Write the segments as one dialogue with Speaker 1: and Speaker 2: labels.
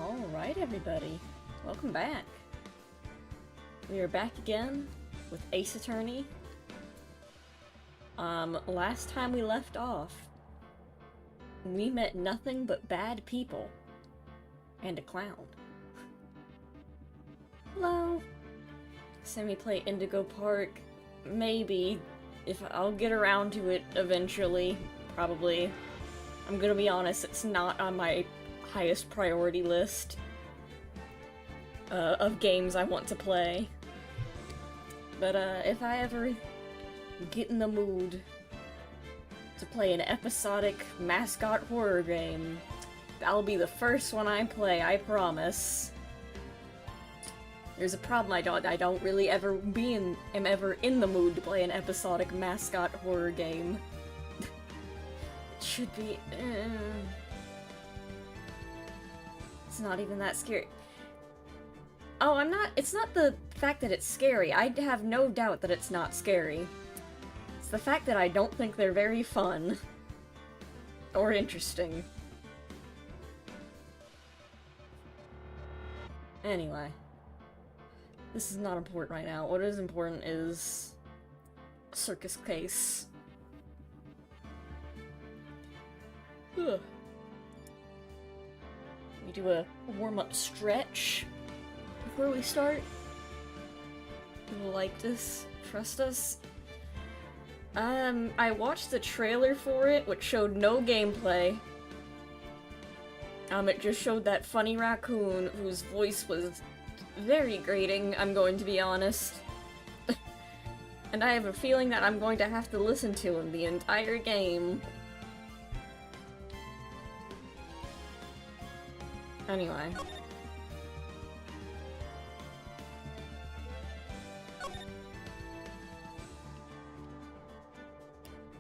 Speaker 1: Alright, everybody. Welcome back. We are back again with Ace Attorney. Last time we left off, we met nothing but bad people. And a clown. Hello. Semi-play Indigo Park. Maybe. If I'll get around to it eventually. Probably. I'm gonna be honest, it's not on my highest priority list of games I want to play. But if I ever get in the mood to play an episodic mascot horror game, that'll be the first one I play, I promise. There's a problem, I don't really ever am ever in the mood to play an episodic mascot horror game. It should be it's not even that scary. Oh, it's not the fact that it's scary. I have no doubt that it's not scary. It's the fact that I don't think they're very fun. Or interesting. Anyway. This is not important right now. What is important is circus case. Ugh. We do a warm-up stretch before we start. You will like this. Trust us. I watched the trailer for it, which showed no gameplay. It just showed that funny raccoon whose voice was very grating, I'm going to be honest. And I have a feeling that I'm going to have to listen to him the entire game. Anyway.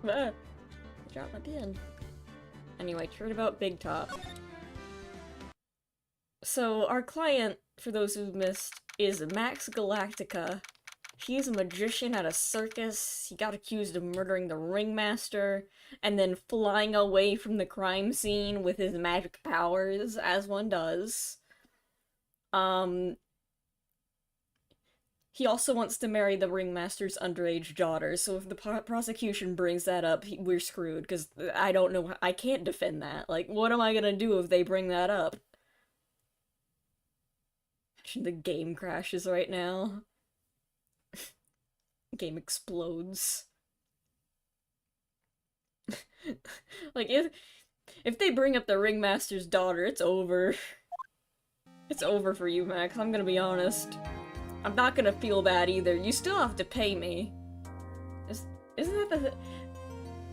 Speaker 1: Ah, I dropped my pen. Anyway, turn about Big Top. So, our client, for those who've missed, is Max Galactica. He's a magician at a circus. He got accused of murdering the ringmaster, and then flying away from the crime scene with his magic powers, as one does. He also wants to marry the ringmaster's underage daughter, so if the prosecution brings that up, we're screwed, because I don't know, I can't defend that. Like, what am I gonna do if they bring that up? Imagine the game crashes right now. Game explodes. Like, if they bring up the ringmaster's daughter, it's over. It's over for you, Max, I'm gonna be honest. I'm not gonna feel bad either. You still have to pay me. Isn't that the...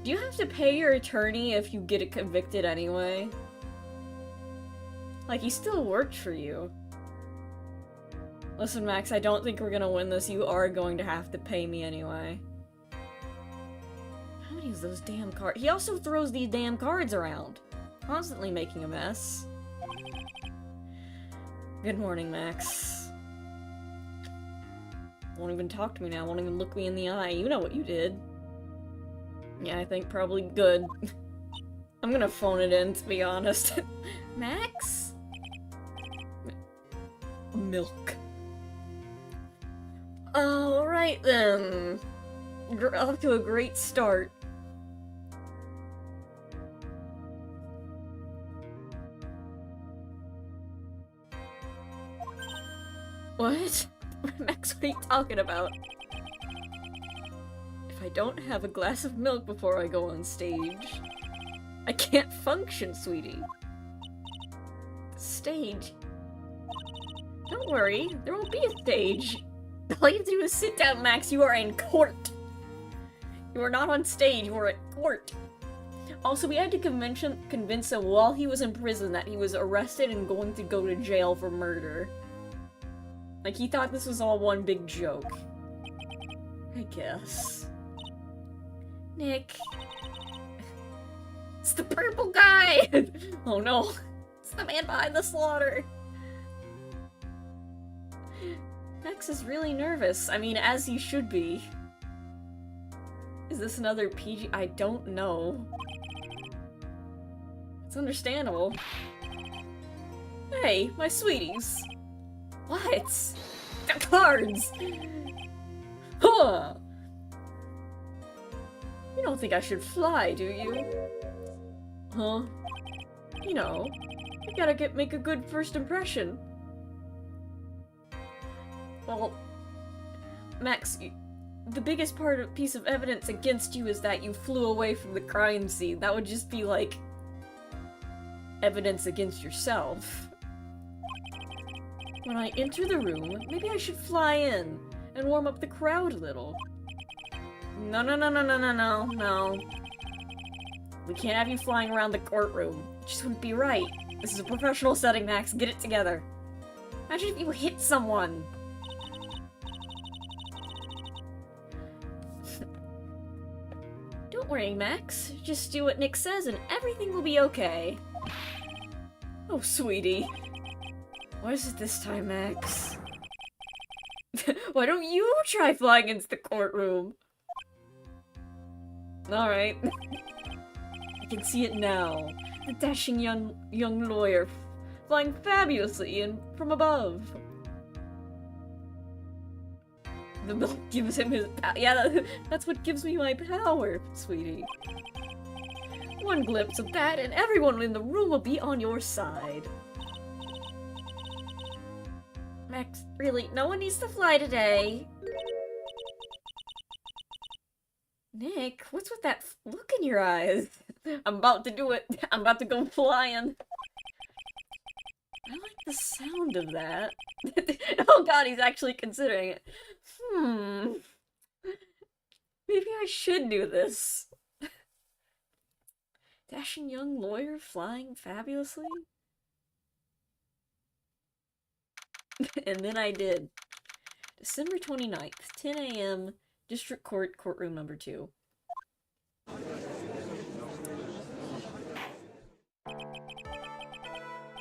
Speaker 1: Do you have to pay your attorney if you get convicted anyway? Like, he still worked for you. Listen, Max, I don't think we're gonna win this. You are going to have to pay me anyway. How many of those damn cards? He also throws these damn cards around. Constantly making a mess. Good morning, Max. Won't even talk to me now, won't even look me in the eye. You know what you did. Yeah, I think probably good. I'm gonna phone it in, to be honest. Max? Milk. Alright then. You're off to a great start. What? Max, what are you talking about? If I don't have a glass of milk before I go on stage, I can't function, sweetie. Stage? Don't worry, there won't be a stage. All you have to do is sit down, Max. You are in court. You are not on stage, you are at court. Also, we had to convince him while he was in prison that he was arrested and going to go to jail for murder. Like, he thought this was all one big joke. I guess. Nick. It's the purple guy! Oh no. It's the man behind the slaughter. Max is really nervous. I mean, as he should be. Is this another PG? I don't know. It's understandable. Hey, my sweeties. What? The cards! Huh! You don't think I should fly, do you? Huh? You know, you gotta make a good first impression. Well, Max, the biggest piece of evidence against you is that you flew away from the crime scene. That would just be like evidence against yourself. When I enter the room, maybe I should fly in and warm up the crowd a little. No, no, no, no, no, no, no, no. We can't have you flying around the courtroom. It just wouldn't be right. This is a professional setting, Max. Get it together. Imagine if you hit someone. Don't worry, Max. Just do what Nick says and everything will be okay. Oh, sweetie. What is it this time, Max? Why don't you try flying into the courtroom? Alright. I can see it now. The dashing young lawyer flying fabulously and from above. The milk gives him his yeah, that's what gives me my power, sweetie. One glimpse of that and everyone in the room will be on your side. Max, really, no one needs to fly today. Nick, what's with that look in your eyes? I'm about to do it. I'm about to go flying. I like the sound of that. Oh god, he's actually considering it. Maybe I should do this. Dashing young lawyer flying fabulously? And then I did. December 29th, 10 a.m., District Court, Courtroom number 2.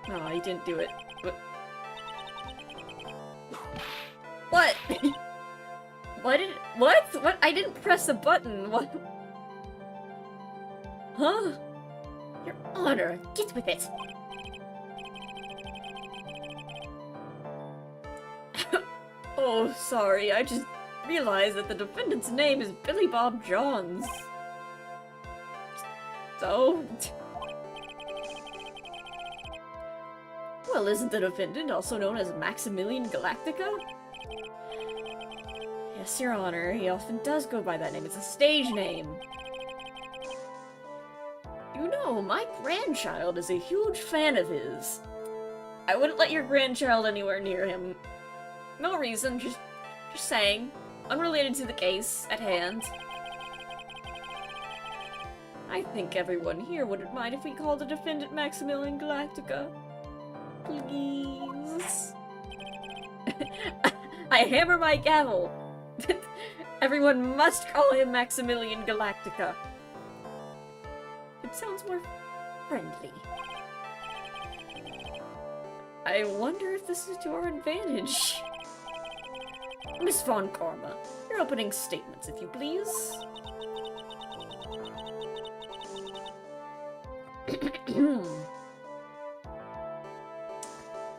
Speaker 1: No, he didn't do it. What? What? I didn't press a button. What? Huh? Your Honor, get with it. Oh, sorry, I just realized that the defendant's name is Billy Bob Johns. So... Well, isn't the defendant also known as Maximilian Galactica? Yes, Your Honor, he often does go by that name. It's a stage name. You know, my grandchild is a huge fan of his. I wouldn't let your grandchild anywhere near him. No reason, just saying. Unrelated to the case at hand. I think everyone here wouldn't mind if we called the defendant Maximilian Galactica. Please. I hammer my gavel. Everyone must call him Maximilian Galactica. It sounds more friendly. I wonder if this is to our advantage. Miss Von Karma, your opening statements, if you please.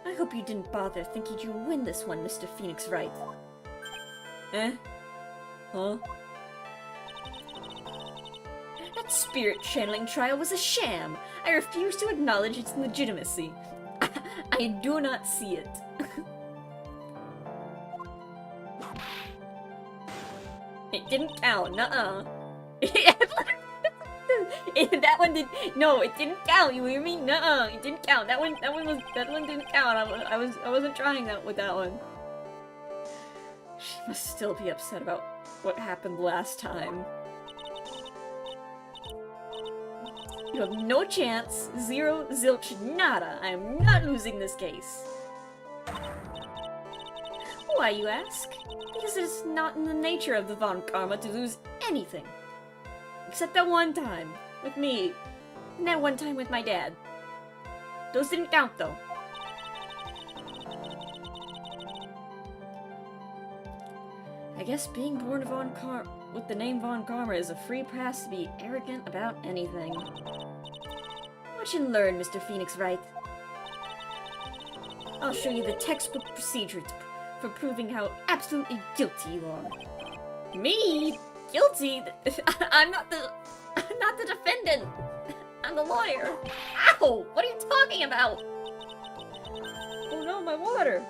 Speaker 1: I hope you didn't bother thinking you'd win this one, Mr. Phoenix Wright. Eh? Huh? That spirit channeling trial was a sham. I refuse to acknowledge its legitimacy. I do not see it. It didn't count, nuh-uh. That one did. No, it didn't count. You hear me? Nuh-uh. It didn't count. That one didn't count. I wasn't trying that with that one. She must still be upset about what happened last time. You have no chance. Zero, zilch, nada. I am not losing this case. Why, you ask? Because it is not in the nature of the Von Karma to lose anything. Except that one time, with me, and that one time with my dad. Those didn't count, though. I guess being born with the name Von Karma is a free pass to be arrogant about anything. Watch and learn, Mr. Phoenix Wright. I'll show you the textbook procedure for proving how absolutely guilty you are. Me? Guilty? I'm not the defendant. I'm the lawyer. Ow! What are you talking about? Oh no, my water.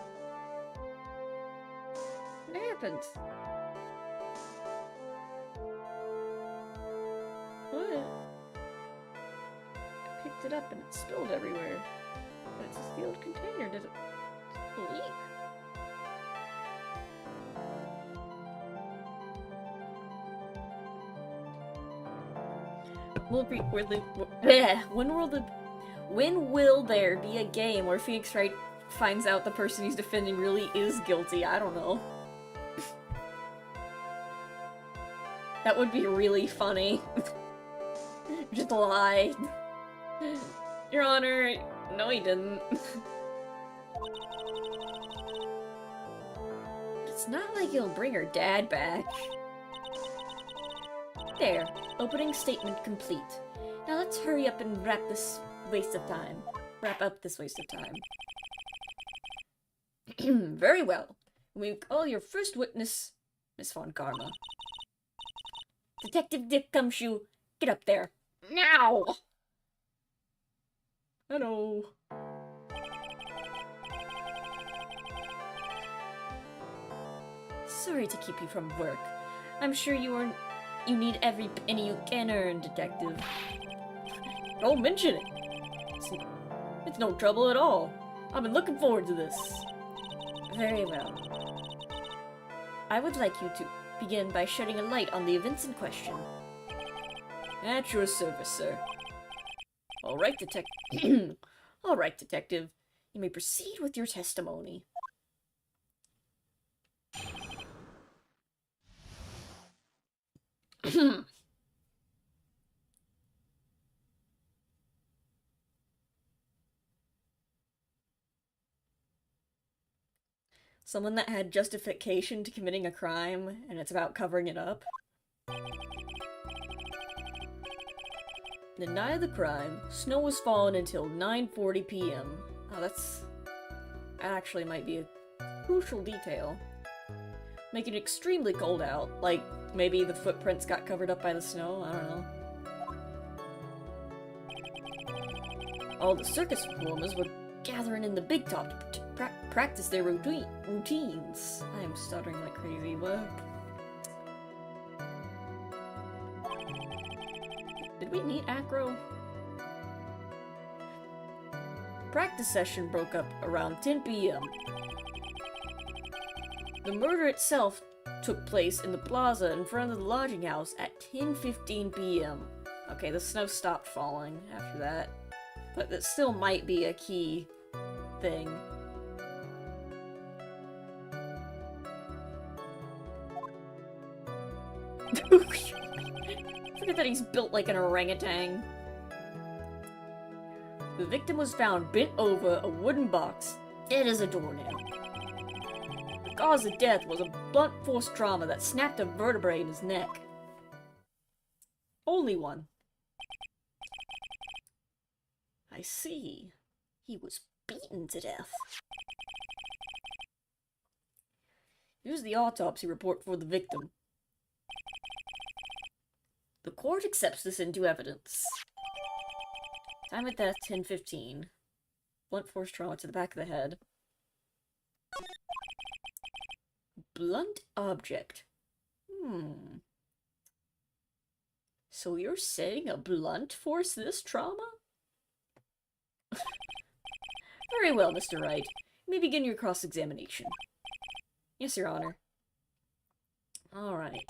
Speaker 1: What happened? What? I picked it up and it spilled everywhere. But it's a sealed container. Did it leak? When will there be a game where Phoenix Wright finds out the person he's defending really is guilty? I don't know. That would be really funny. Just lie. Your Honor, no he didn't. It's not like he'll bring her dad back. There, opening statement complete. Now let's hurry up and wrap up this waste of time. Very well. We call your first witness, Miss Von Karma. Detective Dick Gumshoe, get up there. Now! Hello. Sorry to keep you from work. I'm sure you need every penny you can earn, Detective. Don't mention it. It's no trouble at all. I've been looking forward to this. Very well. I would like you to begin by shedding a light on the events in question. At your service, sir. All right, Detective. You may proceed with your testimony. Someone that had justification to committing a crime, and it's about covering it up. The night of the crime, snow was falling until 9:40 p.m. Oh, that actually might be a crucial detail. Making it extremely cold out, like maybe the footprints got covered up by the snow, I don't know. All the circus performers were gathering in the big top to practice their routines. I am stuttering like crazy, what? Did we meet Acro? Practice session broke up around 10 p.m. The murder itself took place in the plaza in front of the lodging house at 10:15 p.m. Okay, the snow stopped falling after that. But that still might be a key thing. Forget that he's built like an orangutan. The victim was found bent over a wooden box, dead as a doornail. The cause of death was a blunt force trauma that snapped a vertebrae in his neck. Only one. I see. He was beaten to death. Here's the autopsy report for the victim. The court accepts this into evidence. Time of death, 10:15. Blunt force trauma to the back of the head. Blunt object. So you're saying a blunt force this trauma? Very well, Mr. Wright. You may begin your cross-examination. Yes, Your Honor. Alright.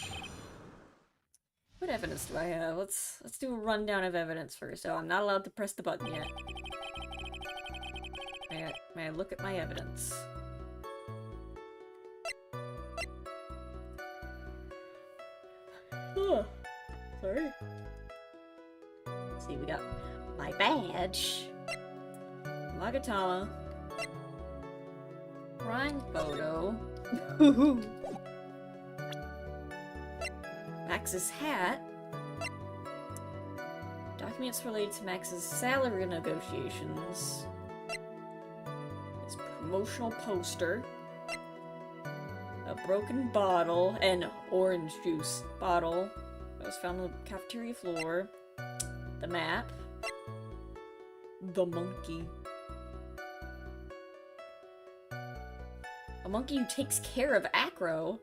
Speaker 1: What evidence do I have? Let's do a rundown of evidence first. Oh, I'm not allowed to press the button yet. May I look at my evidence? Oh, sorry. Let's see, we got my badge. Magatama. Crime photo. Max's hat. Documents related to Max's salary negotiations. It's a promotional poster. A broken bottle and orange juice bottle that was found on the cafeteria floor. The map. The monkey. A monkey who takes care of Acro.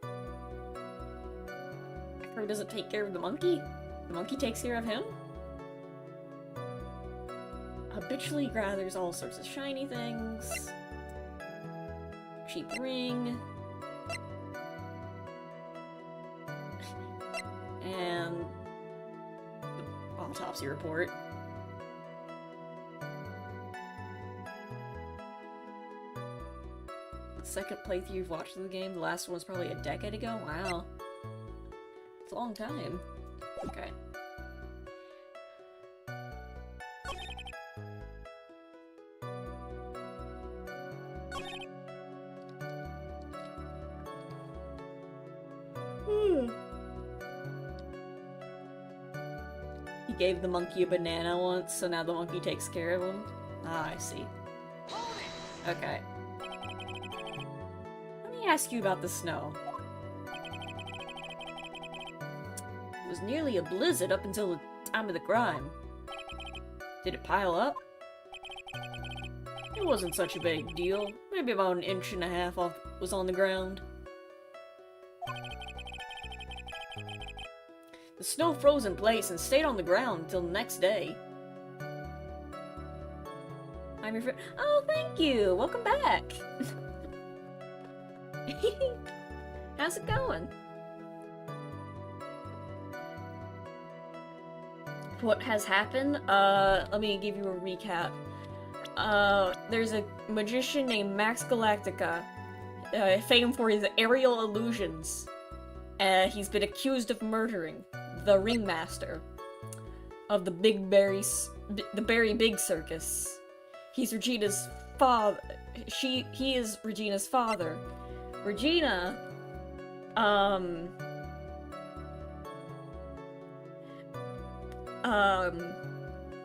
Speaker 1: Acro doesn't take care of the monkey? The monkey takes care of him? Habitually gathers all sorts of shiny things. Cheap ring. And the autopsy report. Second playthrough you've watched of the game. The last one was probably a decade ago. Wow. It's a long time. Okay. He gave the monkey a banana once, so now the monkey takes care of him. Ah, I see. Okay. Let me ask you about the snow. It was nearly a blizzard up until the time of the crime. Did it pile up? It wasn't such a big deal. Maybe about 1.5 inches off was on the ground. The snow froze in place and stayed on the ground until the next day. I'm your friend. Oh, thank you! Welcome back! How's it going? What has happened? Let me give you a recap. There's a magician named Max Galactica, famed for his aerial illusions. He's been accused of murdering the ringmaster of the Berry Big Circus. He's Regina's father. He is Regina's father. Regina,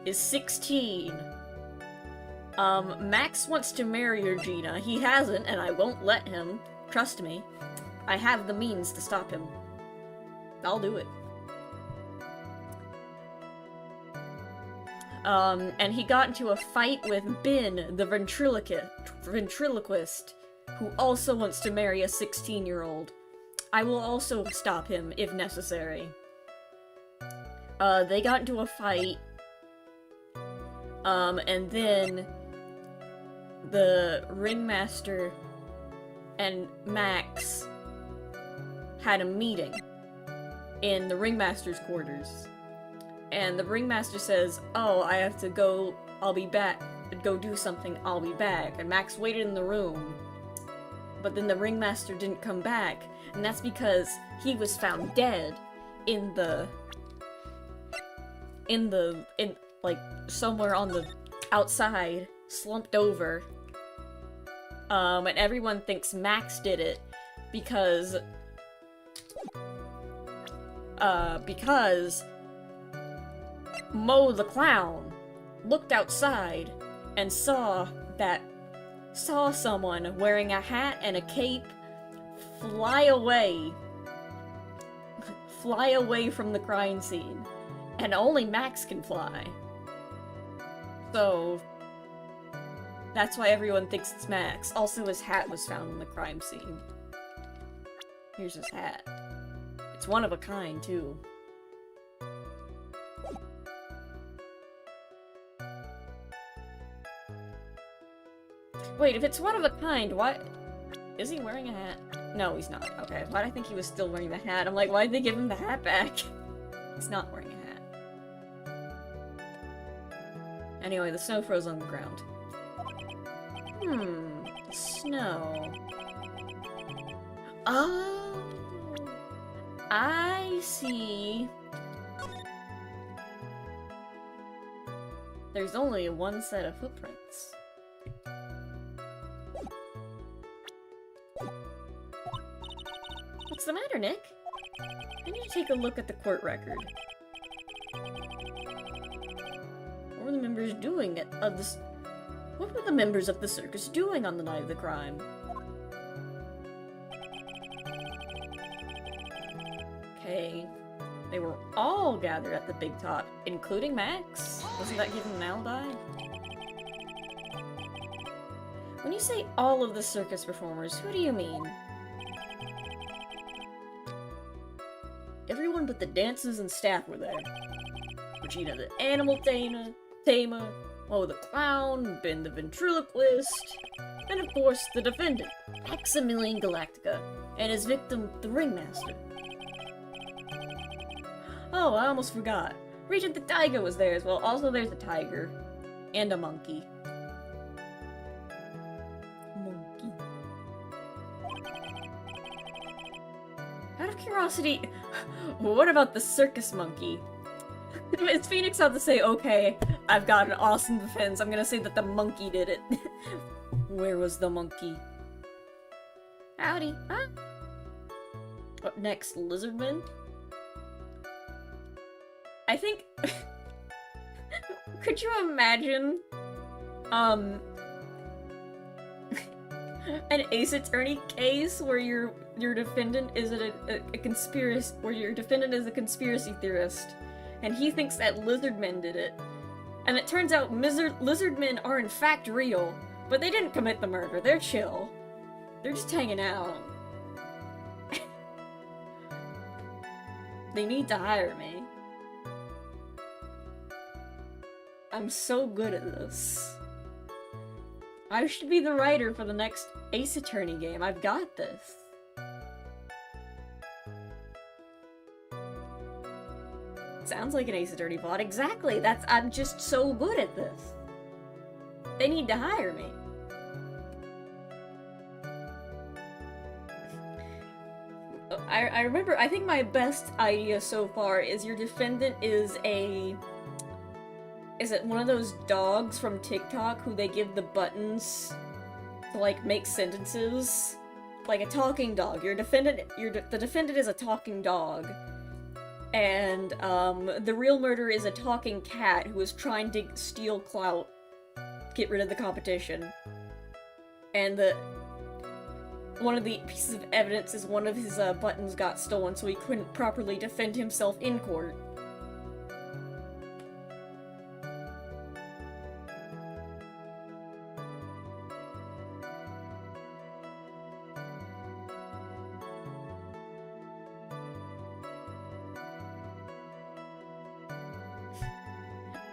Speaker 1: is 16. Max wants to marry Regina. He hasn't, and I won't let him. Trust me. I have the means to stop him. I'll do it. And he got into a fight with Bin, the ventriloquist, who also wants to marry a 16-year-old. I will also stop him, if necessary. They got into a fight, and then the ringmaster and Max had a meeting in the ringmaster's quarters. And the ringmaster says, "Oh, I have to go, I'll be back. Go do something, I'll be back." And Max waited in the room. But then the ringmaster didn't come back. And that's because he was found dead in like, somewhere on the outside, slumped over. And everyone thinks Max did it because Mo the Clown looked outside and saw someone wearing a hat and a cape fly away from the crime scene. And only Max can fly. So that's why everyone thinks it's Max. Also, his hat was found in the crime scene. Here's his hat. It's one of a kind, too. Wait, if it's one of a kind, why... Is he wearing a hat? No, he's not. Okay, why'd I think he was still wearing the hat? I'm like, why'd they give him the hat back? He's not wearing a hat. Anyway, the snow froze on the ground. Snow. Oh! I see. There's only one set of footprints. What's the matter, Nick? I need to take a look at the court record. What were the members doing What were the members of the circus doing on the night of the crime? Okay. They were all gathered at the big top, including Max. Wasn't that given an alibi? When you say all of the circus performers, who do you mean? Everyone but the dancers and staff were there. Regina the animal tamer, Mo the clown, Ben the ventriloquist, and of course the defendant, Maximilian Galactica, and his victim, the ringmaster. Oh, I almost forgot. Regent the tiger was there as well. Also, there's a tiger. And a monkey. Out of curiosity, what about the circus monkey? Is Phoenix about to say, okay, I've got an awesome defense, I'm gonna say that the monkey did it. Where was the monkey? Howdy. Huh? Up next, Lizardman? I think... Could you imagine, an Ace Attorney case where your defendant is a conspiracy, where your defendant is a conspiracy theorist, and he thinks that lizardmen did it, and it turns out lizardmen are in fact real, but they didn't commit the murder. They're chill. They're just hanging out. They need to hire me. I'm so good at this. I should be the writer for the next Ace Attorney game. I've got this. Sounds like an Ace Attorney plot. Exactly. I'm just so good at this. They need to hire me. I remember, I think my best idea so far is your defendant is it one of those dogs from TikTok who they give the buttons to, like, make sentences? Like a talking dog. The defendant is a talking dog. And, the real murderer is a talking cat who is trying to steal clout, get rid of the competition. And one of the pieces of evidence is one of his, buttons got stolen, so he couldn't properly defend himself in court.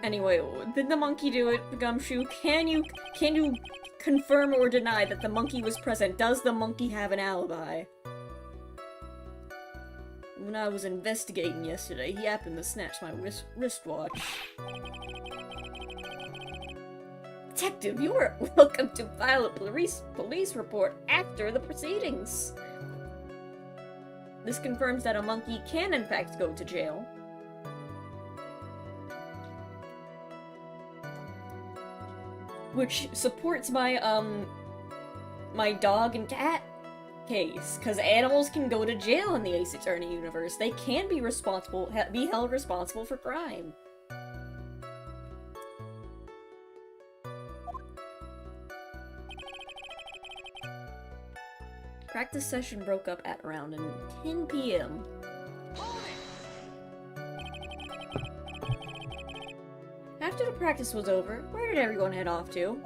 Speaker 1: Anyway, did the monkey do it, the Gumshoe? Can you confirm or deny that the monkey was present? Does the monkey have an alibi? When I was investigating yesterday, he happened to snatch my wristwatch. Detective, you are welcome to file a police report after the proceedings. This confirms that a monkey can in fact go to jail. Which supports my, my dog and cat case, because animals can go to jail in the Ace Attorney universe. They can be be held responsible for crime. Practice session broke up at around 10 p.m. After the practice was over, where did everyone head off to?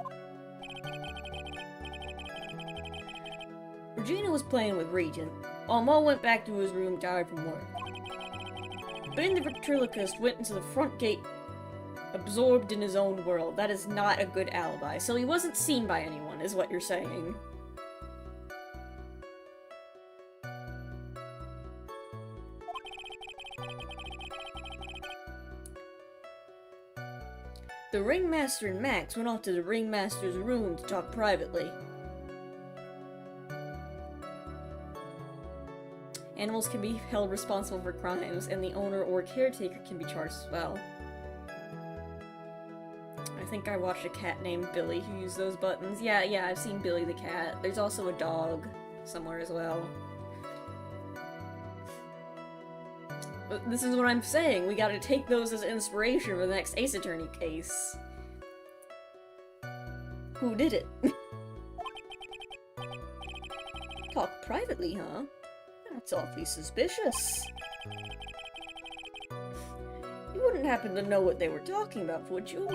Speaker 1: Regina was playing with Regent, while Mo went back to his room tired from work. Ben the ventriloquist went into the front gate, absorbed in his own world. That is not a good alibi, so he wasn't seen by anyone, is what you're saying. The Ringmaster and Max went off to the Ringmaster's room to talk privately. Animals can be held responsible for crimes, and the owner or caretaker can be charged as well. I think I watched a cat named Billy who used those buttons. Yeah, I've seen Billy the cat. There's also a dog somewhere as well. This is what I'm saying, we gotta take those as inspiration for the next Ace Attorney case. Who did it? Talk privately, huh? That's awfully suspicious. You wouldn't happen to know what they were talking about, would you?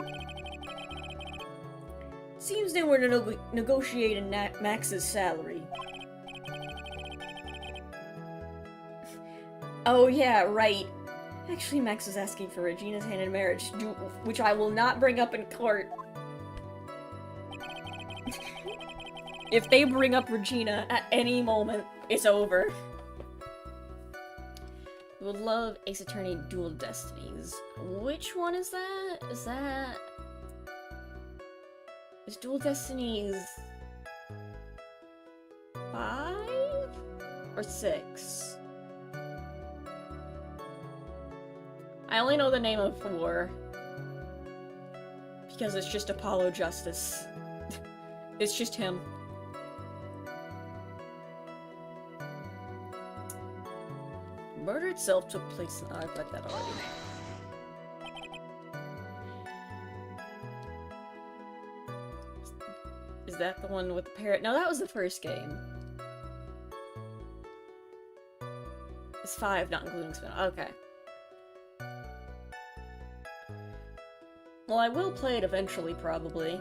Speaker 1: Seems they were negotiating Max's salary. Oh yeah, right. Actually, Max was asking for Regina's hand in marriage, which I will not bring up in court. If they bring up Regina at any moment, it's over. Would love Ace Attorney Dual Destinies. Which one is that? Is Dual Destinies 5 or 6? I only know the name of 4 because it's just Apollo Justice. It's just him. Murder itself took place in... Oh, I've read that already. Is that the one with the parrot? No, that was the first game. It's 5, not including spin. Okay. Well, I will play it eventually, probably.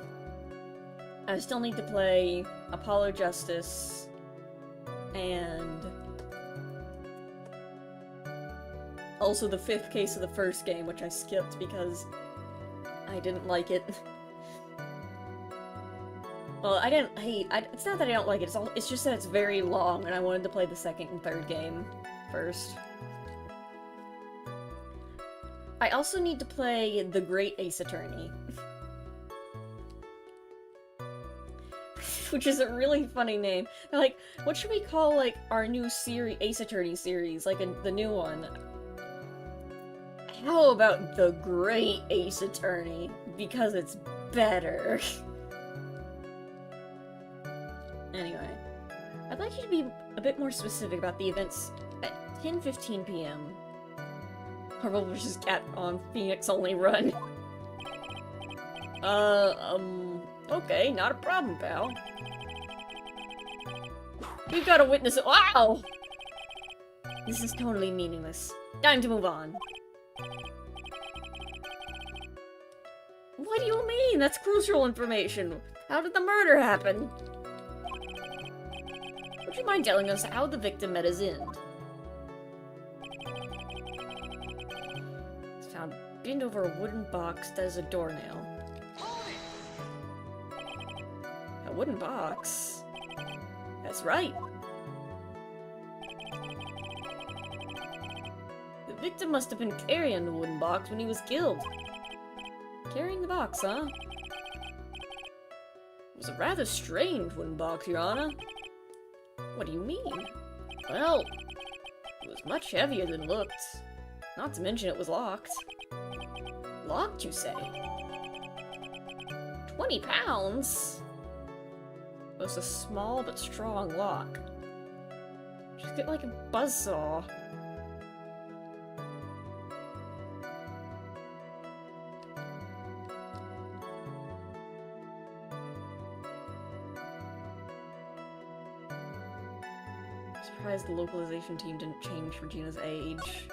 Speaker 1: I still need to play Apollo Justice and also the 5th case of the first game, which I skipped because I didn't like it. Well, I didn't hate... it's not that I don't like it, it's just that it's very long, and I wanted to play the 2nd and 3rd game first. I also need to play The Great Ace Attorney. Which is a really funny name. They're like, what should we call, like, our new series, Ace Attorney series? Like, the new one. How about The Great Ace Attorney? Because it's better. Anyway. I'd like you to be a bit more specific about the events at 10:15 p.m. Marvel vs. Cat on Phoenix only run. Okay, not a problem, pal. We've got to witness it. Wow! This is totally meaningless. Time to move on. What do you mean? That's crucial information. How did the murder happen? Would you mind telling us how the victim met his end? It's found pinned over a wooden box that is a doornail. A wooden box? That's right. The victim must have been carrying the wooden box when he was killed. Carrying the box, huh? It was a rather strange wooden box, Your Honor. What do you mean? Well, it was much heavier than it looked. Not to mention it was locked. Locked, you say? 20 pounds? It was a small but strong lock. Just get like a buzzsaw. Surprised the localization team didn't change Regina's age.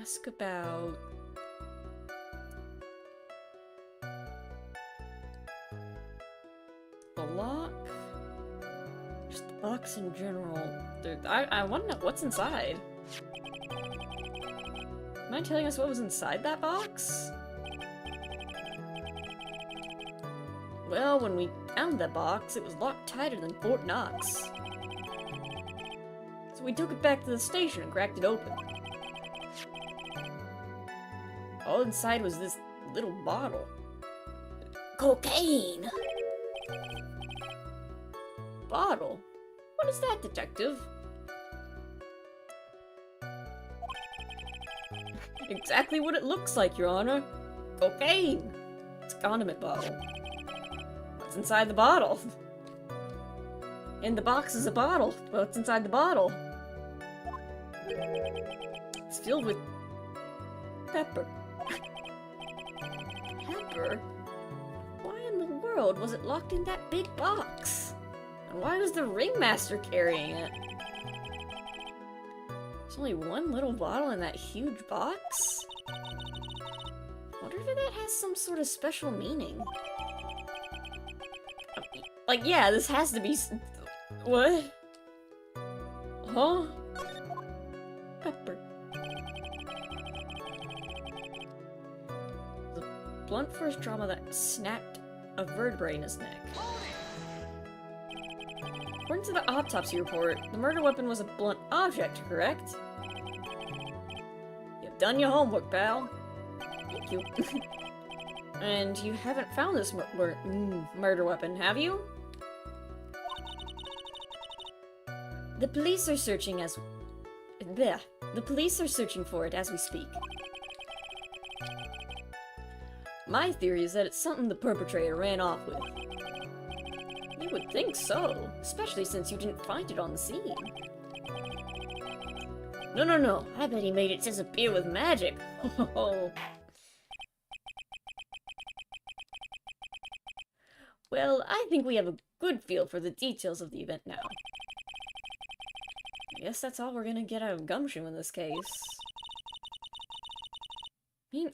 Speaker 1: Ask about... the lock? Just the box in general. I want to know what's inside. Mind telling us what was inside that box? Well, when we found that box, it was locked tighter than Fort Knox. So we took it back to the station and cracked it open. All inside was this little bottle. Cocaine! Bottle? What is that, detective? Exactly what it looks like, Your Honor. Cocaine! It's a condiment bottle. What's inside the bottle? In the box is a bottle. What's inside the bottle? It's filled with pepper. pepper. Why in the world was it locked in that big box? And why was the ringmaster carrying it? There's only one little bottle in that huge box? Wonder if that has some sort of special meaning. Like, yeah, this has to be... What? Huh? Pepper. The blunt force trauma that snapped a vertebrae in his neck. According to the autopsy report, the murder weapon was a blunt object, correct? You've done your homework, pal. Thank you. And you haven't found this murder weapon, have you? The police are searching The police are searching for it as we speak. My theory is that it's something the perpetrator ran off with. You would think so, especially since you didn't find it on the scene. No. I bet he made it disappear with magic. Well, I think we have a good feel for the details of the event now. I guess that's all we're gonna get out of Gumshoe in this case. I mean,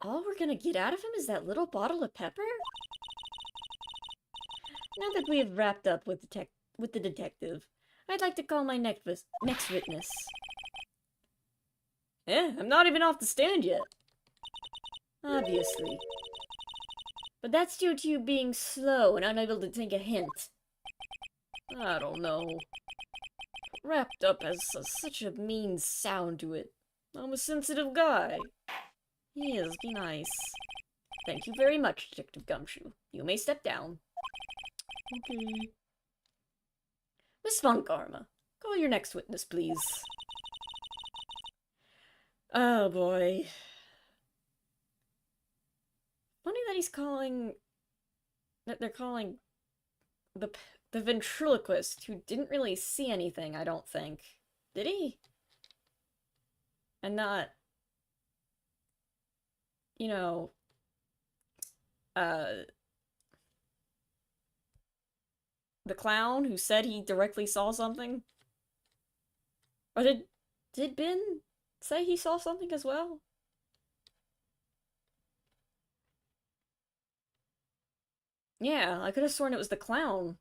Speaker 1: all we're gonna get out of him is that little bottle of pepper? Now that we have wrapped up with the detective, I'd like to call my next witness. I'm not even off the stand yet. Obviously. But that's due to you being slow and unable to take a hint. I don't know. Wrapped up has such a mean sound to it. I'm a sensitive guy. Yes, be nice. Thank you very much, Detective Gumshoe. You may step down. Okay. Miss Von Karma, call your next witness, please. Oh boy. Funny that he's calling... that they're calling the ventriloquist, who didn't really see anything, I don't think. Did he? And not... you know... the clown who said he directly saw something? Or did Ben say he saw something as well? Yeah, I could have sworn it was the clown.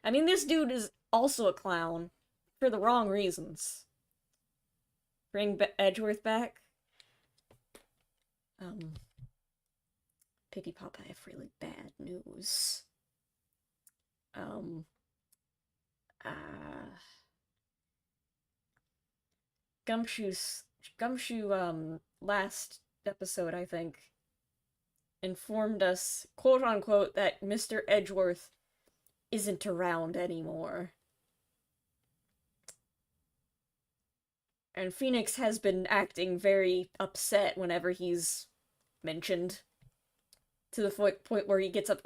Speaker 1: I mean, this dude is also a clown. For the wrong reasons. Bring Edgeworth back? Piggy Pop, I have really bad news. Gumshoe, last episode, I think, informed us, quote-unquote, that Mr. Edgeworth isn't around anymore. And Phoenix has been acting very upset whenever he's mentioned. To the point where he gets up,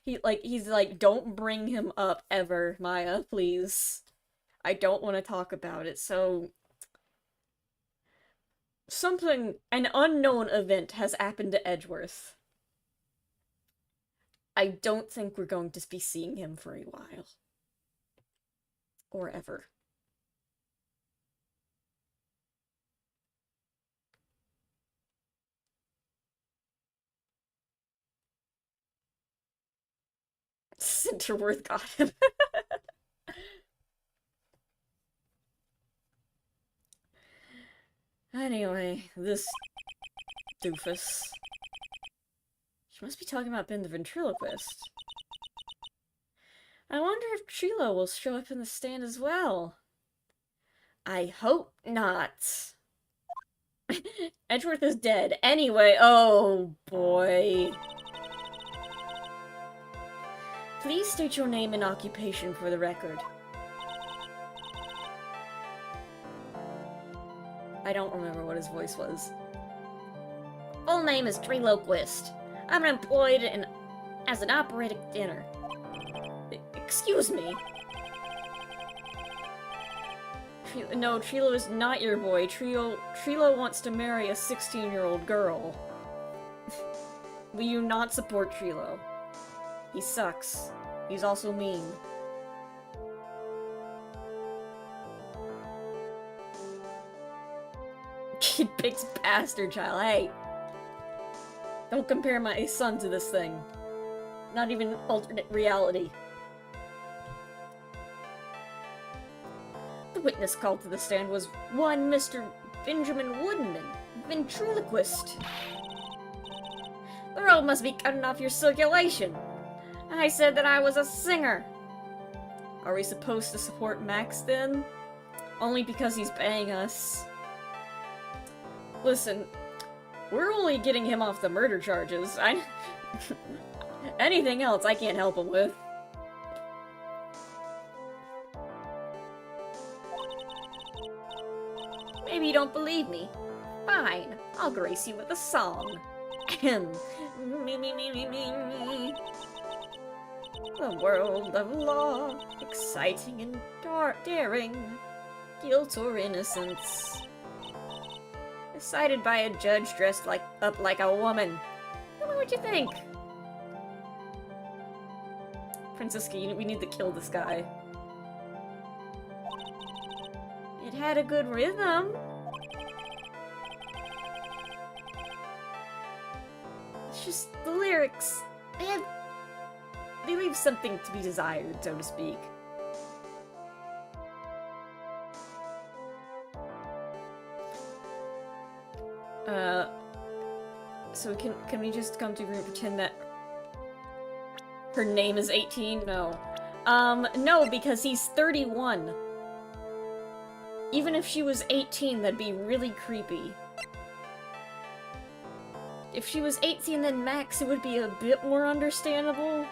Speaker 1: he's like, don't bring him up ever, Maya, please. I don't want to talk about it, so... an unknown event has happened to Edgeworth. I don't think we're going to be seeing him for a while. Or ever. Centerworth got him. Anyway, this doofus. She must be talking about Ben the ventriloquist. I wonder if Trilo will show up in the stand as well. I hope not. Edgeworth is dead. Anyway, oh boy. Please state your name and occupation for the record. I don't remember what his voice was. Full name is Triloquist. I'm employed as an operatic dinner. Excuse me. No, Trilo is not your boy. Trilo wants to marry a 16-year-old girl. Will you not support Trilo? He sucks. He's also mean. Kid picked bastard child. Hey! Don't compare my son to this thing. Not even an alternate reality. The witness called to the stand was one Mr. Benjamin Woodman, ventriloquist. The road must be cutting off your circulation. I said that I was a singer. Are we supposed to support Max then? Only because he's paying us. Listen, we're only getting him off the murder charges. Anything else I can't help him with. Maybe you don't believe me. Fine, I'll grace you with a song. Me, me, me, me, me, me. The world of law, exciting and daring, guilt or innocence. Decided by a judge dressed up like a woman. Tell me what you think. Francisca, we need to kill this guy. It had a good rhythm. It's just the lyrics. They leave something to be desired, so to speak. So can we just come to agreement and pretend that her name is 18? No. No, because he's 31. Even if she was 18, that'd be really creepy. If she was 18, then Max, it would be a bit more understandable.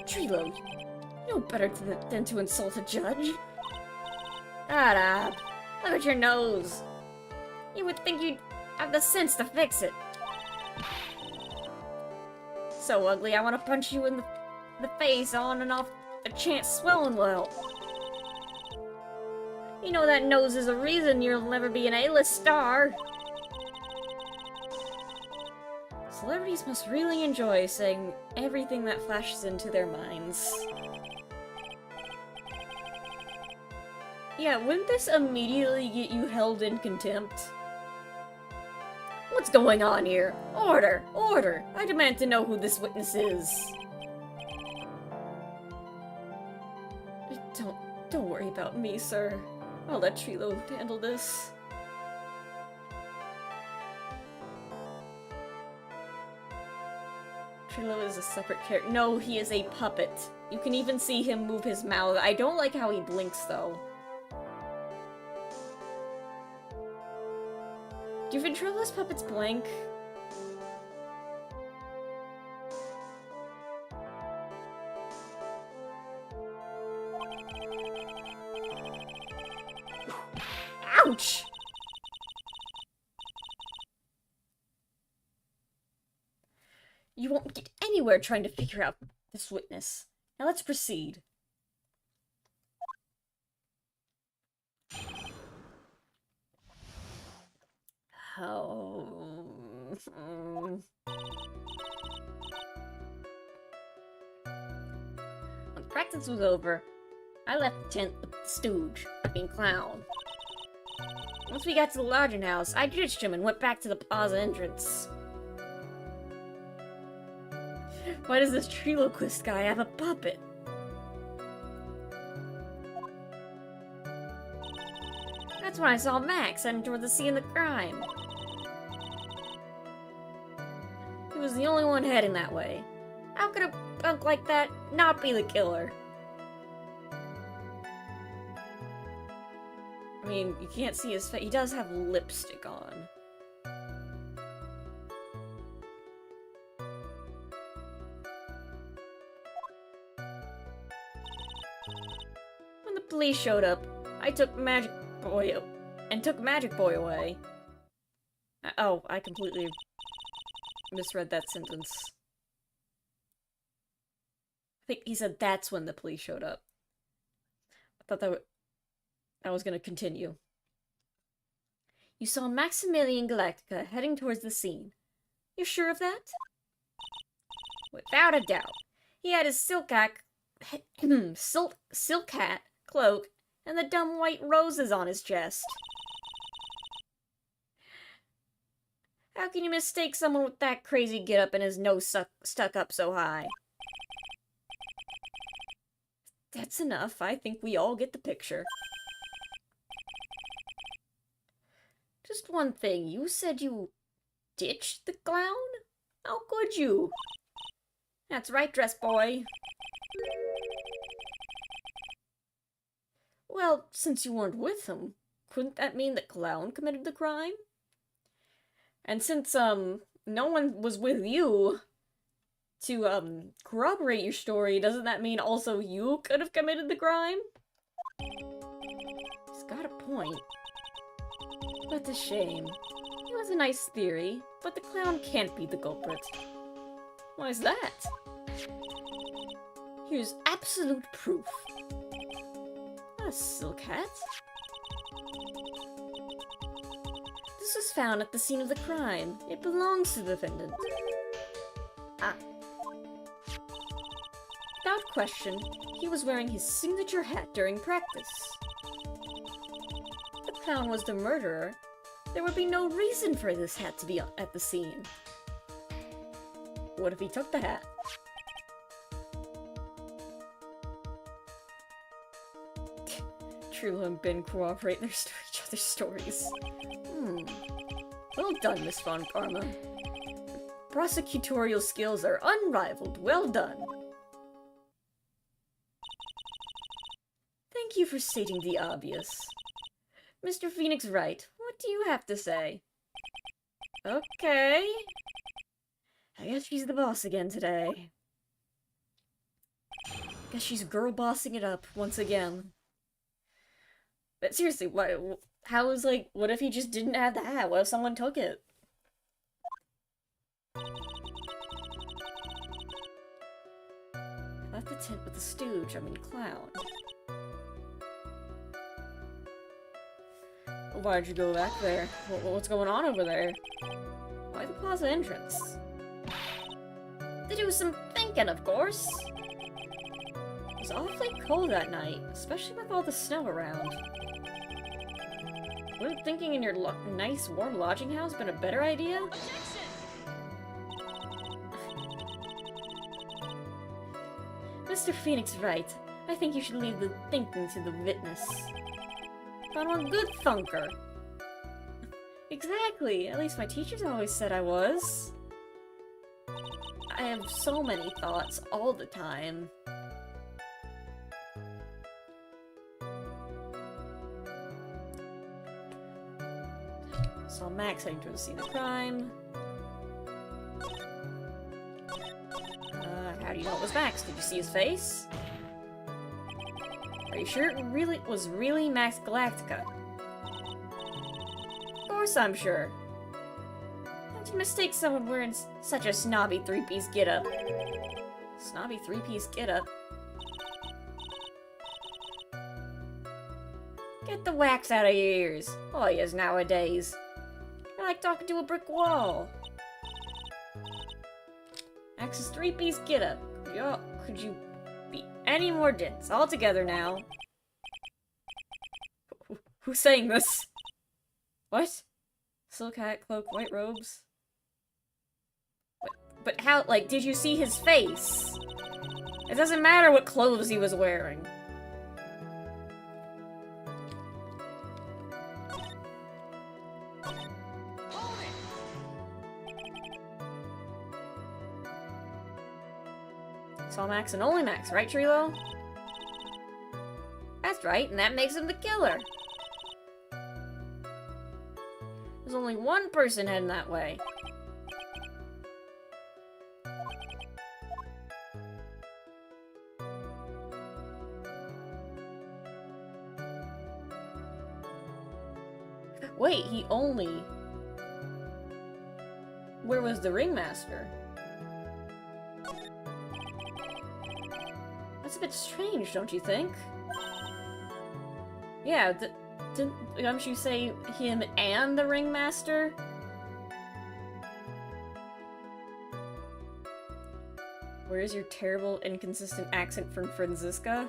Speaker 1: Trilo, you know better than to insult a judge. Shut up. Look at your nose. You would think you'd have the sense to fix it. So ugly, I want to punch you in the face on and off a chance swelling will help. You know that nose is a reason you'll never be an A-list star. Celebrities must really enjoy saying everything that flashes into their minds. Yeah, wouldn't this immediately get you held in contempt? What's going on here? Order! Order! I demand to know who this witness is. Don't worry about me, sir. I'll let Trilo handle this. Trilo is a separate character. No, he is a puppet. You can even see him move his mouth. I don't like how he blinks, though. Do ventriloquist puppets blink? Ouch! You won't get anywhere trying to figure out this witness. Now let's proceed. Oh. When practice was over, I left the tent with the stooge, fucking clown. Once we got to the lodging house, I ditched him and went back to the plaza entrance. Why does this ventriloquist guy have a puppet? That's when I saw Max heading toward the scene of the crime. He was the only one heading that way. How could a punk like that not be the killer? I mean, you can't see his face. He does have lipstick on. When the police showed up, I took Magic Boy away. Oh, I completely misread that sentence. I think he said that's when the police showed up. I thought that I was gonna continue. You saw Maximilian Galactica heading towards the scene. You're sure of that? Without a doubt. He had his silk hat cloak and the dumb white roses on his chest. How can you mistake someone with that crazy get-up and his nose stuck up so high? That's enough. I think we all get the picture. Just one thing. You said you ditched the clown? How could you? That's right, dress boy. Well, since you weren't with him, couldn't that mean the clown committed the crime? And since, no one was with you to, corroborate your story, doesn't that mean also you could have committed the crime? He's got a point. What a shame. It was a nice theory, but the clown can't be the culprit. Why is that? Here's absolute proof. A silk hat? This was found at the scene of the crime. It belongs to the defendant. Ah. Without question, he was wearing his signature hat during practice. If the clown was the murderer, there would be no reason for this hat to be at the scene. What if he took the hat? True and Ben cooperate each other's stories. Well done, Miss Von Karma. Prosecutorial skills are unrivaled. Well done. Thank you for stating the obvious. Mr. Phoenix Wright, what do you have to say? Okay. I guess she's the boss again today. Guess she's girl bossing it up once again. But seriously, what if he just didn't have the hat? What if someone took it? Left the tent with the stooge, clown. Why'd you go back there? What's going on over there? Why the plaza entrance? To do some thinking, of course. It was awfully cold that night, especially with all the snow around. Wouldn't thinking in your nice, warm lodging house been a better idea? Mr. Phoenix Wright, I think you should leave the thinking to the witness. But I'm a good thunker. Exactly, at least my teachers always said I was. I have so many thoughts all the time. Saw Max heading to the scene of crime. How do you know it was Max? Did you see his face? Are you sure it was really Max Galactica? Of course I'm sure. How'd you mistake someone wearing such a snobby three-piece getup? Snobby three-piece getup? Get the wax out of your ears. Oh, yes, nowadays. You're like talking to a brick wall. Max's three-piece getup. Could you be any more dense? All together now. Who's saying this? What? Silk hat, cloak, white robes? But how, did you see his face? It doesn't matter what clothes he was wearing. Saw Max and only Max, right, Trilo? That's right, and that makes him the killer. There's only one person heading that way. Wait, he only... Where was the ringmaster? That's a bit strange, don't you think? Yeah, didn't you say him and the Ringmaster? Where is your terrible, inconsistent accent from Franziska?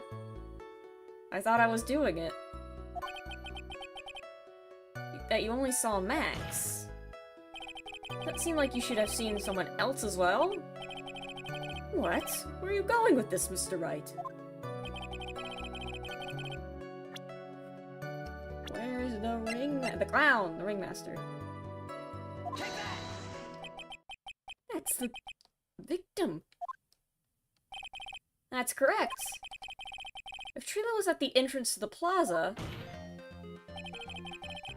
Speaker 1: I thought I was doing it. That you only saw Max. That seemed like you should have seen someone else as well. What? Where are you going with this, Mr. Wright? Where's the clown, the Ringmaster? That's the victim. That's correct. If Trilo was at the entrance to the plaza,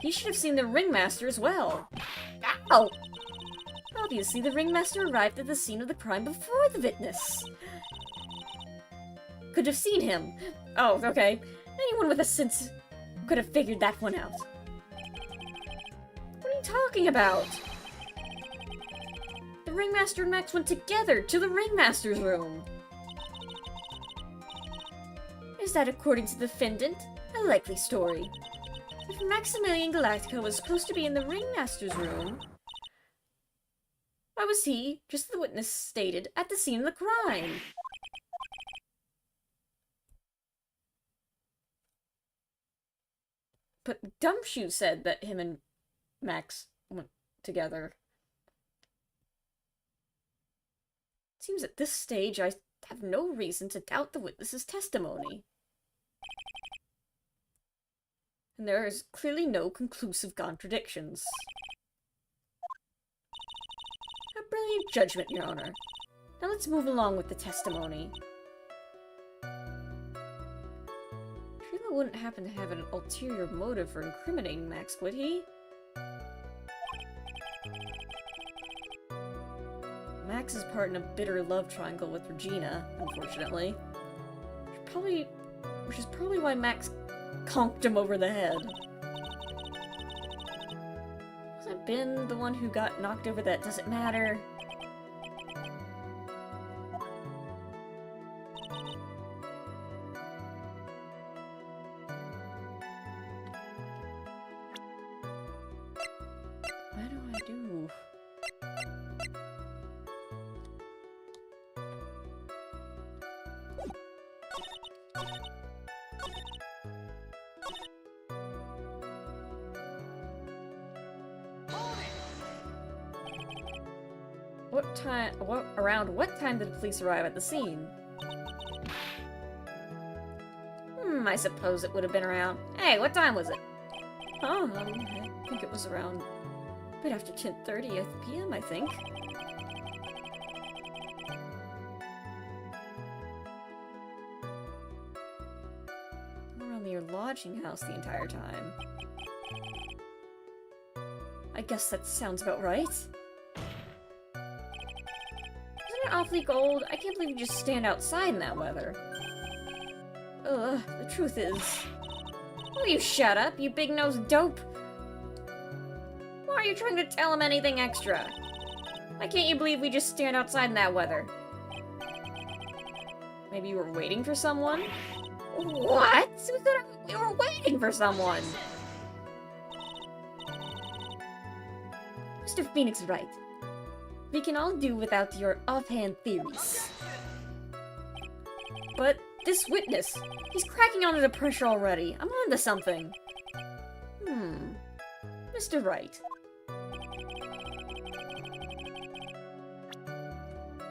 Speaker 1: he should have seen the Ringmaster as well. Ow! Obviously, the Ringmaster arrived at the scene of the crime before the witness. Could have seen him. Oh, okay. Anyone with a sense could have figured that one out. What are you talking about? The Ringmaster and Max went together to the Ringmaster's room. Is that according to the defendant? A likely story. If Maximilian Galactica was supposed to be in the Ringmaster's room, why was he, just as the witness stated, at the scene of the crime? But Dumpshoe said that him and Max went together. It seems at this stage I have no reason to doubt the witness's testimony. And there is clearly no conclusive contradictions. A brilliant judgment, Your Honor. Now let's move along with the testimony. Trilo wouldn't happen to have an ulterior motive for incriminating Max, would he? Max is part in a bitter love triangle with Regina, unfortunately. Which is probably why Max conked him over the head. Hasn't Ben the one who got knocked over that doesn't matter? What do I do? Around what time did the police arrive at the scene? I suppose it would have been around... Hey, what time was it? Oh, I think it was around... a bit after 10:30 p.m., I think. Around your lodging house the entire time. I guess that sounds about right. Awfully cold. I can't believe you just stand outside in that weather. Ugh, the truth is... Will you shut up, you big-nosed dope? Why are you trying to tell him anything extra? Why can't you believe we just stand outside in that weather? Maybe you were waiting for someone? What? Who said we were waiting for someone? Mr. Phoenix is right. We can all do without your offhand theories. But this witness, he's cracking under the pressure already. I'm onto something. Mr. Wright.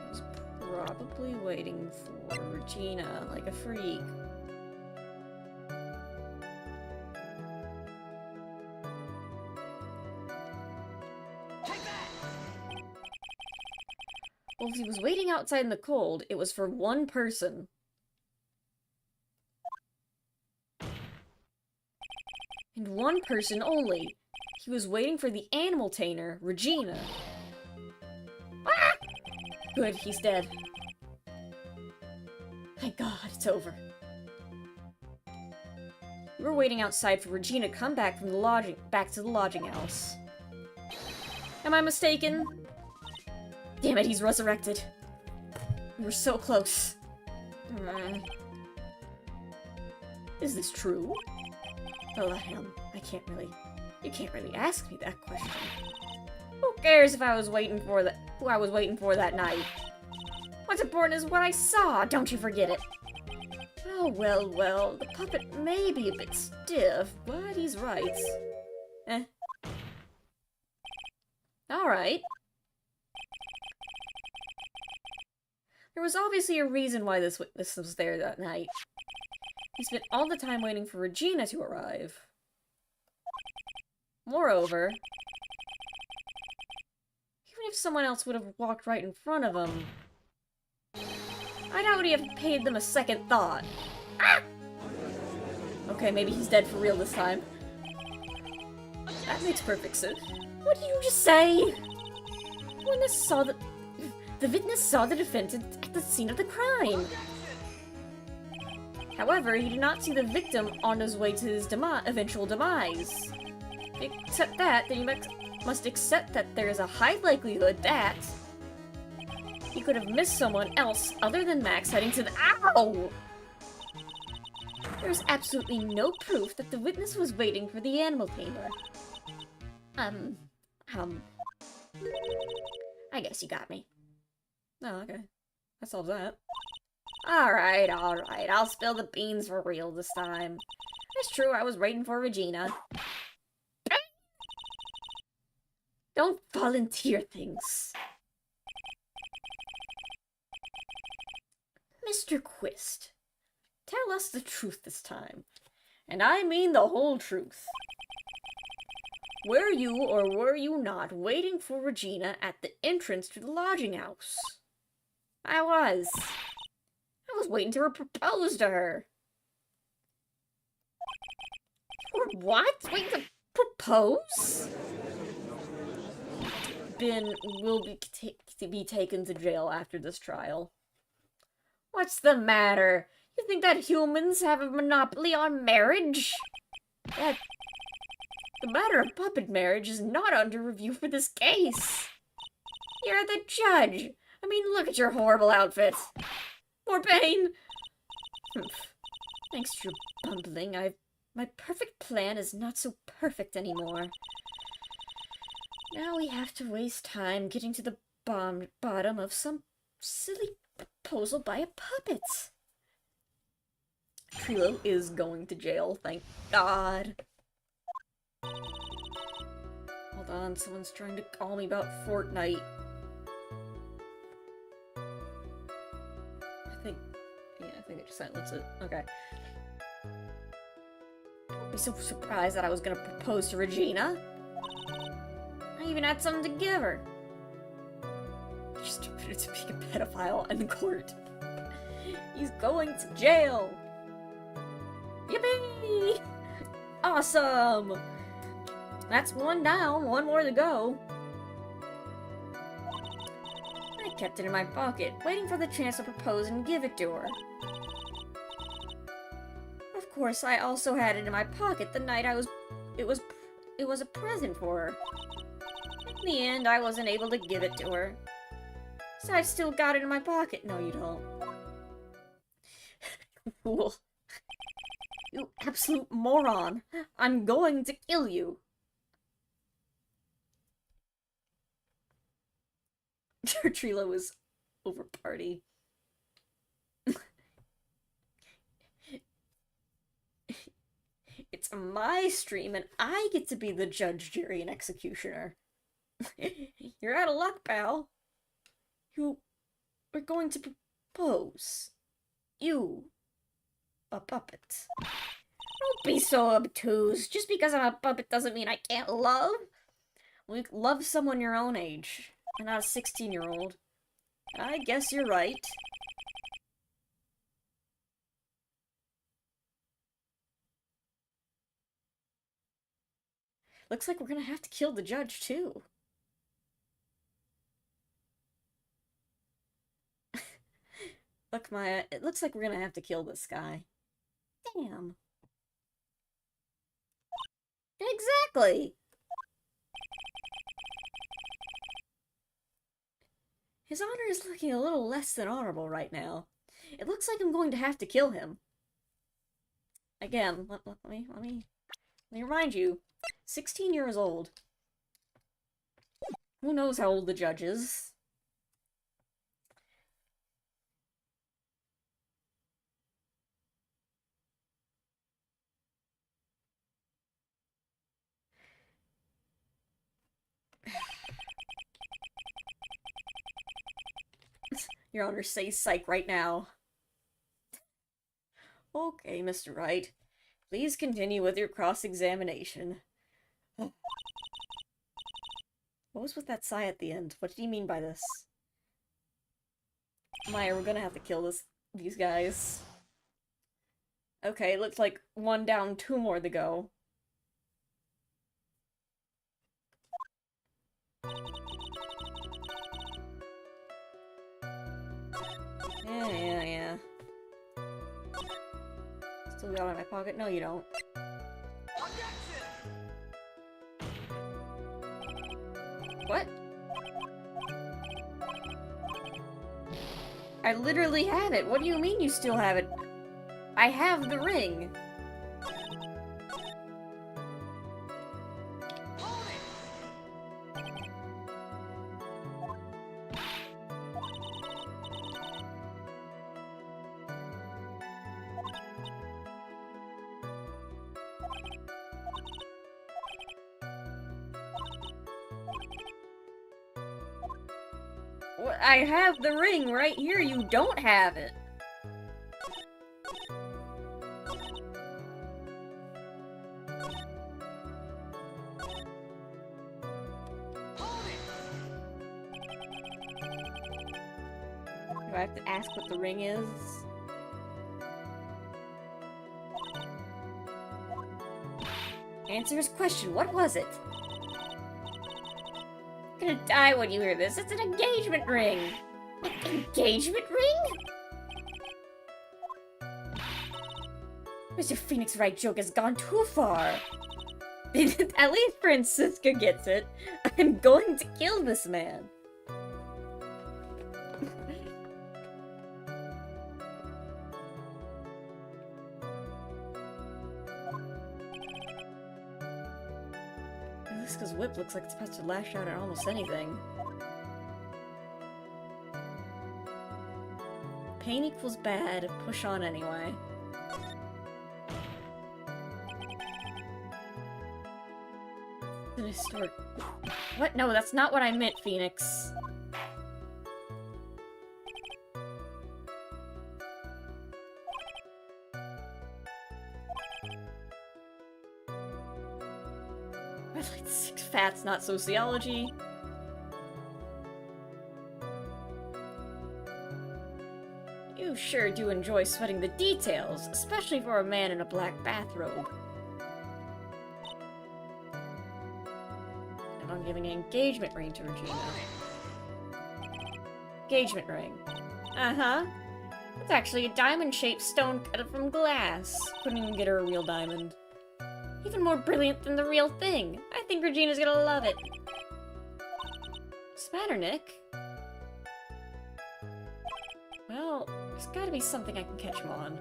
Speaker 1: He's probably waiting for Regina like a freak. Well, if he was waiting outside in the cold, it was for one person. And one person only. He was waiting for the animal tamer, Regina. Ah! Good, he's dead. Thank God, it's over. We were waiting outside for Regina to come back from the back to the lodging house. Am I mistaken? Damn it, he's resurrected. We were so close. Is this true? I'll let him. You can't really ask me that question. Who cares if I was waiting for who I was waiting for that night? What's important is what I saw, don't you forget it. Oh, well, the puppet may be a bit stiff, but he's right. Alright. There was obviously a reason why this was there that night. He spent all the time waiting for Regina to arrive. Moreover, even if someone else would have walked right in front of him, I doubt he'd have paid them a second thought. Ah! Okay, maybe he's dead for real this time. That makes perfect sense. What did you just say? The witness saw the defendant at the scene of the crime. However, he did not see the victim on his way to his eventual demise. Except that, then you must accept that there is a high likelihood that he could have missed someone else other than Max heading to the— Ow! There's absolutely no proof that the witness was waiting for the animal tamer. I guess you got me. Oh, okay. That solves that. Alright, I'll spill the beans for real this time. It's true, I was waiting for Regina. Don't volunteer things. Mr. Quist, tell us the truth this time. And I mean the whole truth. Were you or were you not waiting for Regina at the entrance to the lodging house? I was. I was waiting to propose to her. Or what? Waiting to propose? Ben will be taken to jail after this trial. What's the matter? You think that humans have a monopoly on marriage? The matter of puppet marriage is not under review for this case. You're the judge. I mean, look at your horrible outfit. More pain. Thanks to your bumbling, my perfect plan is not so perfect anymore. Now we have to waste time getting to the bottom of some silly proposal by a puppet. Trilo is going to jail, thank God. Hold on, someone's trying to call me about Fortnite. I think it just silenced it. Okay. Don't be so surprised that I was gonna propose to Regina. I even had something to give her. Just to being a pedophile in court. He's going to jail! Yippee! Awesome! That's one down, one more to go. I kept it in my pocket, waiting for the chance to propose and give it to her. Of course, I also had it in my pocket the night it was a present for her. In the end, I wasn't able to give it to her. So I've still got it in my pocket. No, you don't. Fool. You absolute moron. I'm going to kill you. Trilo is over party. It's my stream and I get to be the judge, jury, and executioner. You're out of luck, pal. You are going to propose. You, a puppet. Don't be so obtuse. Just because I'm a puppet doesn't mean I can't love. Well, love someone your own age, and not a 16-year-old. I guess you're right. Looks like we're gonna have to kill the judge, too. Look, Maya, it looks like we're gonna have to kill this guy. Damn. Exactly! His honor is looking a little less than honorable right now. It looks like I'm going to have to kill him. Again, let me... Let me remind you, 16 years old. Who knows how old the judge is? Your Honor, say psych right now. Okay, Mr. Wright. Please continue with your cross-examination. What was with that sigh at the end? What did he mean by this? Maya, we're gonna have to kill these guys. Okay, it looks like one down, two more to go. Yeah. Still got it in my pocket? No, you don't. What? I literally have it. What do you mean you still have it? I have the ring. I have the ring right here. You don't have it. Do I have to ask what the ring is? Answer his question. What was it? You're gonna die when you hear this. It's an engagement ring. Engagement ring? Mr. Phoenix Wright joke has gone too far. At least Francisca gets it. I'm going to kill this man. Francisca's whip looks like it's supposed to lash out at almost anything. Pain equals bad. Push on anyway. What? No, that's not what I meant, Phoenix. Fat's not sociology. You sure do enjoy sweating the details, especially for a man in a black bathrobe. And I'm giving an engagement ring to Regina. Engagement ring. Uh-huh. It's actually a diamond-shaped stone cut from glass. Couldn't even get her a real diamond. Even more brilliant than the real thing. I think Regina's gonna love it. What's the matter, Nick? Well, there's gotta be something I can catch him on.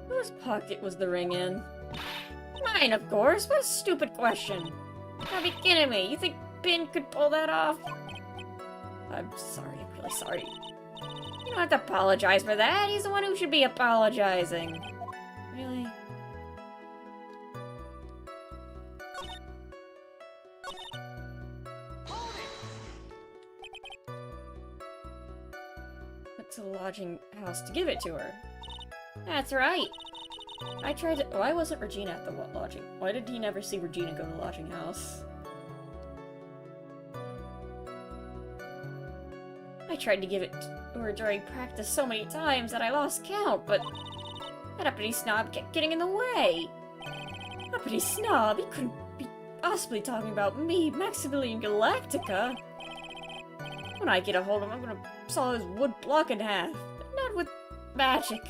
Speaker 1: Whose pocket was the ring in? Mine, of course. What a stupid question. Gotta be kidding me. You think Ben could pull that off? I'm sorry. I'm really sorry. You don't have to apologize for that. He's the one who should be apologizing. Really? Went to the lodging house to give it to her. That's right. I tried to— why wasn't Regina at the lodging? Why did he never see Regina go to the lodging house? I tried to give it to her during practice so many times that I lost count, but that uppity snob kept getting in the way. Uppity snob? He couldn't be possibly talking about me, Maximilian Galactica. When I get a hold of him, I'm gonna saw his wood block in half, but not with magic.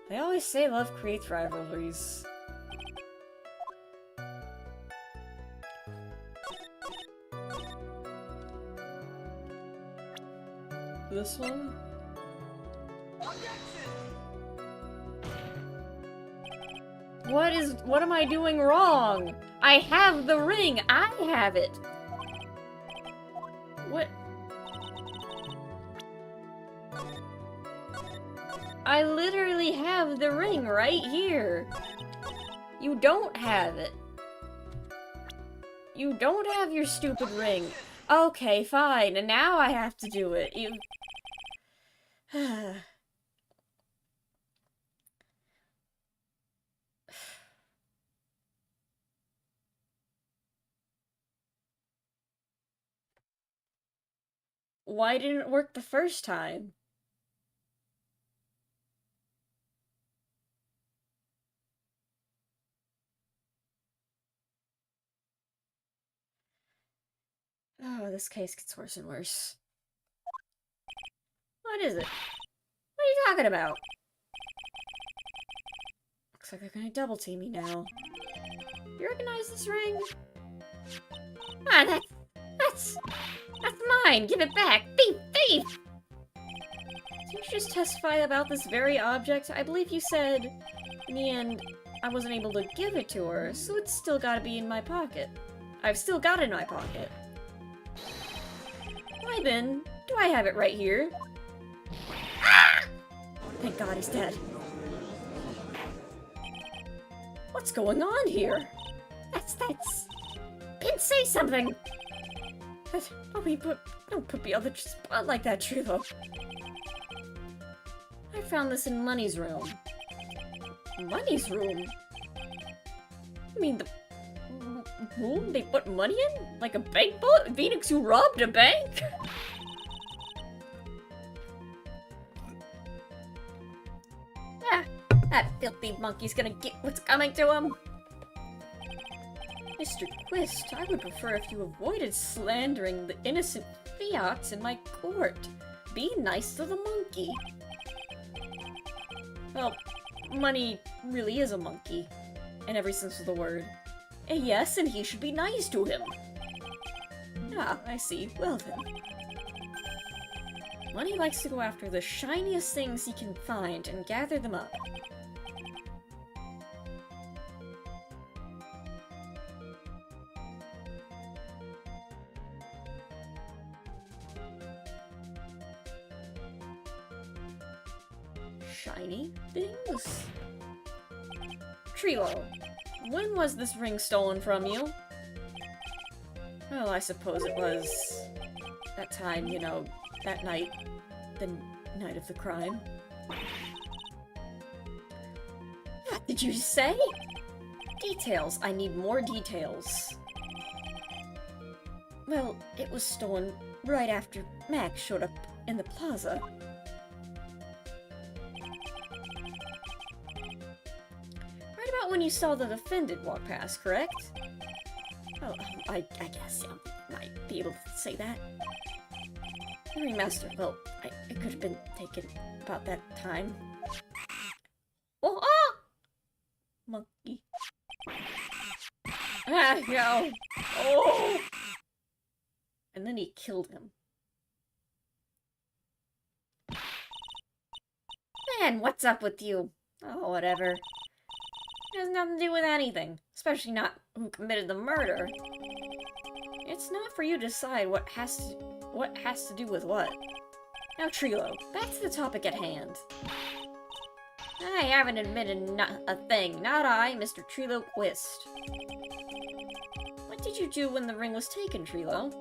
Speaker 1: They always say love creates rivalries. this one. What am I doing wrong? I have the ring! I have it! What? I literally have the ring right here. You don't have it. You don't have your stupid ring. Okay, fine, and now I have to do it. You... Why didn't it work the first time? Oh, this case gets worse and worse. What is it? What are you talking about? Looks like they're gonna double team me now. You recognize this ring? Ah, that's mine! Give it back! Thief! Thief! Did you just testify about this very object? I believe you said, in the end, I wasn't able to give it to her, so it's still gotta be in my pocket. I've still got it in my pocket. Why then, do I have it right here? Ah! Thank God he's dead. What's going on here? That's... Pin, say something! Don't put me on the spot like that, Trilo. I found this in Money's room. Money's room? I mean, the room they put money in? Like a bank vault? Phoenix who robbed a bank? Ah, that filthy monkey's gonna get what's coming to him. Mr. Quist, I would prefer if you avoided slandering the innocent Fiats in my court. Be nice to the monkey. Well, Money really is a monkey, in every sense of the word. And yes, and he should be nice to him. Ah, I see. Well then. Money likes to go after the shiniest things he can find and gather them up. Shiny things? Trilo, when was this ring stolen from you? Well, I suppose it was that time, you know, that night. The night of the crime. What did you say? Details. I need more details. Well, it was stolen right after Max showed up in the plaza. Right about when you saw the defendant walk past, correct? Oh, I guess, yeah, might be able to say that. Master, well, I could have been taken about that time. Oh, ah! Monkey. Ah, no! Oh! And then he killed him. Man, what's up with you? Oh, whatever. It has nothing to do with anything. Especially not who committed the murder. It's not for you to decide what has to do with what. Now, Trilo, back to the topic at hand. I haven't admitted a thing. Not I, Mr. Trilo Quist. What did you do when the ring was taken, Trilo?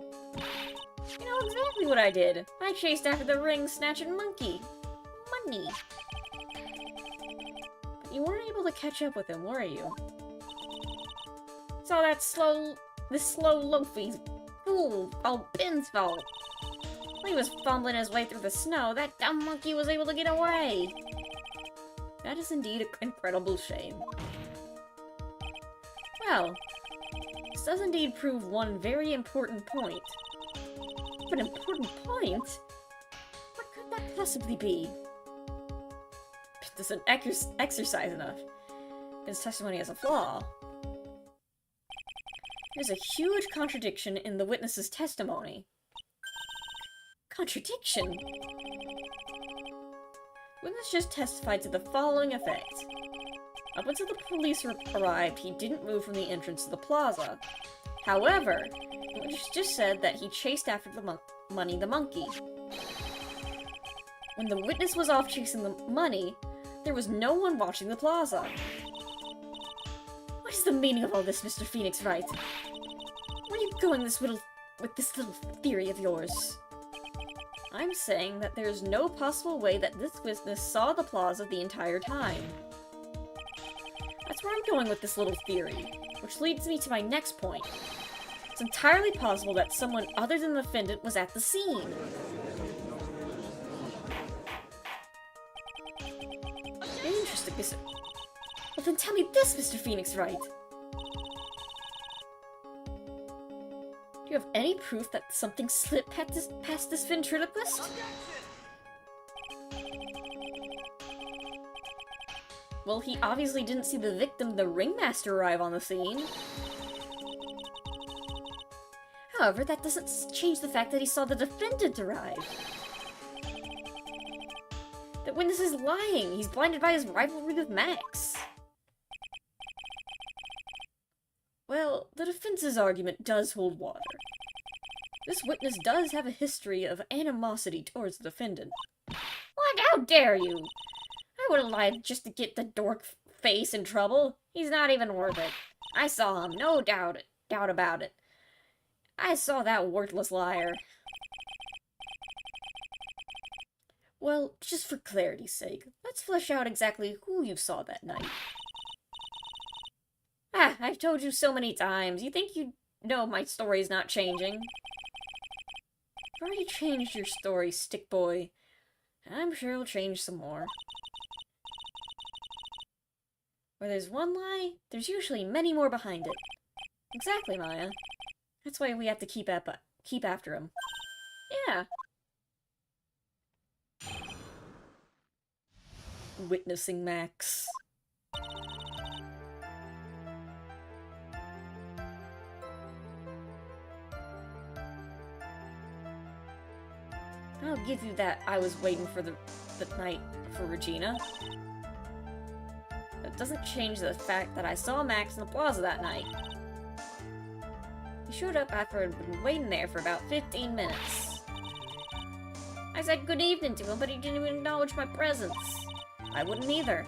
Speaker 1: You know exactly what I did. I chased after the ring-snatching monkey. Money. But you weren't able to catch up with him, were you? So that slow loafy fool called Ben's fault. When he was fumbling his way through the snow, that dumb monkey was able to get away. That is indeed an incredible shame. Well, this does indeed prove one very important point. An important point? What could that possibly be? It doesn't exercise enough. His testimony has a flaw. There's a huge contradiction in the witness's testimony. contradiction. Witness just testified to the following effect. Up until the police arrived, he didn't move from the entrance to the plaza. However, the witness just said that he chased after the money the monkey. When the witness was off chasing the money, there was no one watching the plaza. What is the meaning of all this, Mr. Phoenix Wright? Where are you going with this little theory of yours? I'm saying that there is no possible way that this witness saw the plaza the entire time. That's where I'm going with this little theory, which leads me to my next point. It's entirely possible that someone other than the defendant was at the scene. Interesting, Mr. Well then tell me this, Mr. Phoenix Wright. Do you have any proof that something slipped past this ventriloquist? Well, he obviously didn't see the victim, the ringmaster, arrive on the scene. However, that doesn't change the fact that he saw the defendant arrive. That witness is lying. He's blinded by his rivalry with Max. Well, the defense's argument does hold water. This witness does have a history of animosity towards the defendant. What? How dare you? I would have lied just to get the dork face in trouble. He's not even worth it. I saw him, no doubt about it. I saw that worthless liar. Well, just for clarity's sake, let's flesh out exactly who you saw that night. Ah, I've told you so many times. You think you know my story's not changing? I've already changed your story, stick boy. I'm sure it'll change some more. Where there's one lie, there's usually many more behind it. Exactly, Maya. That's why we have to keep after him. Yeah. Witnessing Max. I'll give you that. I was waiting for the night for Regina. That doesn't change the fact that I saw Max in the plaza that night. He showed up after I'd been waiting there for about 15 minutes. I said good evening to him, but he didn't even acknowledge my presence. I wouldn't either.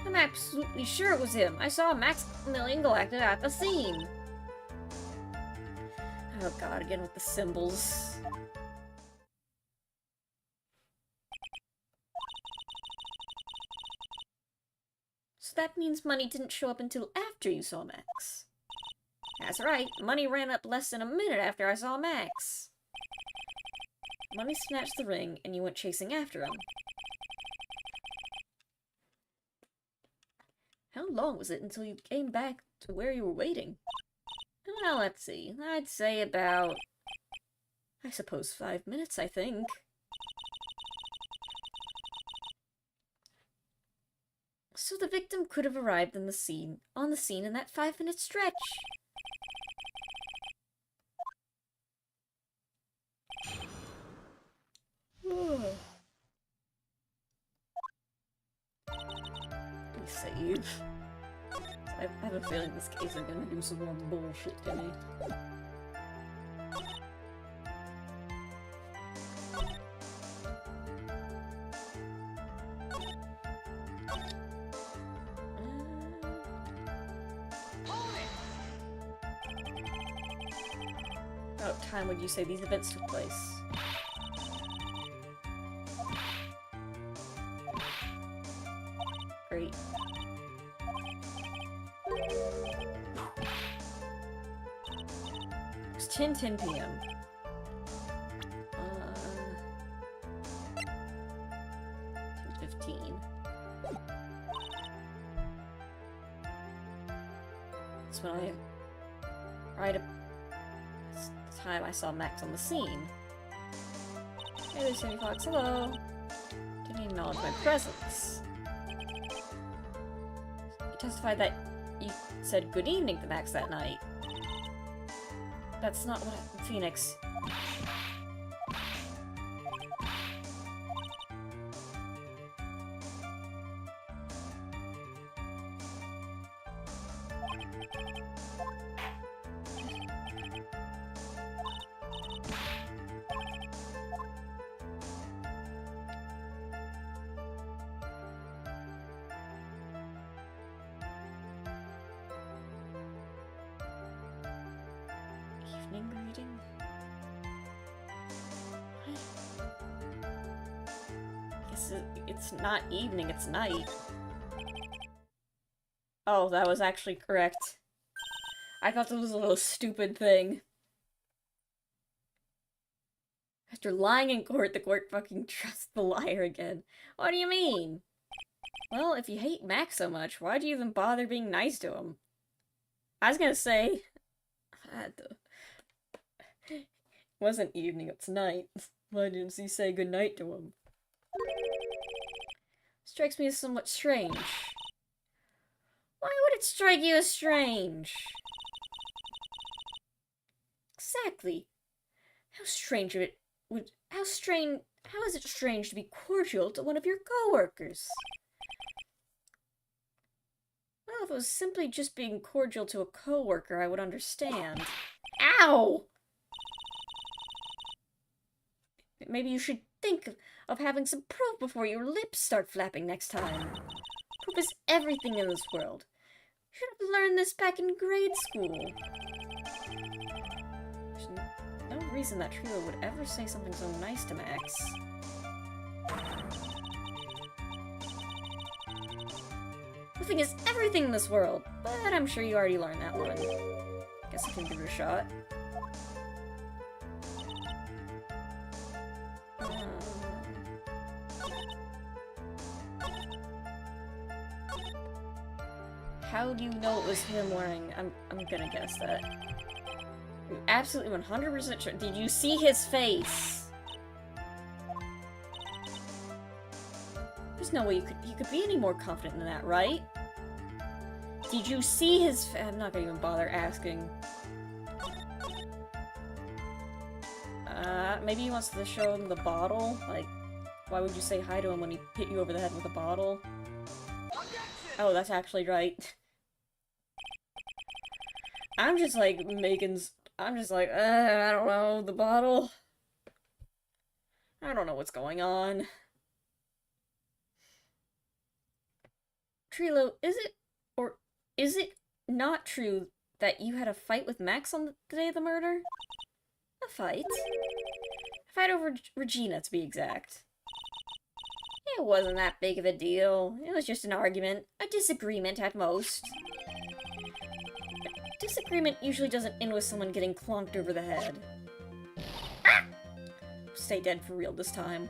Speaker 1: I'm absolutely sure it was him. I saw Maximilian Galactic at the scene. Oh god, again with the symbols. So that means Money didn't show up until after you saw Max. That's right, Money ran up less than a minute after I saw Max. Money snatched the ring, and you went chasing after him. How long was it until you came back to where you were waiting? Well, let's see. I'd say about... I suppose 5 minutes, I think. So the victim could have arrived on the scene in that 5-minute stretch. Save. I have a feeling this case is gonna do some more bullshit to me. What time would you say these events took place? Great. It's 10:10 p.m. 10:15. That's when right at the time I saw Max on the scene. Hey there, Sammy Fox, hello. Didn't acknowledge my presence. You testified that you said good evening to Max that night. That's not what happened, Phoenix. Evening greeting? I guess it's not evening, it's night. Oh, that was actually correct. I thought that was a little stupid thing. After lying in court, the court fucking trusts the liar again. What do you mean? Well, if you hate Max so much, why'd you even bother being nice to him? I was gonna say... It wasn't evening, it's night. Why didn't you say goodnight to him? Strikes me as somewhat strange. Why would it strike you as strange? Exactly. How strange it would... How is it strange to be cordial to one of your coworkers? Well, if it was simply just being cordial to a coworker, I would understand. Ow! Maybe you should think of having some proof before your lips start flapping next time. Proof is everything in this world. You should have learned this back in grade school. There's no reason that Trio would ever say something so nice to Max. Proofing is everything in this world, but I'm sure you already learned that one. Guess I can give it a shot. How do you know it was him wearing? I'm gonna guess that. You're absolutely 100% sure. Did you see his face? There's no way you could be any more confident than that, right? Did you see his I'm not gonna even bother asking. Maybe he wants to show him the bottle? Like, why would you say hi to him when he hit you over the head with a bottle? Oh, that's actually right. I'm just like, I don't know, the bottle? I don't know what's going on. Trilo, is it not true that you had a fight with Max on the day of the murder? A fight? A fight over Regina, to be exact. It wasn't that big of a deal. It was just an argument. A disagreement, at most. A disagreement usually doesn't end with someone getting clonked over the head. Ah! Stay dead for real this time.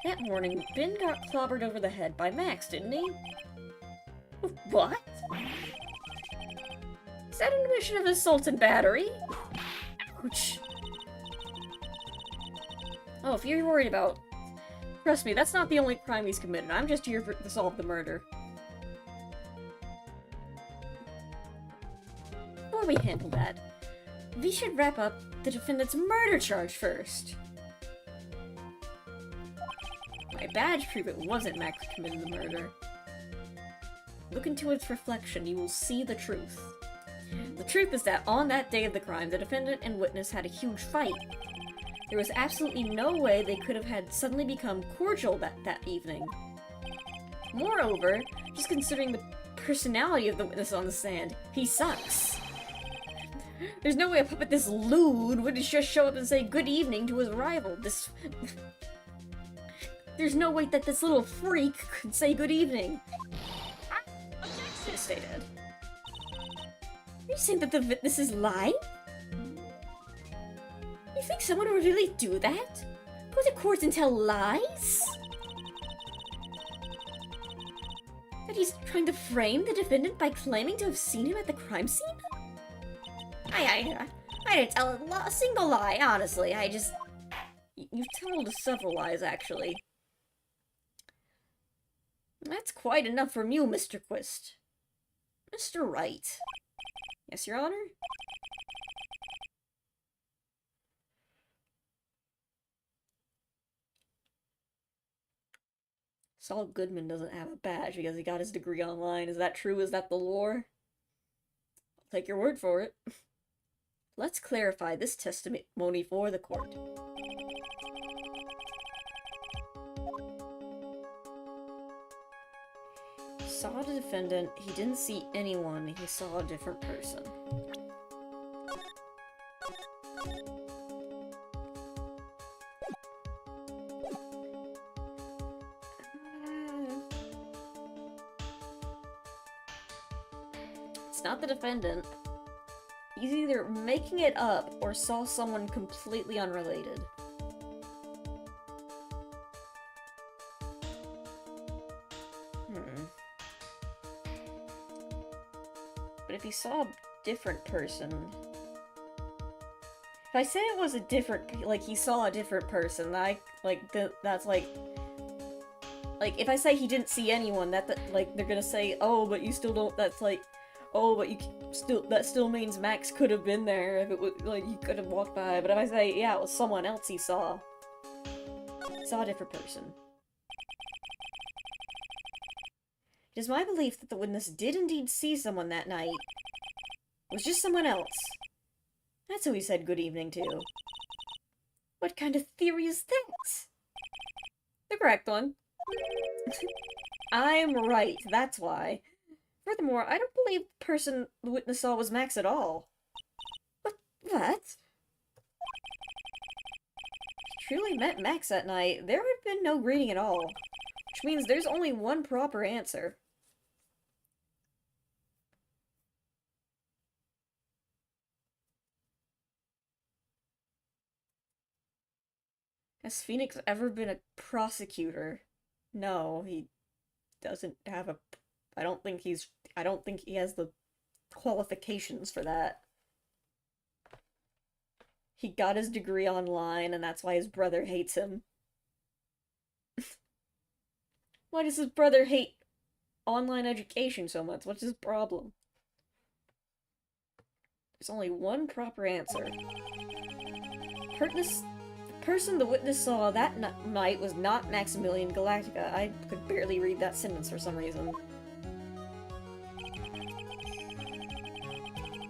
Speaker 1: That morning, Ben got clobbered over the head by Max, didn't he? What? Is that an admission of assault and battery? Ouch. Oh, if you're worried about... Trust me, that's not the only crime he's committed. I'm just here to solve the murder. Before we handle that, we should wrap up the defendant's murder charge first. My badge prove it wasn't Max who committed the murder. Look into its reflection, you will see the truth. The truth is that on that day of the crime, the defendant and witness had a huge fight. There was absolutely no way they could have had suddenly become cordial that evening. Moreover, just considering the personality of the witness on the stand, he sucks. There's no way a puppet this lewd would just show up and say good evening to his rival. There's no way that this little freak could say good evening. Stay dead. Are you saying that the witness is lying? You think someone would really do that? Go to court and tell lies? That he's trying to frame the defendant by claiming to have seen him at the crime scene? I didn't tell a single lie, honestly. You've told several lies, actually. That's quite enough from you, Mr. Quist. Mr. Wright. Yes, Your Honor? Saul Goodman doesn't have a badge because he got his degree online. Is that true? Is that the lore? take your word for it. Let's clarify this testimony for the court. Saw the defendant, he didn't see anyone, he saw a different person. It's not the defendant. He's either making it up or saw someone completely unrelated. But if he saw a different person... If I say it was a different... Like, he saw a different person, that's like... Like, if I say he didn't see anyone, like, they're gonna say, oh, but you still don't... That's like... Oh, but that still means Max could have been there if it was, like, he could have walked by. But if I say, yeah, it was someone else he saw. He saw a different person. It is my belief that the witness did indeed see someone that night. It was just someone else. That's who he said good evening to. What kind of theory is that? The correct one. I'm right, that's why. Furthermore, I don't believe the person the witness saw was Max at all. What? If he truly met Max that night, there would have been no greeting at all. Which means there's only one proper answer. Has Phoenix ever been a prosecutor? No, he doesn't have a... I don't think he has the qualifications for that. He got his degree online, and that's why his brother hates him. Why does his brother hate online education so much? What's his problem? There's only one proper answer. The person the witness saw that night was not Maximilian Galactica. I could barely read that sentence for some reason.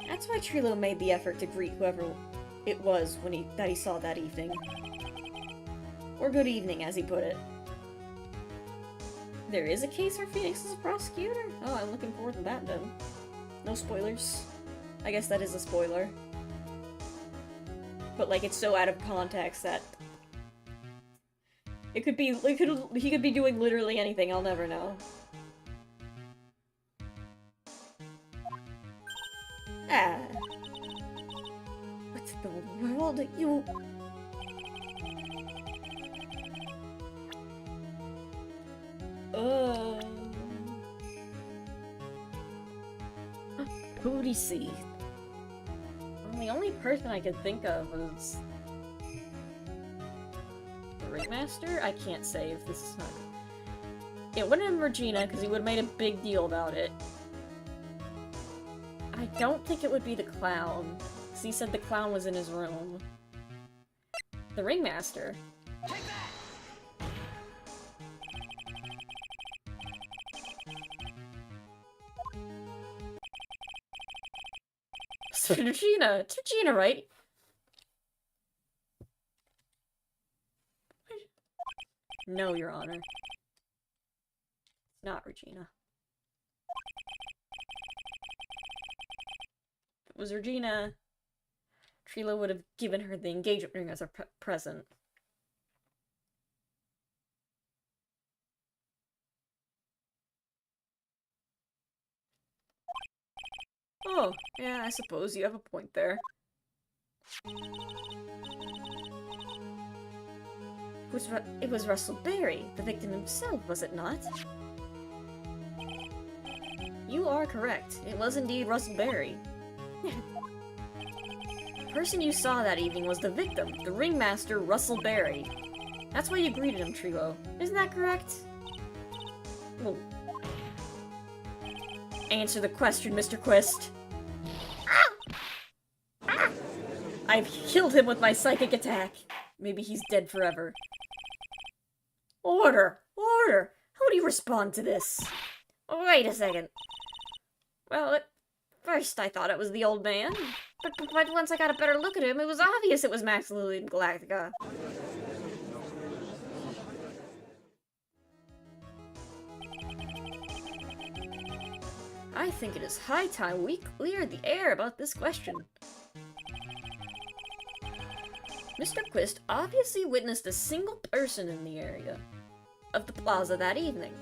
Speaker 1: That's why Trilo made the effort to greet whoever it was that he saw that evening. Or good evening, as he put it. There is a case where Phoenix is a prosecutor? Oh, I'm looking forward to that then. No spoilers. I guess that is a spoiler. But, like, it's so out of context that... he could be doing literally anything, I'll never know. Ah. What the world are you... Who'd he see? Well, the only person I could think of was... the Ringmaster? I can't say if this is not... It wouldn't have been Regina, because he would have made a big deal about it. I don't think it would be the clown, because he said the clown was in his room. The Ringmaster. So Regina. It's Regina, right? No, Your Honor. It's not Regina. If it was Regina, Trilo would have given her the engagement ring as a present. Oh, yeah, I suppose you have a point there. It was Russell Berry, the victim himself, was it not? You are correct. It was indeed Russell Berry. The person you saw that evening was the victim, the ringmaster, Russell Berry. That's why you greeted him, Trilo. Isn't that correct? Well, answer the question, Mr. Quist. I've killed him with my psychic attack. Maybe he's dead forever. Order! Order! How do you respond to this? Wait a second. Well, First, I thought it was the old man, but once I got a better look at him, it was obvious it was Maximilian Galactica. I think it is high time we cleared the air about this question. Mr. Quist obviously witnessed a single person in the area of the plaza that evening.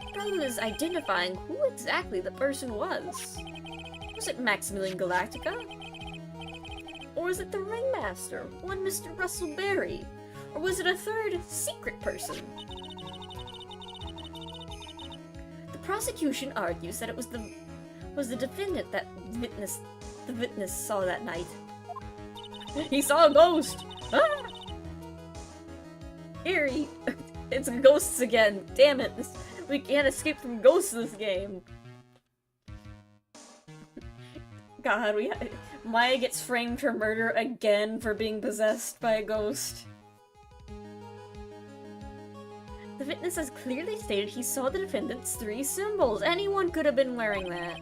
Speaker 1: The problem is identifying who exactly the person was. Was it Maximilian Galactica? Or was it the Ringmaster, one Mr. Russell Berry? Or was it a third, secret person? The prosecution argues that it was the defendant that the witness saw that night. He saw a ghost! Ah! Eerie! It's ghosts again! Damn it! We can't escape from ghosts this game! God, Maya gets framed for murder again for being possessed by a ghost. The witness has clearly stated he saw the defendant's 3 symbols. Anyone could have been wearing that.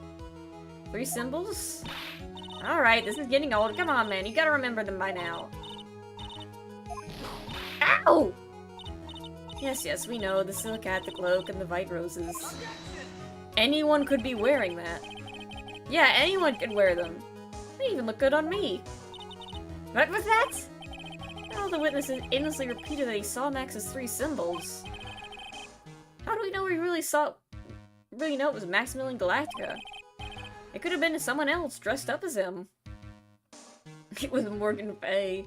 Speaker 1: 3 symbols? Alright, this is getting old. Come on, man. You gotta remember them by now. Ow! Yes, we know. The silk hat, the cloak, and the white roses. Anyone could be wearing that. Yeah, anyone could wear them. They even look good on me. What was that? Well, the witness endlessly repeated that he saw Max's 3 symbols. How do we know we really know it was Maximilian Galactica? It could have been someone else dressed up as him. It was Morgan Fay.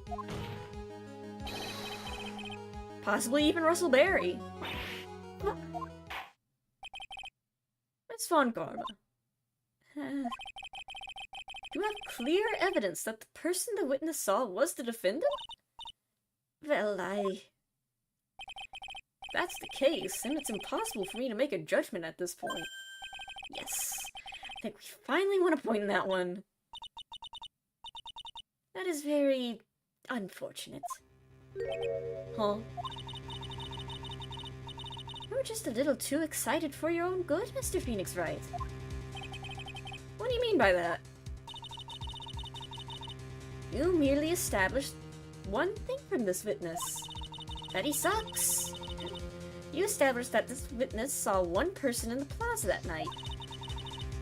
Speaker 1: Possibly even Russell Berry. It's fun, Karma. Do you have clear evidence that the person the witness saw was the defendant? Well, that's the case, and it's impossible for me to make a judgment at this point. Yes. I think we finally want a point in that one. That is very unfortunate. Huh? You're just a little too excited for your own good, Mr. Phoenix Wright. What do you mean by that? You merely established one thing from this witness. That he sucks. You established that this witness saw one person in the plaza that night.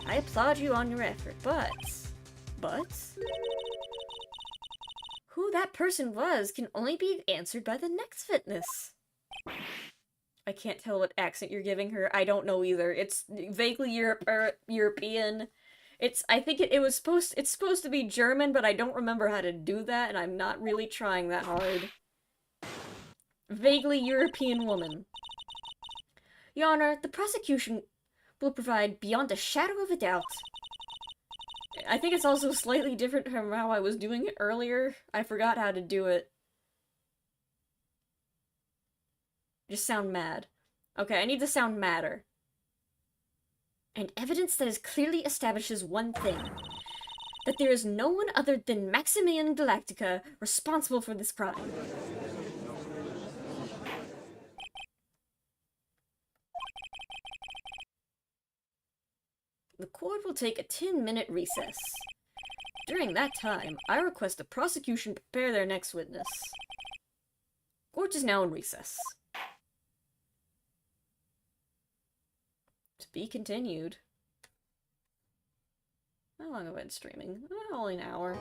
Speaker 1: I applaud you on your effort, but... who that person was can only be answered by the next witness. I can't tell what accent you're giving her. I don't know either. It's vaguely European. I think it's supposed to be German, but I don't remember how to do that, and I'm not really trying that hard. Vaguely European woman. Your Honor, the prosecution will provide beyond a shadow of a doubt. I think it's also slightly different from how I was doing it earlier. I forgot how to do it. Just sound mad. Okay, I need to sound madder. And evidence that is clearly establishes one thing. That there is no one other than Maximilian Galactica responsible for this crime. The court will take a 10-minute recess. During that time, I request the prosecution prepare their next witness. Court is now in recess. To be continued. How long have I been streaming? Only an hour.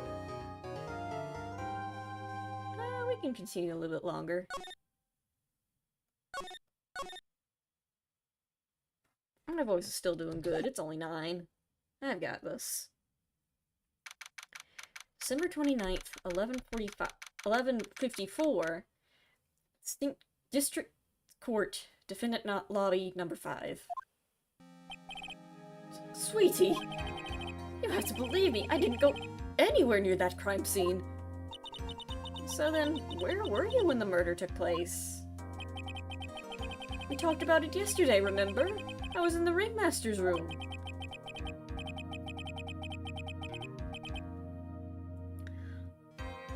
Speaker 1: We can continue a little bit longer. My voice is still doing good. It's only 9. I've got this. December 29th, 11:54. District Court, Defendant Not Lobby Number 5. Sweetie, you have to believe me. I didn't go anywhere near that crime scene. So then, where were you when the murder took place? We talked about it yesterday, remember? I was in the Ringmaster's room.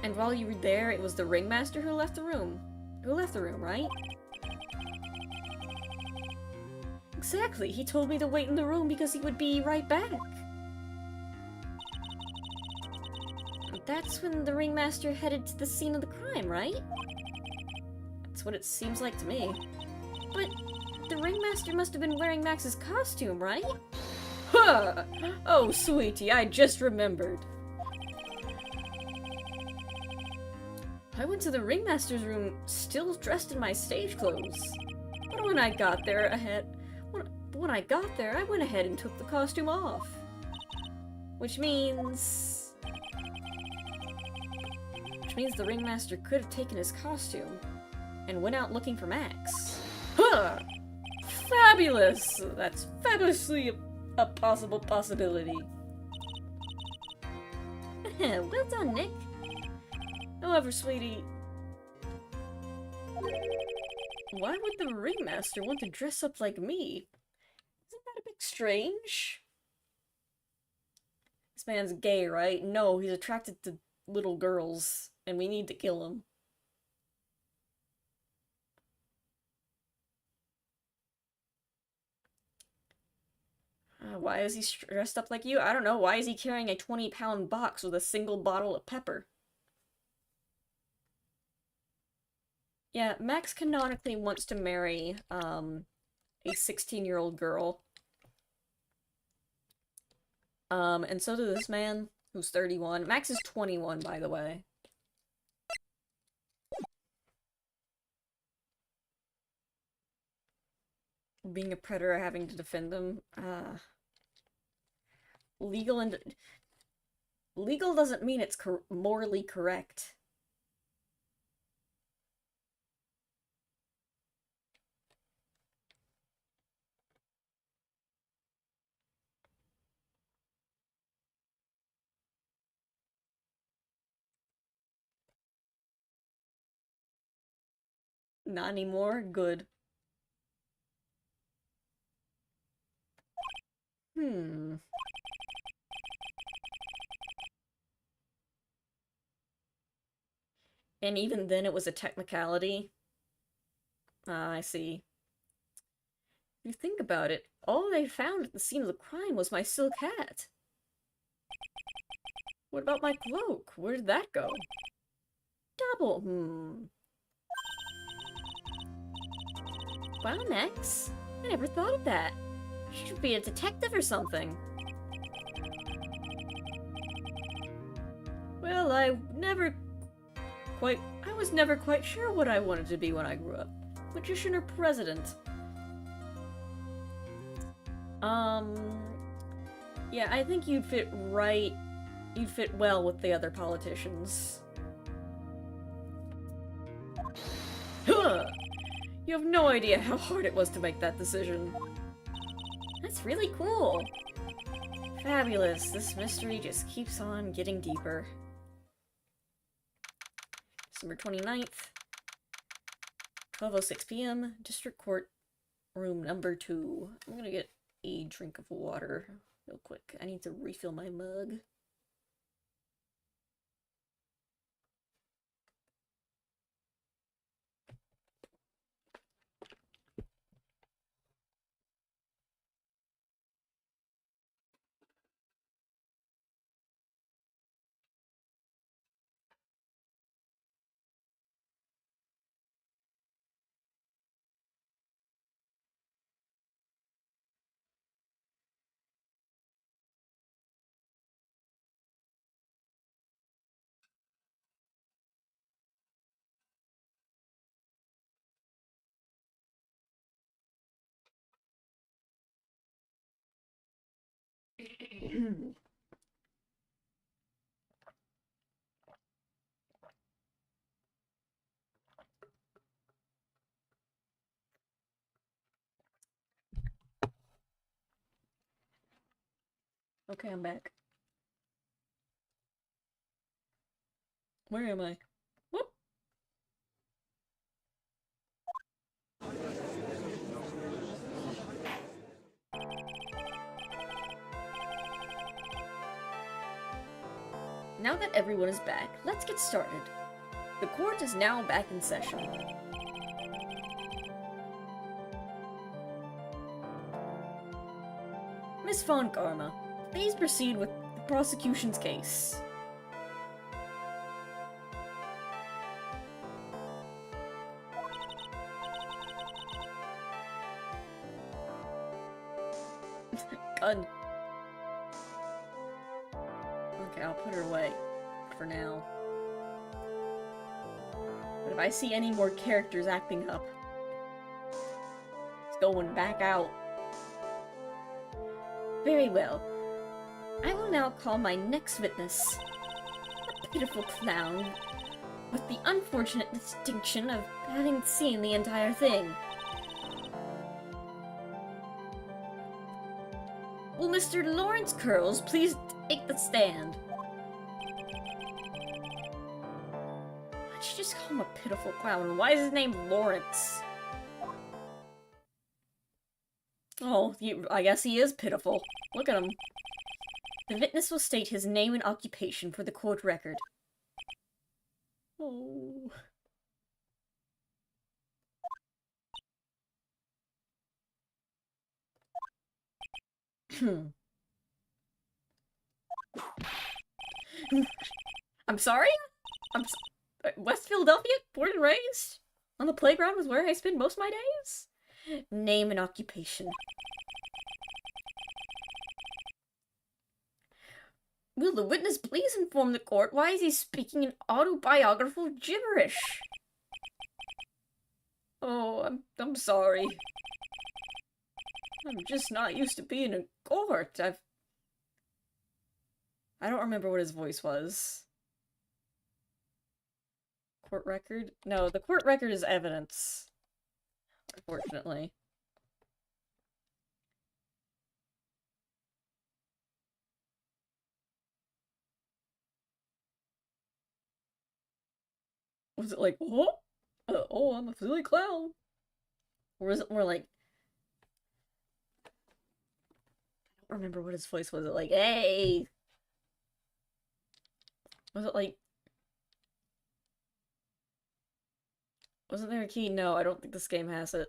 Speaker 1: And while you were there, it was the Ringmaster who left the room. Who left the room, right? Exactly, he told me to wait in the room because he would be right back. That's when the ringmaster headed to the scene of the crime, right? That's what it seems like to me. But the ringmaster must have been wearing Max's costume, right? Huh! Oh, sweetie, I just remembered. I went to the ringmaster's room still dressed in my stage clothes. But when I got there, I went ahead and took the costume off. Which means the ringmaster could have taken his costume and went out looking for Max. Huh! Fabulous! That's fabulously a possible possibility. Well done, Nick. However, sweetie, why would the ringmaster want to dress up like me? Isn't that a bit strange? This man's gay, right? No, he's attracted to little girls, and we need to kill him. Why is he dressed up like you? I don't know. Why is he carrying a 20-pound box with a single bottle of pepper? Yeah, Max canonically wants to marry, a 16-year-old girl. And so does this man, who's 31. Max is 21, by the way. Being a predator, having to defend them. Legal doesn't mean it's morally correct. Not anymore? Good. Hmm. And even then it was a technicality? Ah, I see. If you think about it, all they found at the scene of the crime was my silk hat. What about my cloak? Where did that go? Double, Wow, Max. I never thought of that. You should be a detective or something. Well, I was never quite sure what I wanted to be when I grew up. Magician or president? Yeah, I think you'd fit well with the other politicians. Huh! You have no idea how hard it was to make that decision. That's really cool. Fabulous. This mystery just keeps on getting deeper. December 29th, 12:06 p.m., District Court, room number 2. I'm gonna get a drink of water real quick. I need to refill my mug. Okay, I'm back. Where am I? Whoop! Now that everyone is back, let's get started. The court is now back in session. Miss Von Karma, please proceed with the prosecution's case. Gun. Okay, I'll put her away. For now. But if I see any more characters acting up, it's going back out. Very well. I will now call my next witness. A pitiful clown, with the unfortunate distinction of having seen the entire thing. Will Mr. Lawrence Curls please take the stand? Why'd you just call him a pitiful clown? Why is his name Lawrence? Oh, I guess he is pitiful. Look at him. The witness will state his name and occupation for the court record. Oh. I'm sorry? West Philadelphia? Born and raised? On the playground was where I spend most of my days? Name and occupation. Will the witness please inform the court why is he speaking in autobiographical gibberish? Oh, I'm sorry. I'm just not used to being in court. I don't remember what his voice was. Court record? No, the court record is evidence. Unfortunately. Was it like, oh? Oh, I'm a silly clown? Or was it more like... I don't remember what his voice was. Was it like, hey! Was it like... Wasn't there a key? No, I don't think this game has it.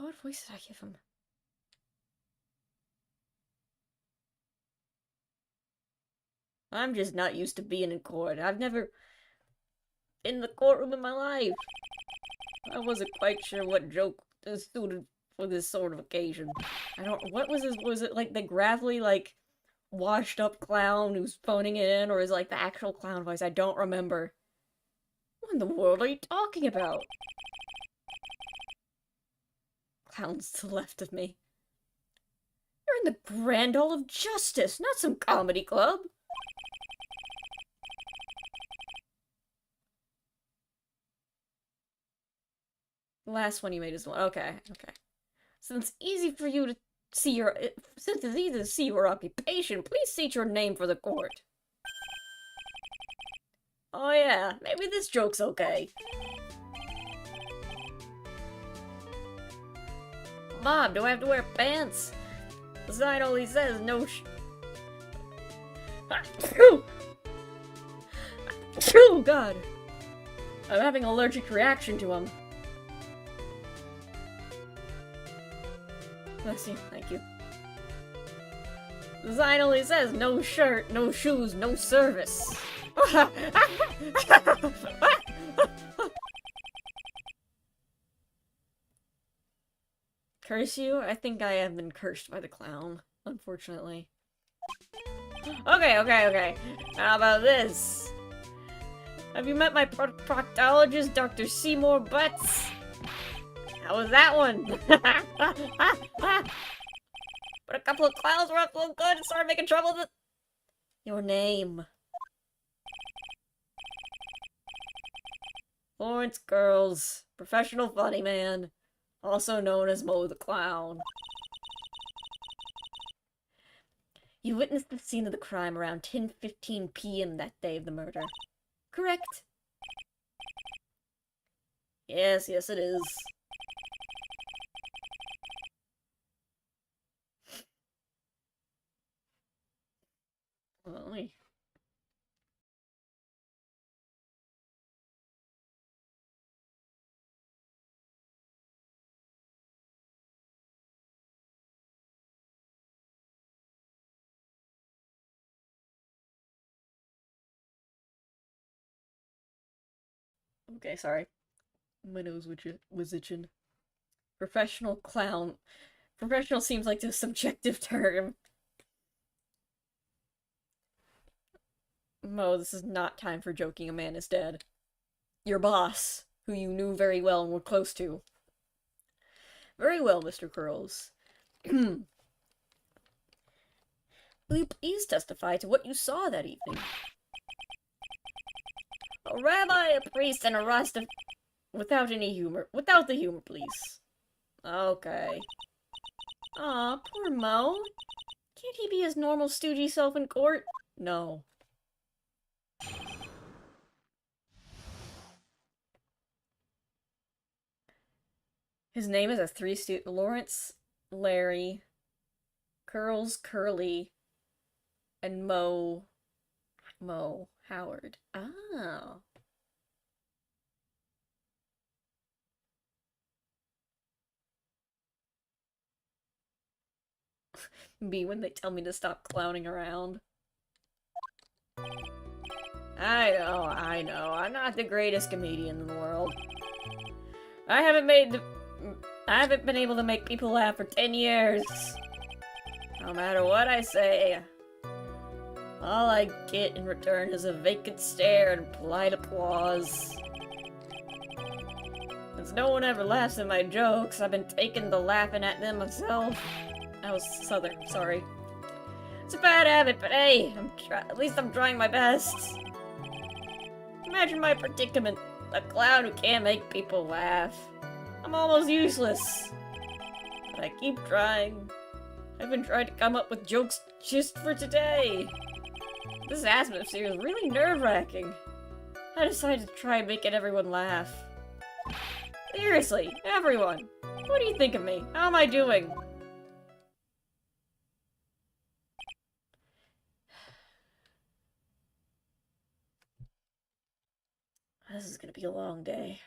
Speaker 1: What voice did I give him? I'm just not used to being in court. I've never been in the courtroom in my life. I wasn't quite sure what joke is suited for this sort of occasion. What was it like the gravelly, like, washed up clown who's phoning it in, or is like the actual clown voice? I don't remember. What in the world are you talking about? Clowns to the left of me. You're in the Grand Hall of Justice, not some comedy club. The last one you made is one. Okay. Since it's easy to see your occupation, please state your name for the court. Oh yeah, maybe this joke's okay. Bob, do I have to wear pants? The sign only says no Oh god! I'm having an allergic reaction to them. Bless you, thank you. The sign only says no shirt, no shoes, no service. Curse you? I think I have been cursed by the clown, unfortunately. Okay. How about this? Have you met my proctologist, Dr. Seymour Butts? How was that one? But a couple of clowns were up so good and started making trouble with your name. Lawrence Girls, professional funny man, also known as Mo the Clown. You witnessed the scene of the crime around 10:15 p.m. that day of the murder. Correct? Yes, it is. Well, Okay, sorry. My nose was itching. Professional clown. Professional seems like a subjective term. Mo, this is not time for joking a man is dead. Your boss, who you knew very well and were close to. Very well, Mr. Curls. Will you please testify to what you saw that evening? A rabbi, a priest, and a Rasta... Without any humor. Without the humor, please. Okay. Aw, poor Mo. Can't he be his normal stoogey self in court? No. His name is a Lawrence, Larry, Curls, Curly, and Mo Howard. Oh. Me when they tell me to stop clowning around. I know. I'm not the greatest comedian in the world. I haven't been able to make people laugh for 10 years. No matter what I say, all I get in return is a vacant stare and polite applause. Since no one ever laughs at my jokes, I've been taken to laughing at them myself. I was southern, sorry. It's a bad habit, but hey, at least I'm trying my best. Imagine my predicament. A clown who can't make people laugh. I'm almost useless. But I keep trying. I've been trying to come up with jokes just for today. This atmosphere is really nerve-wracking. I decided to try making everyone laugh. Seriously, everyone. What do you think of me? How am I doing? This is gonna be a long day.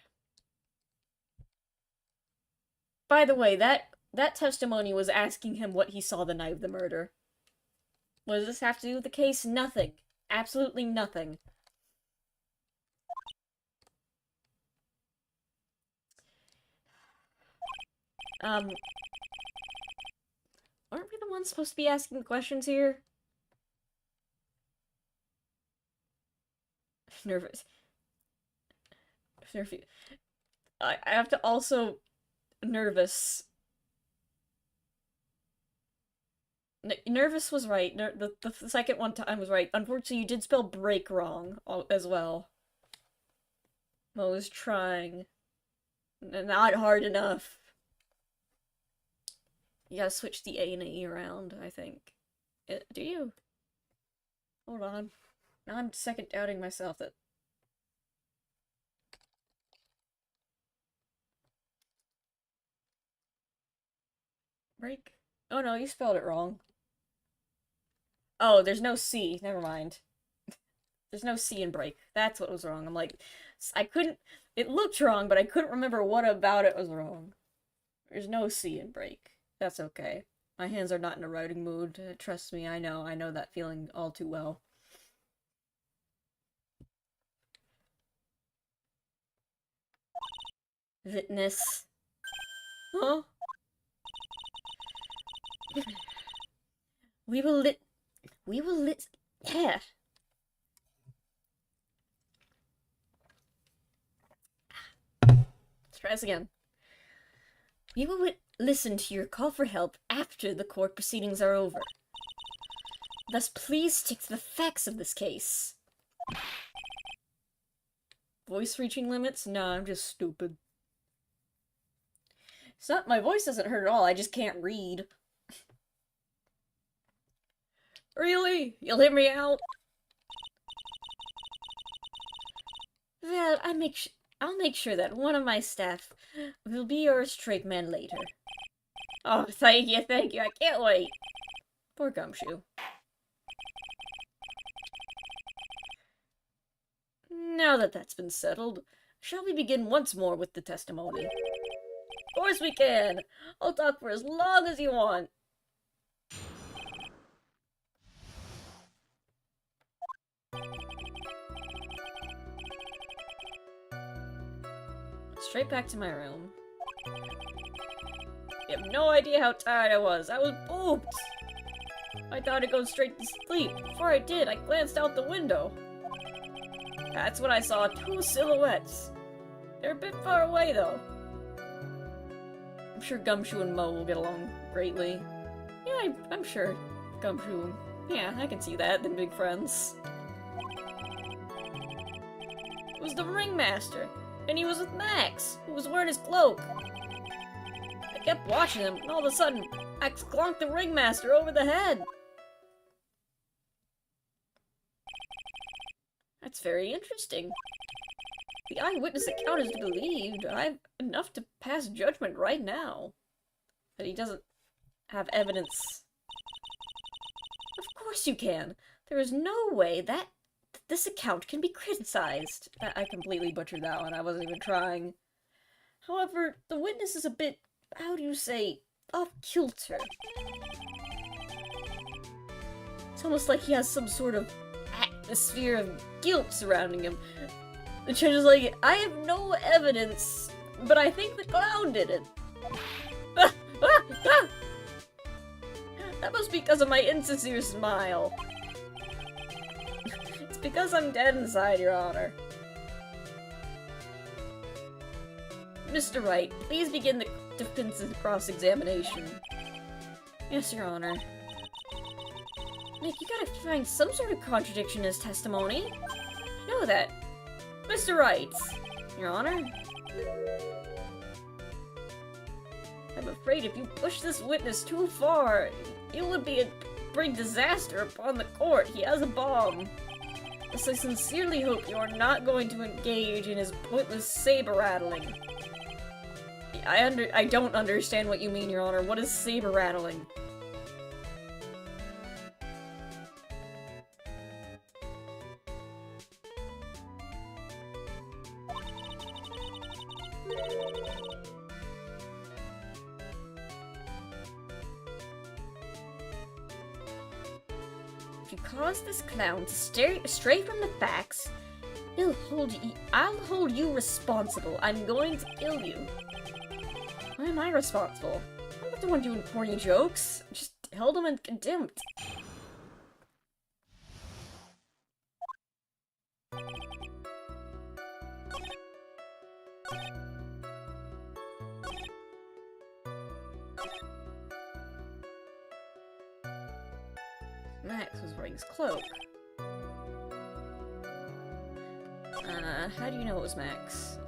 Speaker 1: By the way, that testimony was asking him what he saw the night of the murder. What does this have to do with the case? Nothing. Absolutely nothing. Aren't we the ones supposed to be asking the questions here? Nervous. I have to also... Nervous. Nervous was right. The second one time was right. Unfortunately, you did spell break wrong as well. Mo was trying. Not hard enough. You gotta switch the A and E around, I think. Do you? Hold on. Now I'm second doubting myself that... Break? Oh no, you spelled it wrong. Oh, there's no C. Never mind. There's no C in break. That's what was wrong. I'm like, I couldn't... It looked wrong, but I couldn't remember what about it was wrong. There's no C in break. That's okay. My hands are not in a writing mood. Trust me, I know that feeling all too well. Witness. Huh? We will yeah. Let's try this again. We will listen to your call for help after the court proceedings are over. Thus, please stick to the facts of this case. Voice reaching limits? No, I'm just stupid. It's not, my voice doesn't hurt at all, I just can't read. Really? You'll hear me out? Well, I'll make sure that one of my staff will be your straight man later. Oh, thank you, I can't wait. Poor Gumshoe. Now that that's been settled, shall we begin once more with the testimony? Of course we can! I'll talk for as long as you want. straight back to my room. You have no idea how tired I was. I was booped! I thought I'd go straight to sleep. Before I did, I glanced out the window. That's when I saw 2 silhouettes. They're a bit far away, though. I'm sure Gumshoe and Mo will get along greatly. Yeah, I'm sure Gumshoe... Yeah, I can see that. They're big friends. It was the ringmaster, and he was with Max, who was wearing his cloak. I kept watching him, and all of a sudden, Max clonked the ringmaster over the head. That's very interesting. The eyewitness account is believed. I have enough to pass judgment right now. But he doesn't have evidence. Of course you can. There is no way that this account can be criticized. I completely butchered that one. I wasn't even trying. However, the witness is a bit, how do you say, off-kilter. It's almost like he has some sort of atmosphere of guilt surrounding him. The judge is like, I have no evidence, but I think the clown did it. That must be because of my insincere smile. It's because I'm dead inside, Your Honor. Mr. Wright, please begin the defense's cross-examination. Yes, Your Honor. Nick, you gotta find some sort of contradiction in his testimony. I know that. Mr. Wright, Your Honor. I'm afraid if you push this witness too far, it would be a big disaster upon the court. He has a bomb. Thus, I sincerely hope you are not going to engage in his pointless saber-rattling. I don't understand what you mean, Your Honor. What is saber-rattling? If you cause this clown to stray from the facts, I'll hold you responsible. I'm going to kill you. Why am I responsible? I'm not the one doing corny jokes. I just held him in contempt. Max was wearing his cloak. How do you know it was Max?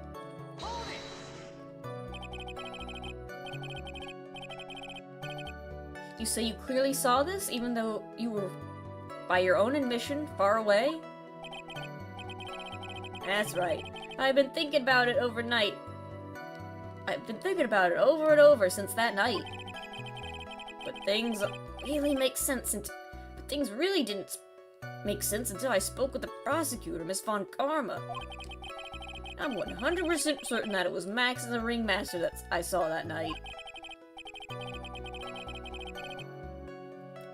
Speaker 1: You say you clearly saw this, even though you were, by your own admission, far away? That's right. I've been thinking about it overnight. I've been thinking about it over and over since that night. But things really make sense, but things really didn't make sense until I spoke with the prosecutor, Miss Von Karma. I'm 100% certain that it was Max and the ringmaster that I saw that night.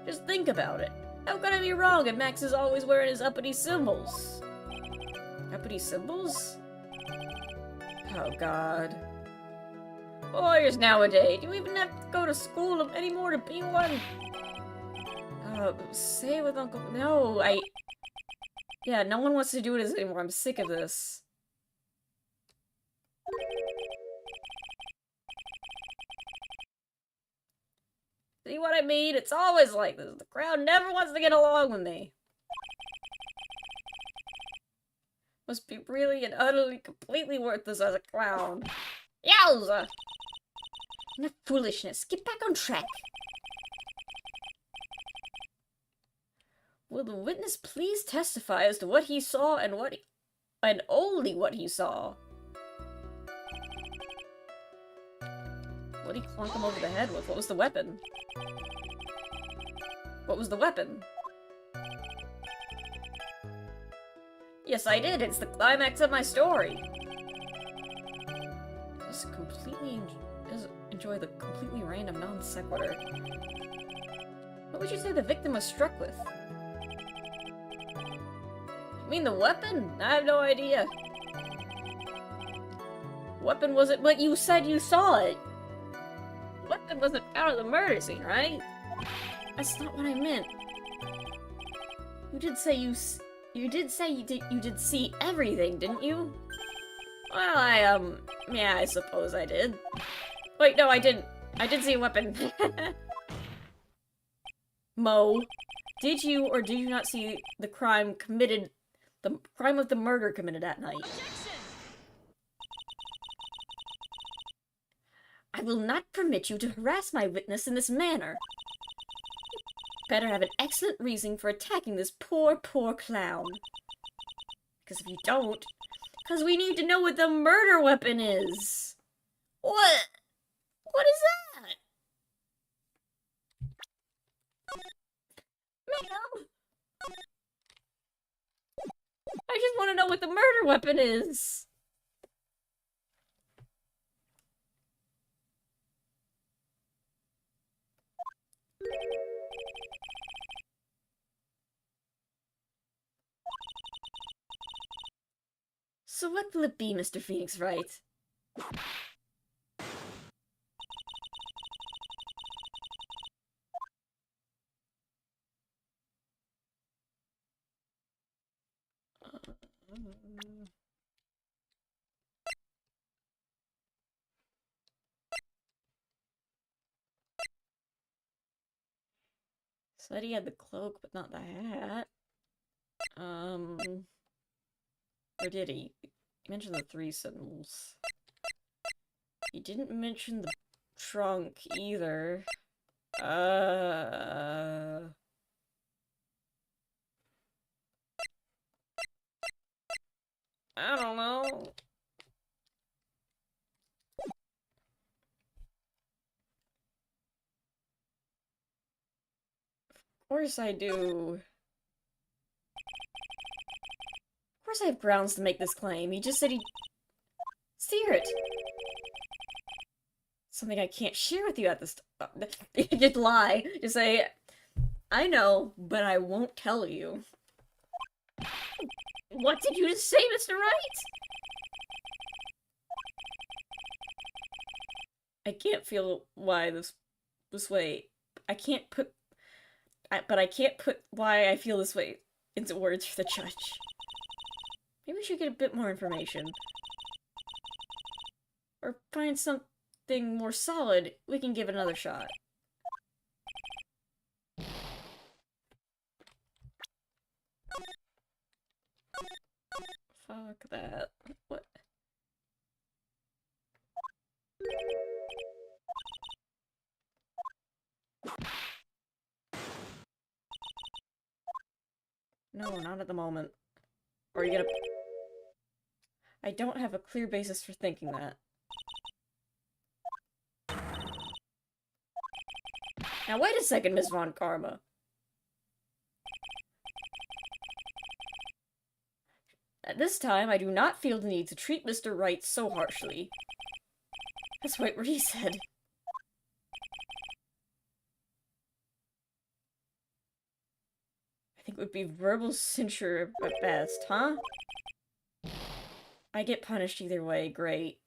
Speaker 1: Just think about it. How could I be wrong if Max is always wearing his uppity symbols? Uppity symbols? Oh god. Lawyers nowadays, do you even have to go to school anymore to be one? Say with Uncle... No, Yeah, no one wants to do this anymore. I'm sick of this. See what I mean? It's always like this. The crowd never wants to get along with me. Must be really and utterly completely worthless as a clown. Yowza! Enough foolishness. Get back on track. Will the witness please testify as to what he saw and only what he saw? What did he clunk him over the head with? What was the weapon? What was the weapon? Yes, I did. It's the climax of my story. Just enjoy the completely random non sequitur. What would you say the victim was struck with? You mean the weapon? I have no idea. weapon was it? But you said you saw it. Weapon wasn't found at the murder scene, right? That's not what I meant. You did say you did see everything, didn't you? Well, yeah, I suppose I did. Wait, no, I didn't. I did see a weapon. Mo, did you or did you not see the crime of the murder committed that night? I will not permit you to harass my witness in this manner. Better have an excellent reason for attacking this poor clown. Because if you don't, because we need to know what the murder weapon is. What? What is that? Ma'am? I just want to know what the murder weapon is. So what will it be, Mr. Phoenix Wright? Said he had the cloak, but not the hat. Or did he? He mentioned the 3 sentinels. He didn't mention the trunk either. I don't know. Of course I do. Of course I have grounds to make this claim. He just said he'd steer it. Something I can't share with you at this time. Just lie. Just say, I know, but I won't tell you. What did you just say, Mr. Wright? I can't feel why this way. I can't put why I feel this way into words for the judge. Maybe we should get a bit more information. Or find something more solid. We can give it another shot. Fuck that. What? No, not at the moment. Or are you gonna... I don't have a clear basis for thinking that. Now wait a second, Miss Von Karma. At this time, I do not feel the need to treat Mr. Wright so harshly. That's right what he said. I think it would be verbal censure at best, huh? I get punished either way, great.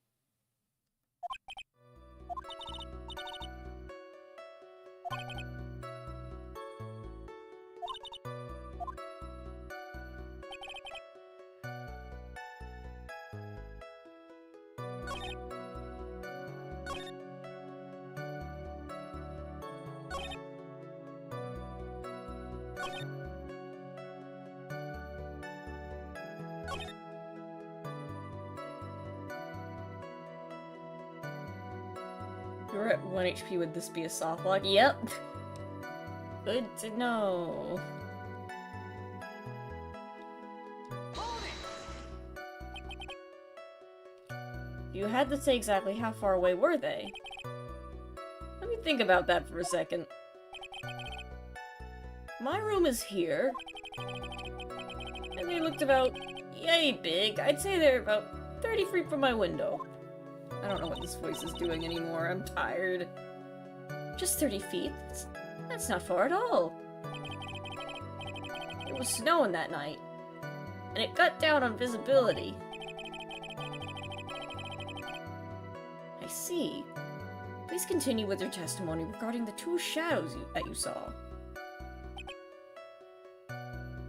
Speaker 1: You're at 1 HP, would this be a soft lock? Yep. Good to know. You had to say exactly how far away were they? Let me think about that for a second. My room is here. And they looked about yay big. I'd say they're about 30 feet from my window. I don't know what this voice is doing anymore. I'm tired. Just 30 feet? That's not far at all. It was snowing that night. And it cut down on visibility. see. Please continue with your testimony regarding the two shadows that you saw.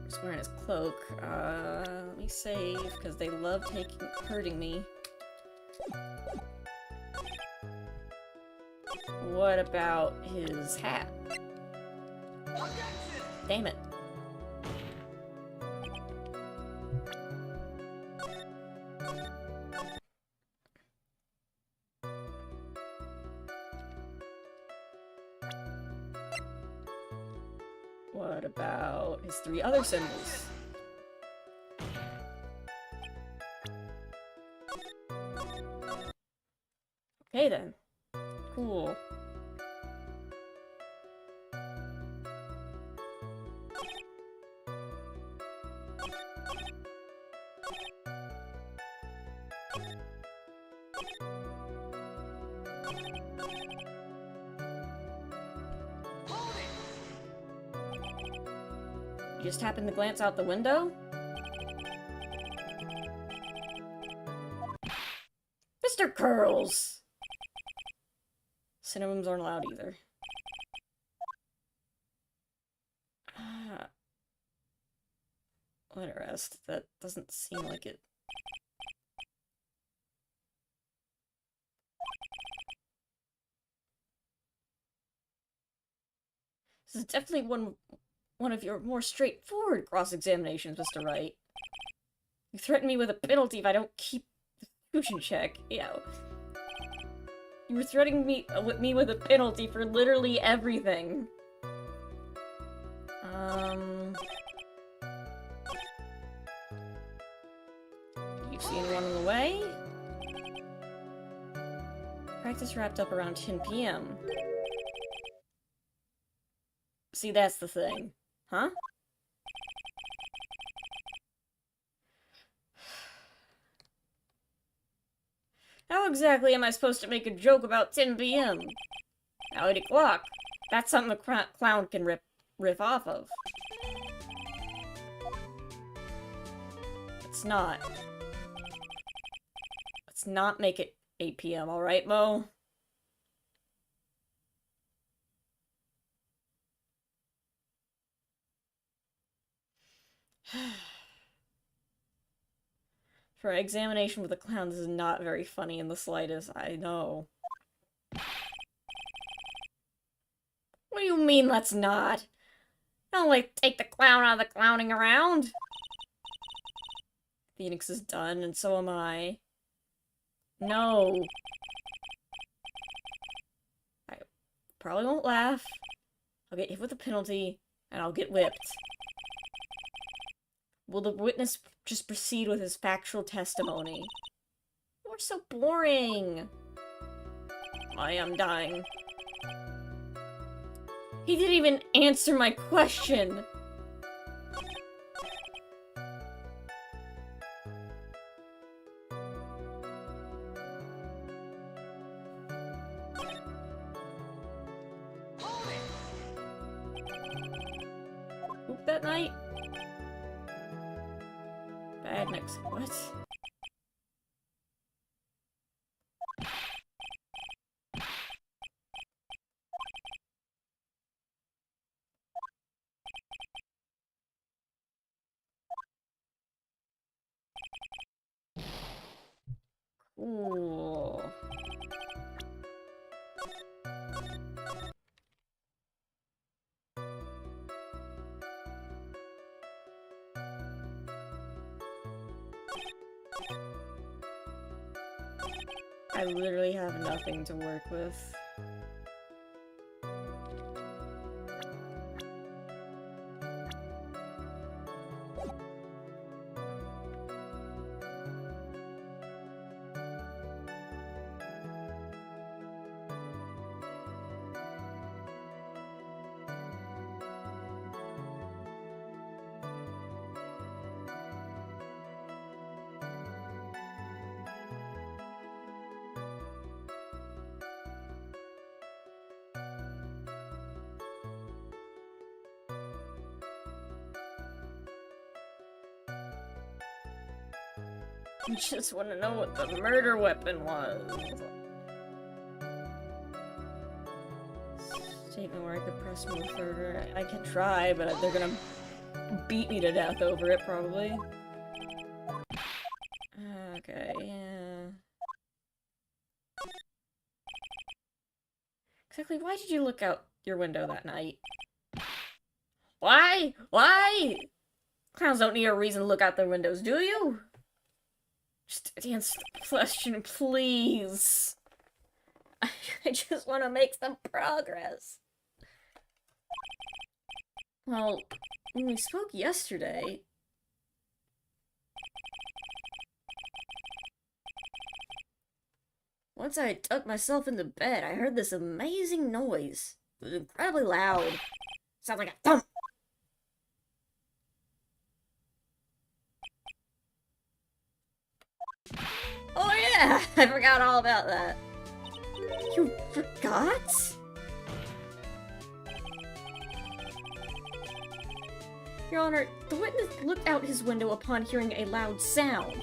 Speaker 1: He's wearing his cloak. Let me save, because they love hurting me. What about his hat? Damn it. What about his three other symbols? Okay then. Cool. You just happened to glance out the window? Mr. Curls! Synonyms aren't allowed either. Let it rest. That doesn't seem like it. This is definitely one of your more straightforward cross-examinations, Mr. Wright. You threaten me with a penalty if I don't keep the fusion check. Yeah. You were threatening me with a penalty for literally everything. You see anyone on the way? Practice wrapped up around 10 p.m. See, that's the thing. Huh? How exactly am I supposed to make a joke about 10 p.m.? Now 8 o'clock. That's something the clown can riff off of. It's not. Let's not make it 8 p.m., alright, Mo? For an examination with a clown, this is not very funny in the slightest. I know. What do you mean, let's not? Don't like take the clown out of the clowning around. Phoenix is done, and so am I. No. I probably won't laugh. I'll get hit with a penalty, and I'll get whipped. Will the witness just proceed with his factual testimony? You're so boring. I am dying. He didn't even answer my question. Oop that night? Bad next. What? Cool. I literally have nothing to work with. I just want to know what the murder weapon was. Statement where I could press move further. I can try, but they're gonna beat me to death over it, probably. Okay, yeah. Exactly, why did you look out your window that night? Why? Why? Clowns don't need a reason to look out their windows, do you? Just answer the question, please. I just want to make some progress. Well, when we spoke yesterday... Once I tucked myself into bed, I heard this amazing noise. It was incredibly loud. Sounds like a thump. Oh yeah! I forgot all about that. You forgot? Your Honor, the witness looked out his window upon hearing a loud sound.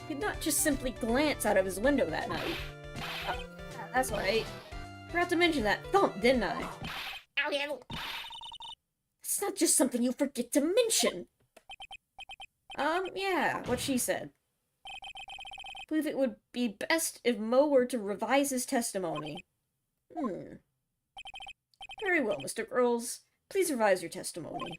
Speaker 1: He did not just simply glance out of his window that night. That's right. Forgot to mention that thump, didn't I? It's not just something you forget to mention. Yeah, what she said. I believe it would be best if Mo were to revise his testimony. Very well, Mr. Girls. Please revise your testimony.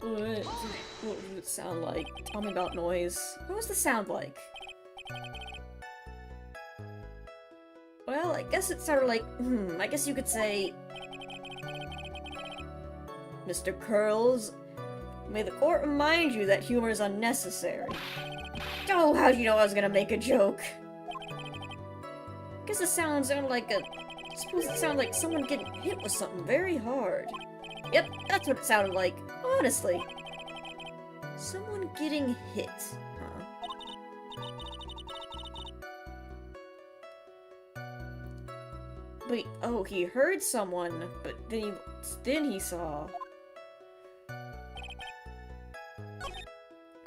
Speaker 1: What would it sound like? Tell me about noise. What was the sound like? Well, I guess it sounded like, I guess you could say... Mr. Curls, may the court remind you that humor is unnecessary. Oh, how'd you know I was gonna make a joke? I guess it sounds like a... I suppose it sounded like someone getting hit with something very hard. Yep, that's what it sounded like. Honestly. Someone getting hit, huh? Wait, oh, he heard someone, but then he saw...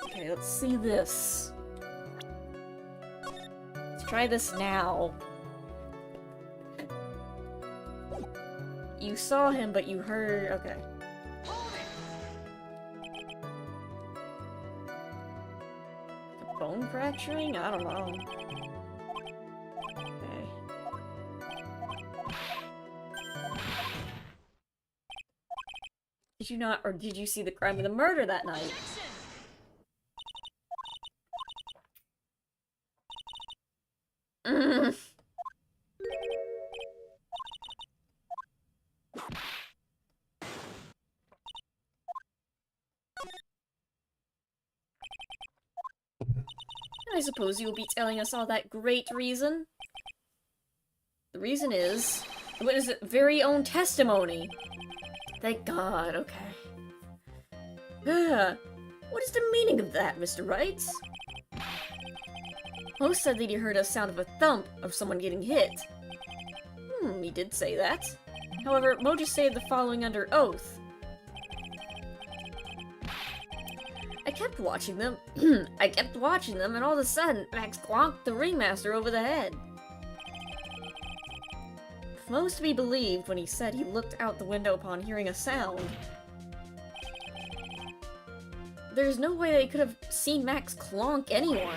Speaker 1: Okay, let's see this. Let's try this now. You saw him, but you heard... Okay. A bone fracturing? I don't know. Okay. Did you not, or did you see the crime of the murder that night? I suppose you will be telling us all that great reason? The reason is... the witness's very own testimony. Thank God, okay. What is the meaning of that, Mr. Wright? Mo said that he heard a sound of a thump of someone getting hit. He did say that. However, Mo just stated the following under oath. I kept watching them, and all of a sudden, Max clonked the ringmaster over the head. If Mo is to be believed when he said he looked out the window upon hearing a sound, there's no way they could have seen Max clonk anyone.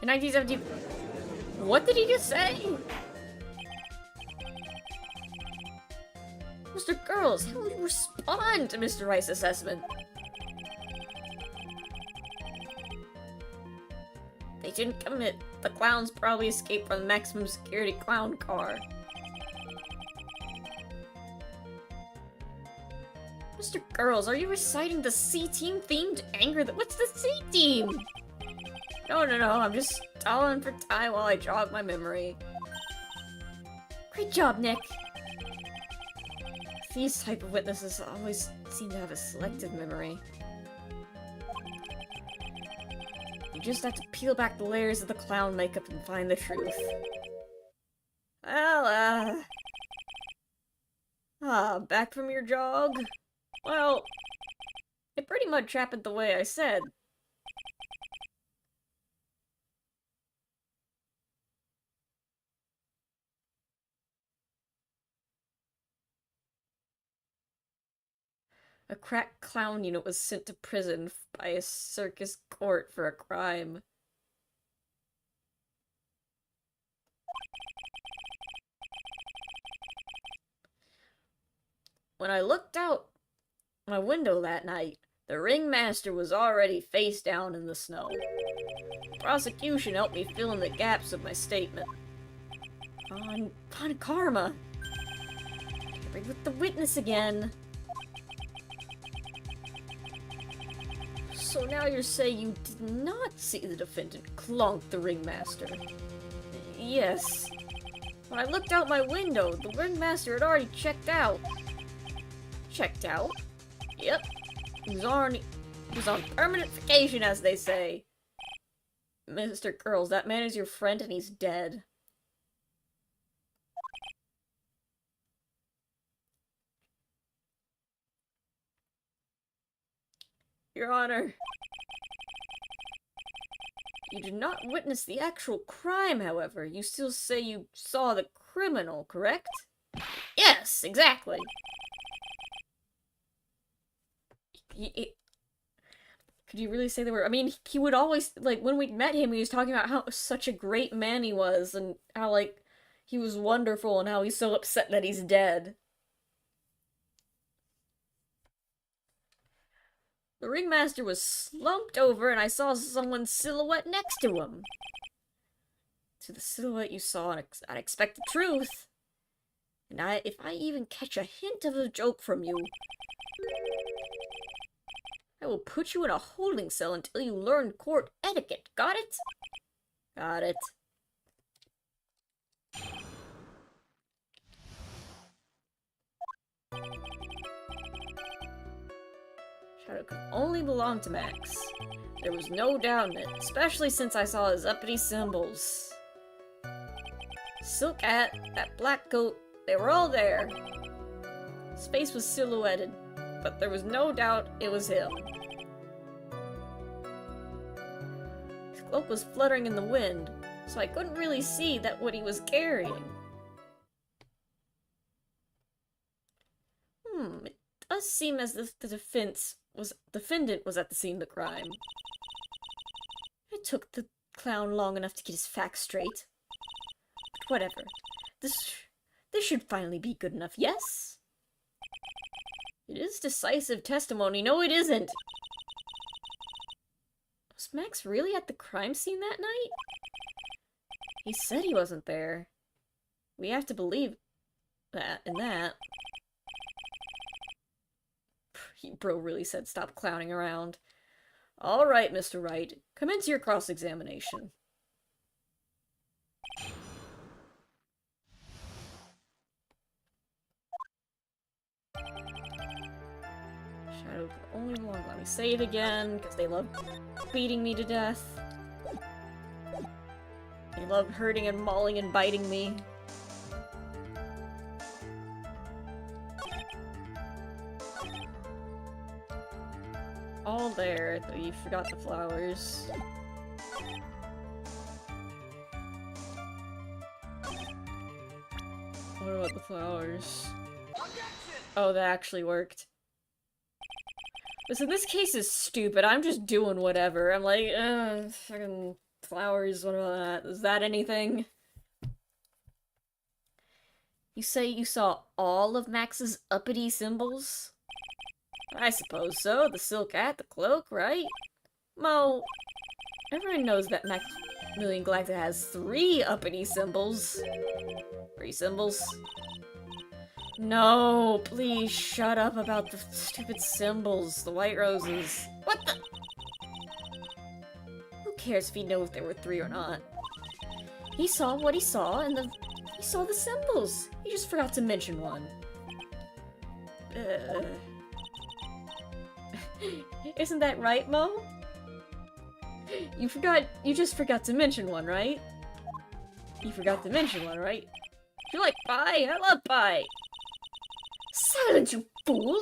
Speaker 1: In 1970... What did he just say? Mr. Girls, how would you respond to Mr. Wright's assessment? They didn't commit. The clowns probably escaped from the maximum security clown car. Mr. Girls, are you reciting the C-Team theme to anger the- What's the C-Team? No, I'm just stalling for time while I jog my memory. Great job, Nick. These type of witnesses always seem to have a selective memory. You just have to peel back the layers of the clown makeup and find the truth. Well, back from your jog? Well, it pretty much happened the way I said. A crack clown unit was sent to prison by a circus court for a crime. When I looked out my window that night, the ringmaster was already face down in the snow. The prosecution helped me fill in the gaps of my statement. On karma. Bring with the witness again. So now you're saying you did not see the defendant clonk the ringmaster? Yes. When I looked out my window, the ringmaster had already checked out. Checked out? Yep. He was on permanent vacation, as they say. Mr. Girls, that man is your friend and he's dead. Your Honor. You did not witness the actual crime, however. You still say you saw the criminal, correct? Yes, exactly. Could you really say they were? I mean, he would always, like, when we met him, he was talking about how such a great man he was, and how, like, he was wonderful, and how he's so upset that he's dead. The ringmaster was slumped over, and I saw someone's silhouette next to him. To the silhouette you saw an unexpected truth. And if I even catch a hint of a joke from you, I will put you in a holding cell until you learn court etiquette. Got it? Got it. Shadow could only belong to Max. There was no doubt in it, especially since I saw his uppity symbols. Silk hat, that black coat, they were all there. His face was silhouetted, but there was no doubt it was him. His cloak was fluttering in the wind, so I couldn't really see what he was carrying. It does seem as if the defendant was at the scene of the crime. It took the clown long enough to get his facts straight. But whatever. This should finally be good enough, yes? It is decisive testimony. No, it isn't! Was Max really at the crime scene that night? He said he wasn't there. We have to believe that. Bro really said stop clowning around. Alright, Mr. Wright. Commence your cross-examination. Shadow could only belong. Let me save again, because they love beating me to death. They love hurting and mauling and biting me. All there, though you forgot the flowers. What about the flowers? Oh, that actually worked. Listen, this case is stupid. I'm just doing whatever. I'm like, fucking flowers, what about that? Is that anything? You say you saw all of Max's uppity symbols? I suppose so. The silk hat, the cloak, right? Mo, everyone knows that Maximilian Galacta has 3 uppity symbols. 3 symbols. No, please shut up about the stupid symbols, the white roses. What the? Who cares if he knows if there were 3 or not? He saw what he saw, and he saw the symbols. He just forgot to mention one. Isn't that right, Mo? You just forgot to mention one, right? You forgot to mention one, right? You like pie? I love pie! Silence, you fool!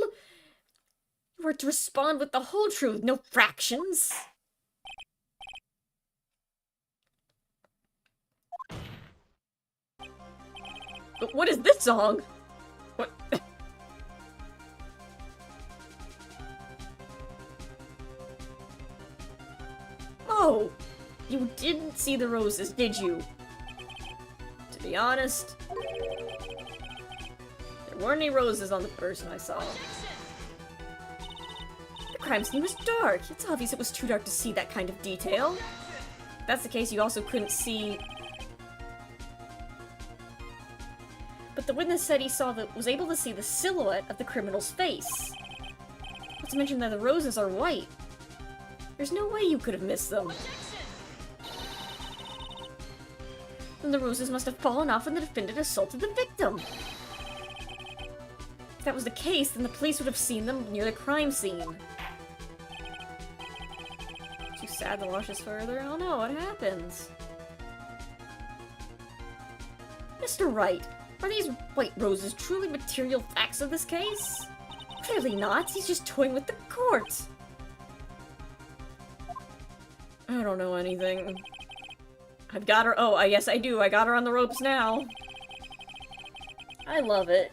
Speaker 1: You were to respond with the whole truth, no fractions! But what is this song? What? didn't see the roses, did you? To be honest, there weren't any roses on the person I saw. The crime scene was dark. It's obvious it was too dark to see that kind of detail. If that's the case, you also couldn't see... But the witness said he was able to see the silhouette of the criminal's face. Not to mention that the roses are white. There's no way you could have missed them. Then the roses must have fallen off when the defendant assaulted the victim. If that was the case, then the police would have seen them near the crime scene. Too sad to watch this further? I don't know, what happens? Mr. Wright, are these white roses truly material facts of this case? Clearly not, he's just toying with the court. I don't know anything. I've got her- oh, yes I do, I got her on the ropes now. I love it.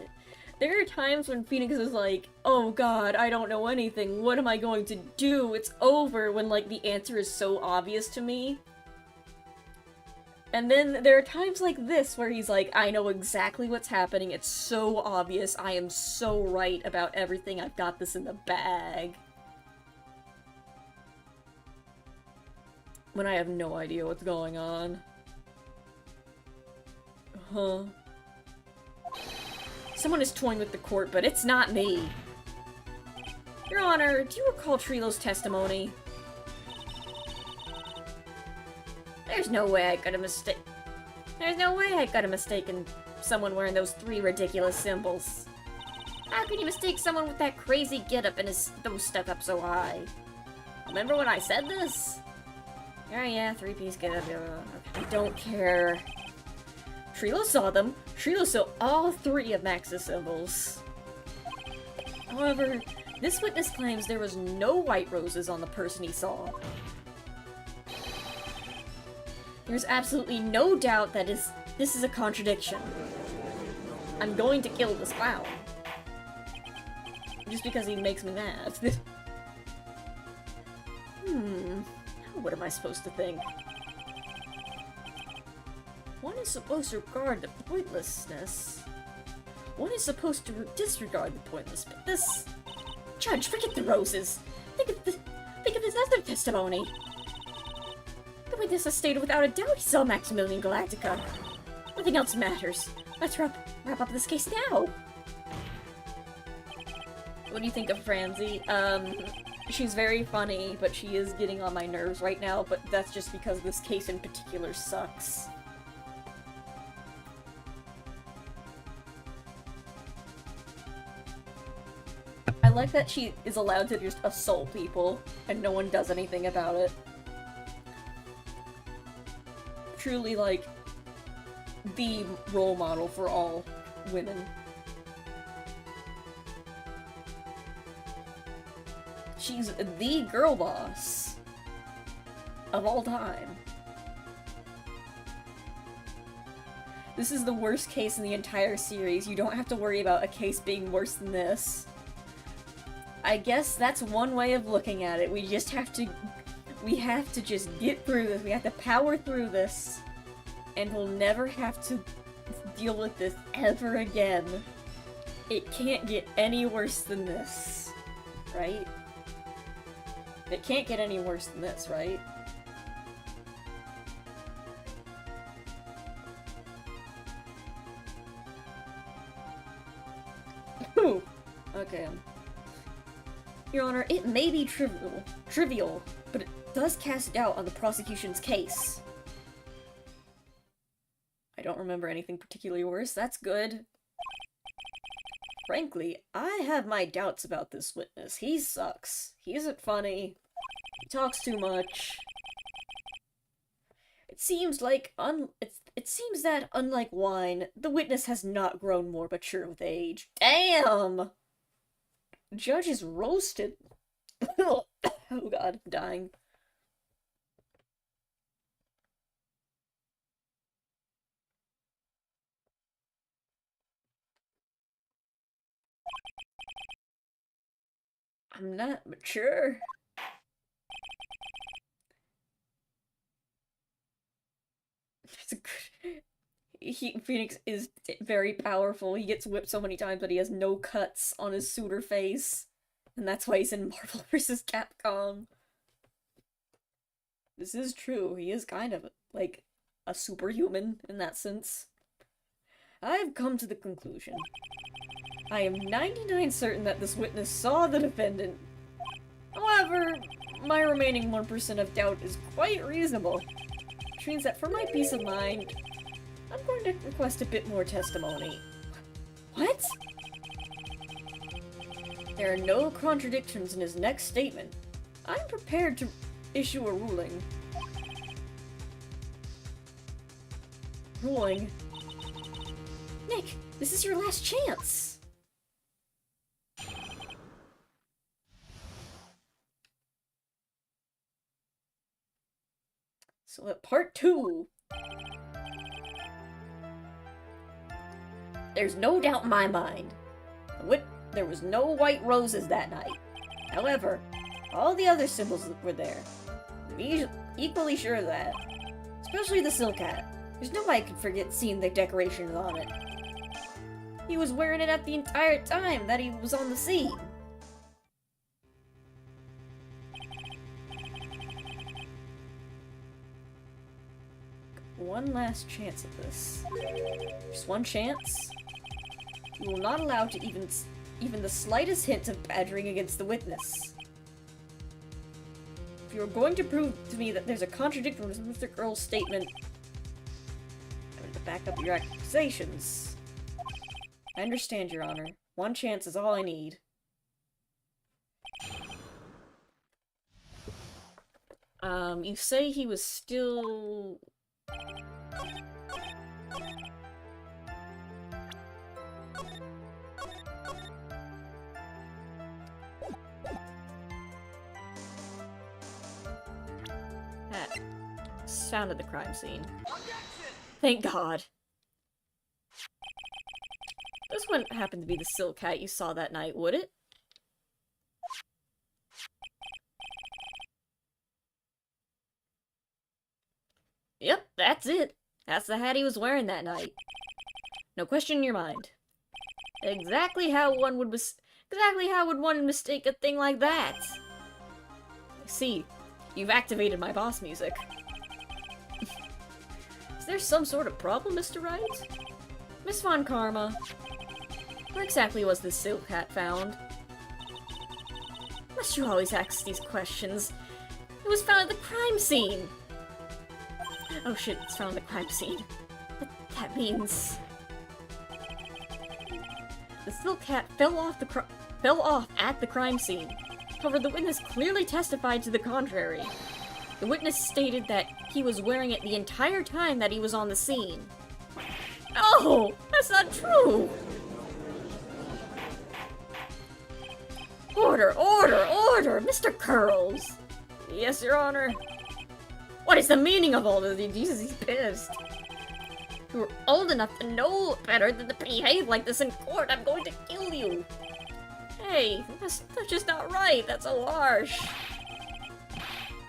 Speaker 1: There are times when Phoenix is like, oh god, I don't know anything, what am I going to do? It's over, when like the answer is so obvious to me. And then there are times like this where he's like, I know exactly what's happening, it's so obvious, I am so right about everything, I've got this in the bag. When I have no idea what's going on. Huh. Someone is toying with the court, but it's not me. Your Honor, do you recall Trilo's testimony? There's no way I could have mistaken someone wearing those 3 ridiculous symbols. How can you mistake someone with that crazy getup and those stuck up so high? Remember when I said this? Oh yeah, 3-piece getup. I don't care. Trilo saw them. Trilo saw all 3 of Max's symbols. However, this witness claims there was no white roses on the person he saw. There's absolutely no doubt that this is a contradiction. I'm going to kill this clown. Just because he makes me mad. What am I supposed to think? One is supposed to regard the pointlessness. One is supposed to disregard the pointless, but this... Judge, forget the roses! Think of this other testimony! The witness has stated without a doubt he saw Maximilian Galactica. Nothing else matters. Let's wrap up this case now! What do you think of Franzi? She's very funny, but she is getting on my nerves right now, but that's just because this case in particular sucks. I like that she is allowed to just assault people, and no one does anything about it. Truly, like, the role model for all women. She's the girl boss of all time. This is the worst case in the entire series. You don't have to worry about a case being worse than this. I guess that's one way of looking at it. We have to just get through this. We have to power through this. And we'll never have to deal with this ever again. It can't get any worse than this. Right? It can't get any worse than this, right? Ooh. Okay. Your Honor, it may be trivial, but it does cast doubt on the prosecution's case. I don't remember anything particularly worse. That's good. Frankly, I have my doubts about this witness. He sucks. He isn't funny. He talks too much. It seems like it seems that, unlike wine, the witness has not grown more mature with age. Damn! Judge is roasted. Oh god, I'm dying. I'm not mature. It's a good... Phoenix is very powerful. He gets whipped so many times, but he has no cuts on his suitor face. And that's why he's in Marvel vs. Capcom. This is true. He is kind of, like, a superhuman in that sense. I've come to the conclusion. I am 99% certain that this witness saw the defendant. However, my remaining 1% of doubt is quite reasonable. Which means that for my peace of mind, I'm going to request a bit more testimony. What? There are no contradictions in his next statement. I'm prepared to issue a ruling. Nick, this is your last chance! So at part 2... There's no doubt in my mind. There was no white roses that night. However, all the other symbols were there. I'm equally sure of that. Especially the silk hat. There's no way I could forget seeing the decorations on it. He was wearing it at the entire time that he was on the scene. One last chance at this. Just one chance. You will not allow to even the slightest hint of badgering against the witness. If you are going to prove to me that there's a contradiction with Mr. Earl's statement, I'm going to back up your accusations. I understand, Your Honor. One chance is all I need. You say he was still... That sounded the crime scene. Thank God. This wouldn't happen to be the silk hat you saw that night, would it? Yep, that's it. That's the hat he was wearing that night. No question in your mind. Exactly how would one mistake a thing like that? I see. You've activated my boss music. Is there some sort of problem, Mr. Wright? Miss Von Karma, where exactly was this silk hat found? Must you always ask these questions? It was found at the crime scene! Oh shit, it's found at the crime scene. That means... The silk hat fell off at the crime scene. However, the witness clearly testified to the contrary. The witness stated that he was wearing it the entire time that he was on the scene. No! That's not true! Order, order, order! Mr. Curls! Yes, Your Honor. What is the meaning of all of these? Jesus, he's pissed. You were old enough to know better than to behave like this in court. I'm going to kill you. Hey, that's just not right. That's so harsh.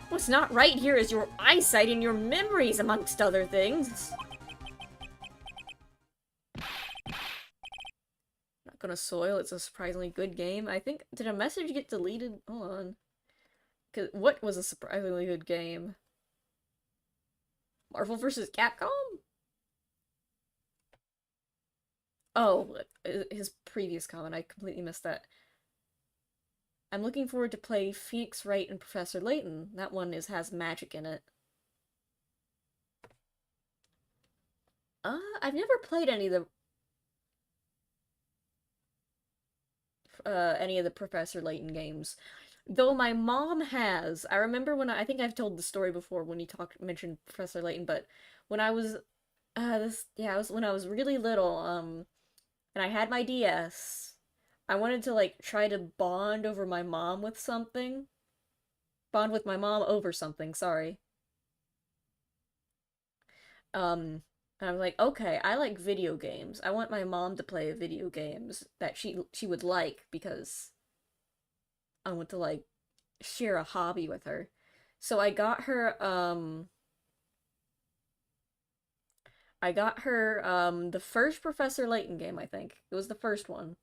Speaker 1: What's not right here is your eyesight and your memories, amongst other things. Not gonna soil. It's a surprisingly good game. I think... Did a message get deleted? Hold on. Cause what was a surprisingly good game? Marvel vs. Capcom? Oh, his previous comment. I completely missed that. I'm looking forward to play Phoenix Wright and Professor Layton. That one has magic in it. I've never played any of the Professor Layton games. Though my mom has. I remember when I think I've told the story before when you mentioned Professor Layton, but when I was when I was really little, and I had my DS. I wanted to, like, try to bond with my mom over something, sorry. And I was like, okay, I like video games. I want my mom to play video games that she would like, because I want to, like, share a hobby with her. So I got her, I got her, the first Professor Layton game, I think. It was the first one.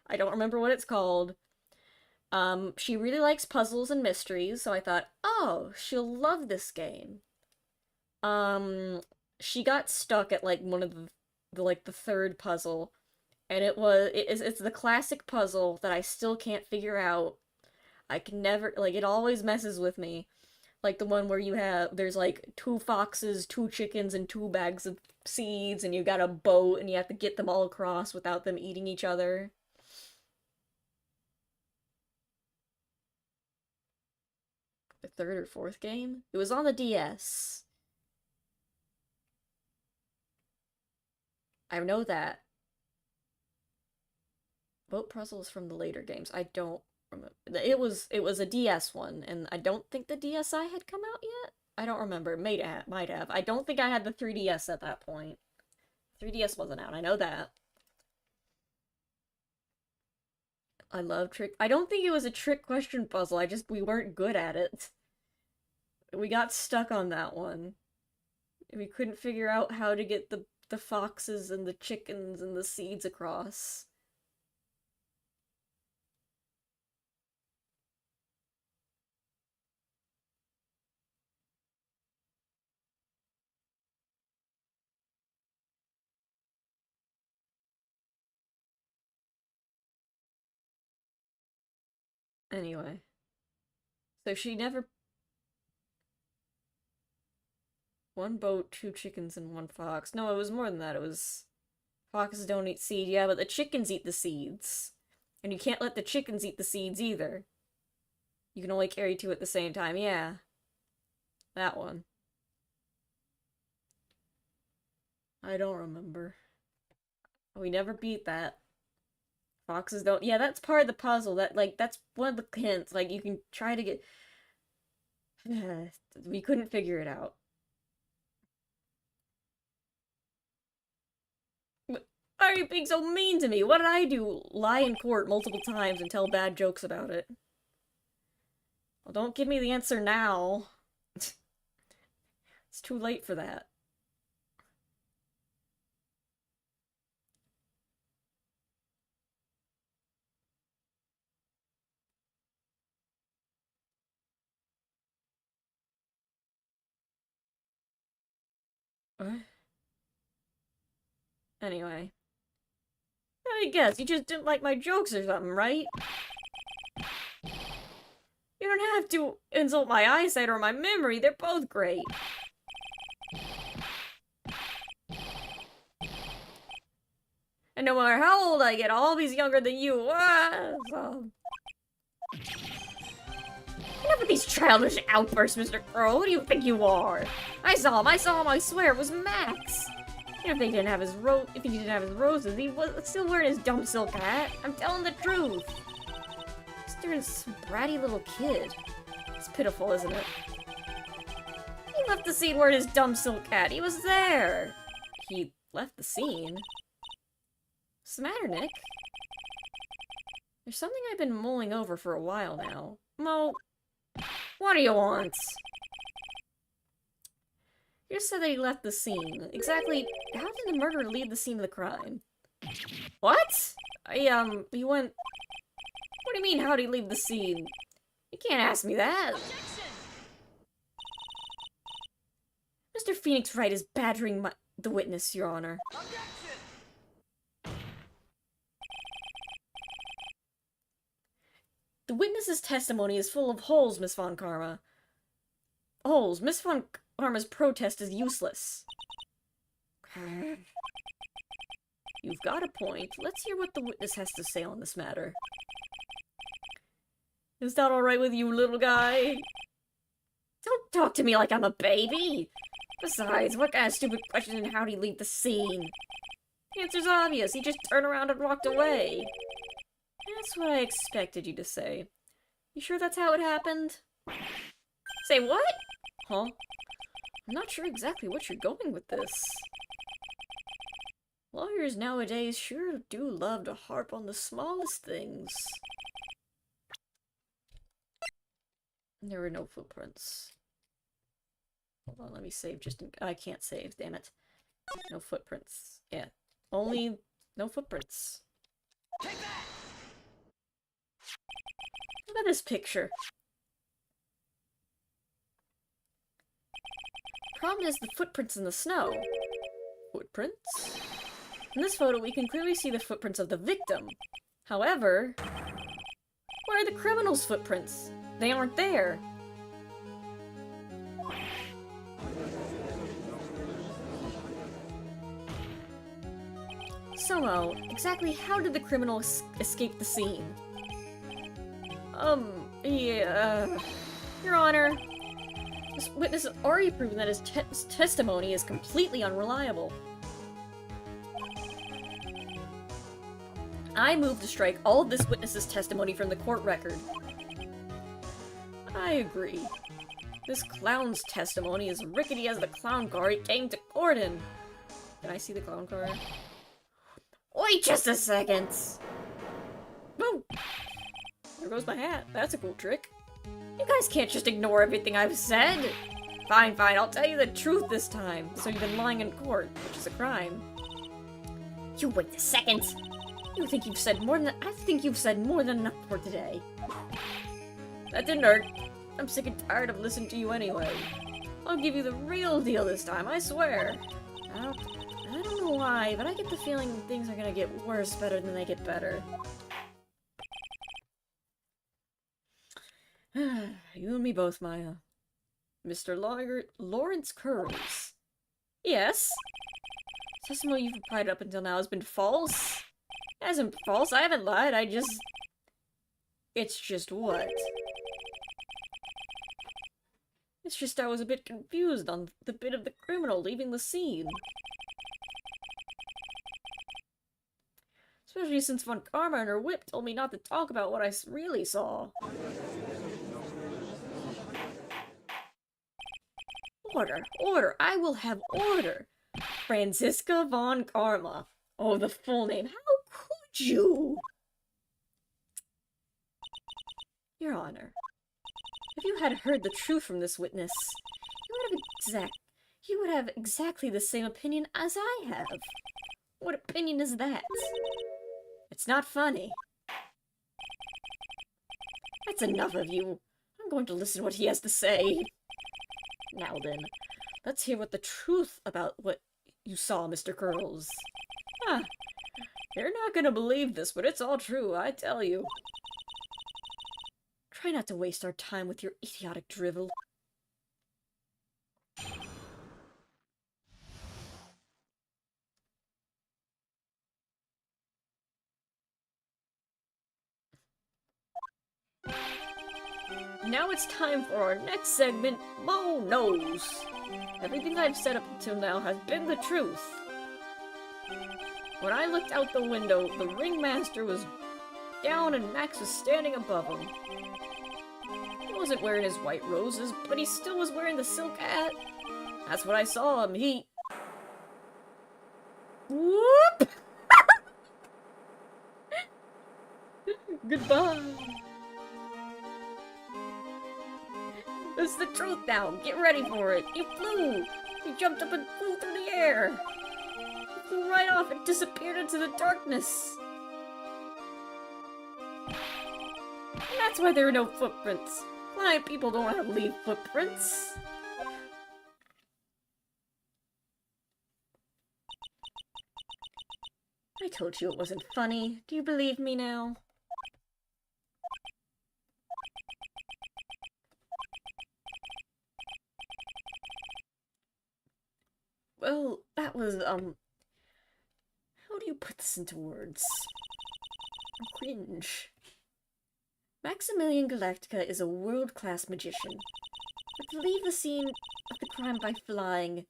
Speaker 1: I don't remember what it's called. She really likes puzzles and mysteries, so I thought, oh, she'll love this game. Um, she got stuck at, like, one of like, the third puzzle, and it's the classic puzzle that I still can't figure out. I can never, like, it always messes with me. Like the one where there's like two foxes, two chickens, and two bags of seeds, and you got a boat, and you have to get them all across without them eating each other. The third or fourth game? It was on the DS. I know that. Boat puzzles from the later games. I don't remember. It was a DS one, and I don't think the DSi had come out yet. I don't remember. Might have. I don't think I had the 3DS at that point. 3DS wasn't out. I know that. I love trick. I don't think it was a trick question puzzle. We weren't good at it. We got stuck on that one. We couldn't figure out how to get the foxes and the chickens and the seeds across. Anyway. So she never... One boat, two chickens, and one fox. No, it was more than that. It was... Foxes don't eat seed. Yeah, but the chickens eat the seeds. And you can't let the chickens eat the seeds either. You can only carry two at the same time. Yeah. That one. I don't remember. We never beat that. Foxes don't... Yeah, that's part of the puzzle. That's one of the hints. Like, you can try to get... We couldn't figure it out. Why are you being so mean to me? What did I do? Lie in court multiple times and tell bad jokes about it. Well, don't give me the answer now. It's too late for that. Anyway. I guess you just didn't like my jokes or something, right? You don't have to insult my eyesight or my memory. They're both great. And no matter how old I get, I'll always younger than you. Enough with these childish outbursts, Mr. Crow. Who do you think you are? I saw him, I swear it was Max. Even if he didn't have his roses, he was still wearing his dumb silk hat. I'm telling the truth. He's some bratty little kid. It's pitiful, isn't it? He left the scene wearing his dumb silk hat. He was there. He left the scene? What's the matter, Nick? There's something I've been mulling over for a while now. Mo, what do you want? You just said that he left the scene. Exactly how did the murderer leave the scene of the crime? What? He went... What do you mean, how'd he leave the scene? You can't ask me that. Mr. Phoenix Wright is badgering the witness, Your Honor. The witness's testimony is full of holes, Miss Von Karma. Holes. Miss Von Karma's protest is useless. You've got a point. Let's hear what the witness has to say on this matter. Is that alright with you, little guy? Don't talk to me like I'm a baby! Besides, what kind of stupid question and how'd he leave the scene? The answer's obvious. He just turned around and walked away. That's what I expected you to say. You sure that's how it happened? Say what? Huh? I'm not sure exactly what you're going with this. Lawyers nowadays sure do love to harp on the smallest things. There were no footprints. Hold on, let me save I can't save, damn it. No footprints. Yeah. Only no footprints. Look at this picture. Problem is the footprints in the snow. Footprints? In this photo, we can clearly see the footprints of the victim. However, where are the criminals' footprints? They aren't there. So, exactly how did the criminal escape the scene? Yeah, Your Honor, this witness has already proven that his testimony is completely unreliable. I move to strike all of this witness's testimony from the court record. I agree. This clown's testimony is rickety as the clown car he came to court in. Can I see the clown car? Wait just a second! Whoa! There goes my hat. That's a cool trick. You guys can't just ignore everything I've said! Fine, fine, I'll tell you the truth this time. So you've been lying in court, which is a crime. You wait a second! You think you've said more than- I think you've said more than enough for today. That didn't hurt. I'm sick and tired of listening to you anyway. I'll give you the real deal this time, I swear. I don't know why, but I get the feeling things are gonna get worse better than they get better. You and me both, Maya. Mr. Lawrence Curls. Yes? Testimony you've provided up until now has been false? It hasn't been false, I haven't lied, It's just what? It's just I was a bit confused on the bit of the criminal leaving the scene. Especially since Von Karma and her whip told me not to talk about what I really saw. Order, order, I will have order. Franziska Von Karma. Oh, the full name. How could you? Your Honor, if you had heard the truth from this witness, you would have exactly the same opinion as I have. What opinion is that? It's not funny. That's enough of you. I'm going to listen to what he has to say. Now then, let's hear what the truth about what you saw, Mr. Curls. Ah, you're not gonna believe this, but it's all true, I tell you. Try not to waste our time with your idiotic drivel. Now it's time for our next segment, Mo Knows. Everything I've said up until now has been the truth. When I looked out the window, the ringmaster was down and Max was standing above him. He wasn't wearing his white roses, but he still was wearing the silk hat. That's what I saw him. He... Whoop! Goodbye. This is the truth now. Get ready for it. He flew. He jumped up and flew through the air. He flew right off and disappeared into the darkness. And that's why there are no footprints. Blind people don't leave footprints. I told you it wasn't funny. Do you believe me now? Well, that was, how do you put this into words? Cringe. Maximilian Galactica is a world-class magician. But to leave the scene of the crime by flying,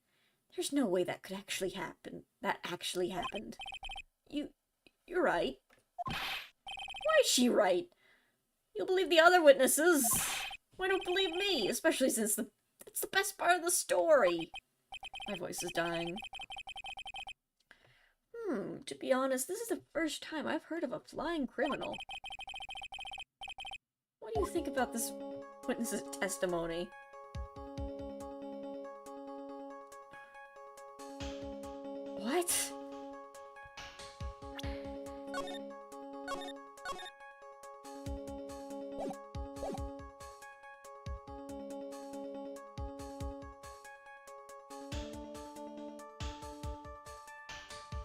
Speaker 1: there's no way that could actually happen. That actually happened. You're right. Why is she right? You'll believe the other witnesses. Why don't believe me? Especially since it's the best part of the story. My voice is dying. To be honest, this is the first time I've heard of a flying criminal. What do you think about this witness's testimony?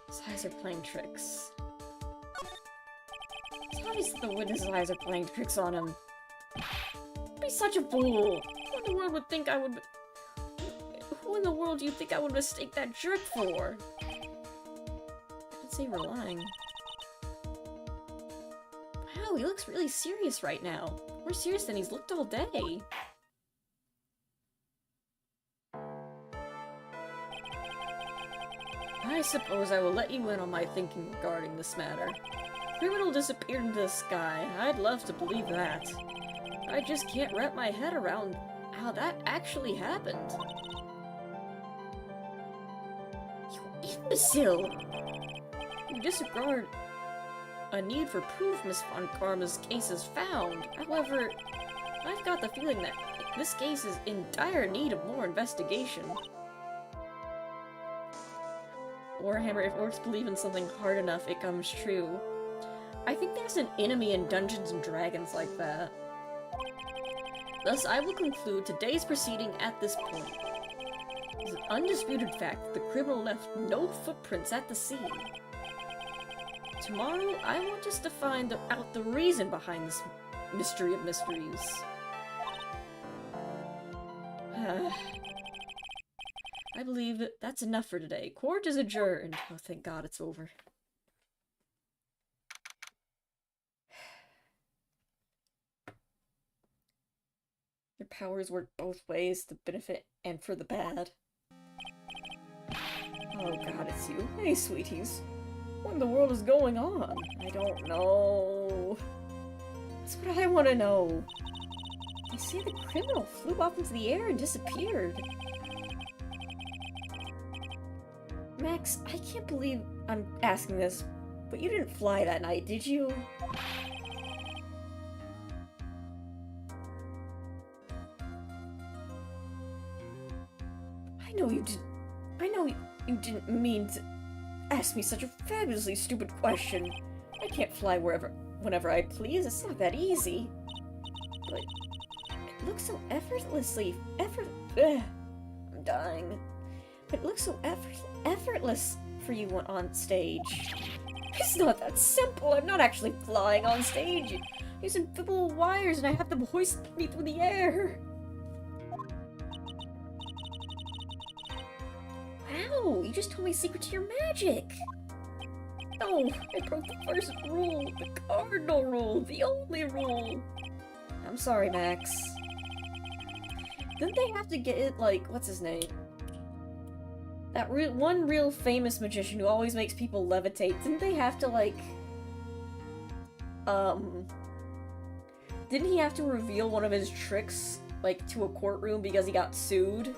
Speaker 1: His eyes are playing tricks. It's obvious that the witness's eyes are playing tricks on him. Don't be such a fool! Who in the world would think I would... Who in the world do you think I would mistake that jerk for? I'd say we're lying. Wow, he looks really serious right now. More serious than he's looked all day. I suppose I will let you in on my thinking regarding this matter. Criminal disappeared into the sky. I'd love to believe that. I just can't wrap my head around how that actually happened. You imbecile! You disregard a need for proof Miss Von Karma's case is found. However, I've got the feeling that this case is in dire need of more investigation. Warhammer, if orcs believe in something hard enough, it comes true. I think there's an enemy in Dungeons & Dragons like that. Thus, I will conclude today's proceeding at this point. It is an undisputed fact that the criminal left no footprints at the scene. Tomorrow, I want us to find out the reason behind this mystery of mysteries. I believe that's enough for today. Court is adjourned. Oh, thank God it's over. Their powers work both ways, the benefit and for the bad. Oh God, it's you. Hey, sweeties. What in the world is going on? I don't know. That's what I want to know. They say the criminal flew up into the air and disappeared. Max, I can't believe I'm asking this, but you didn't fly that night, did you? I know you didn't mean to ask me such a fabulously stupid question. I can't fly whenever I please. It's not that easy. But it looks so I'm dying. But it looks so effortless for you on stage. It's not that simple. I'm not actually flying on stage. I use invisible wires and I have them hoist me through the air. Wow, you just told me a secret to your magic. No, I broke the first rule, the cardinal rule, the only rule. I'm sorry, Max. Didn't they have to get it, like, what's his name? That one real famous magician who always makes people levitate, didn't they have to, like... Didn't he have to reveal one of his tricks, like, to a courtroom because he got sued?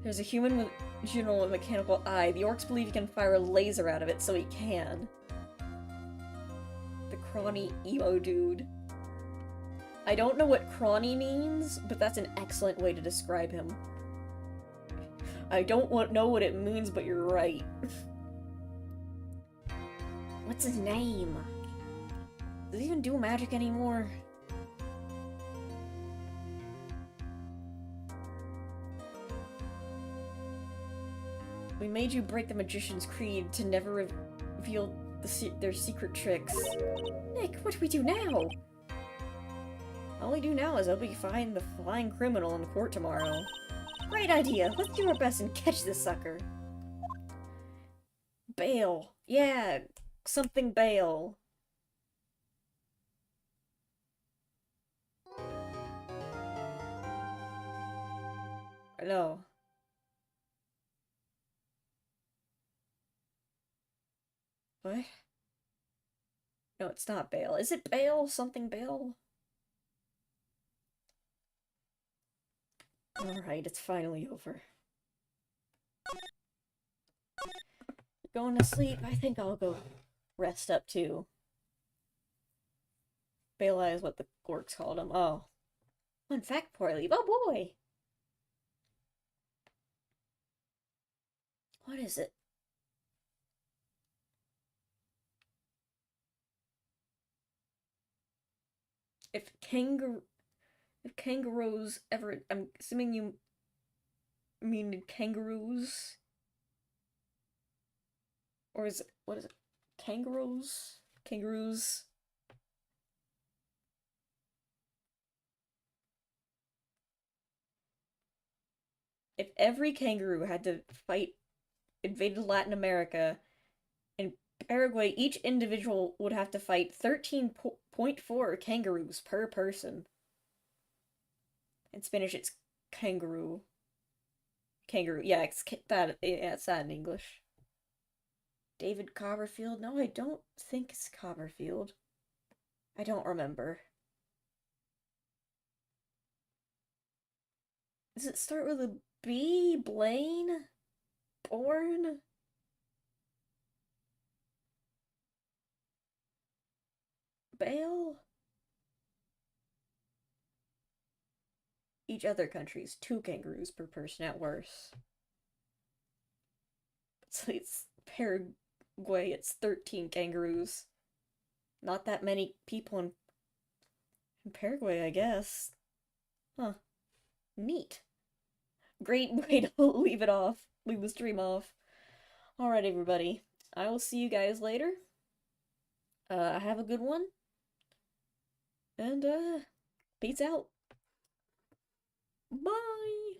Speaker 1: There's a human with general and mechanical eye. The orcs believe he can fire a laser out of it, so he can. The Crawny emo dude. I don't know what Crawny means, but that's an excellent way to describe him. I don't know what it means, but you're right. What's his name? Does he even do magic anymore? We made you break the Magician's Creed to never reveal their secret tricks. Nick, what do we do now? All we do now is hope we find the flying criminal in court tomorrow. Great idea! Let's do our best and catch this sucker. Bail. Yeah, something bail. Hello. What? No, it's not bail. Is it bail? Something bail? Alright, it's finally over. Going to sleep? I think I'll go rest up too. Bail-eye is what the orcs called him. Oh. Fun fact, poor leave. Oh boy! What is it? If kangaroo... If kangaroos ever... I'm assuming you mean kangaroos? Or is it... What is it? Kangaroos? Kangaroos? If every kangaroo had to fight invaded Latin America, in Paraguay, each individual would have to fight 13.4 kangaroos per person. In Spanish, it's kangaroo. Kangaroo. Yeah, it's that in English. David Copperfield? No, I don't think it's Copperfield. I don't remember. Does it start with a B? Blaine? Born? Bale? Each other country's 2 kangaroos per person at worst. So it's Paraguay, it's 13 kangaroos. Not that many people in Paraguay, I guess. Huh. Neat. Great way to leave it off. Leave the stream off. Alright, everybody. I will see you guys later. Have a good one. And, peace out. Bye!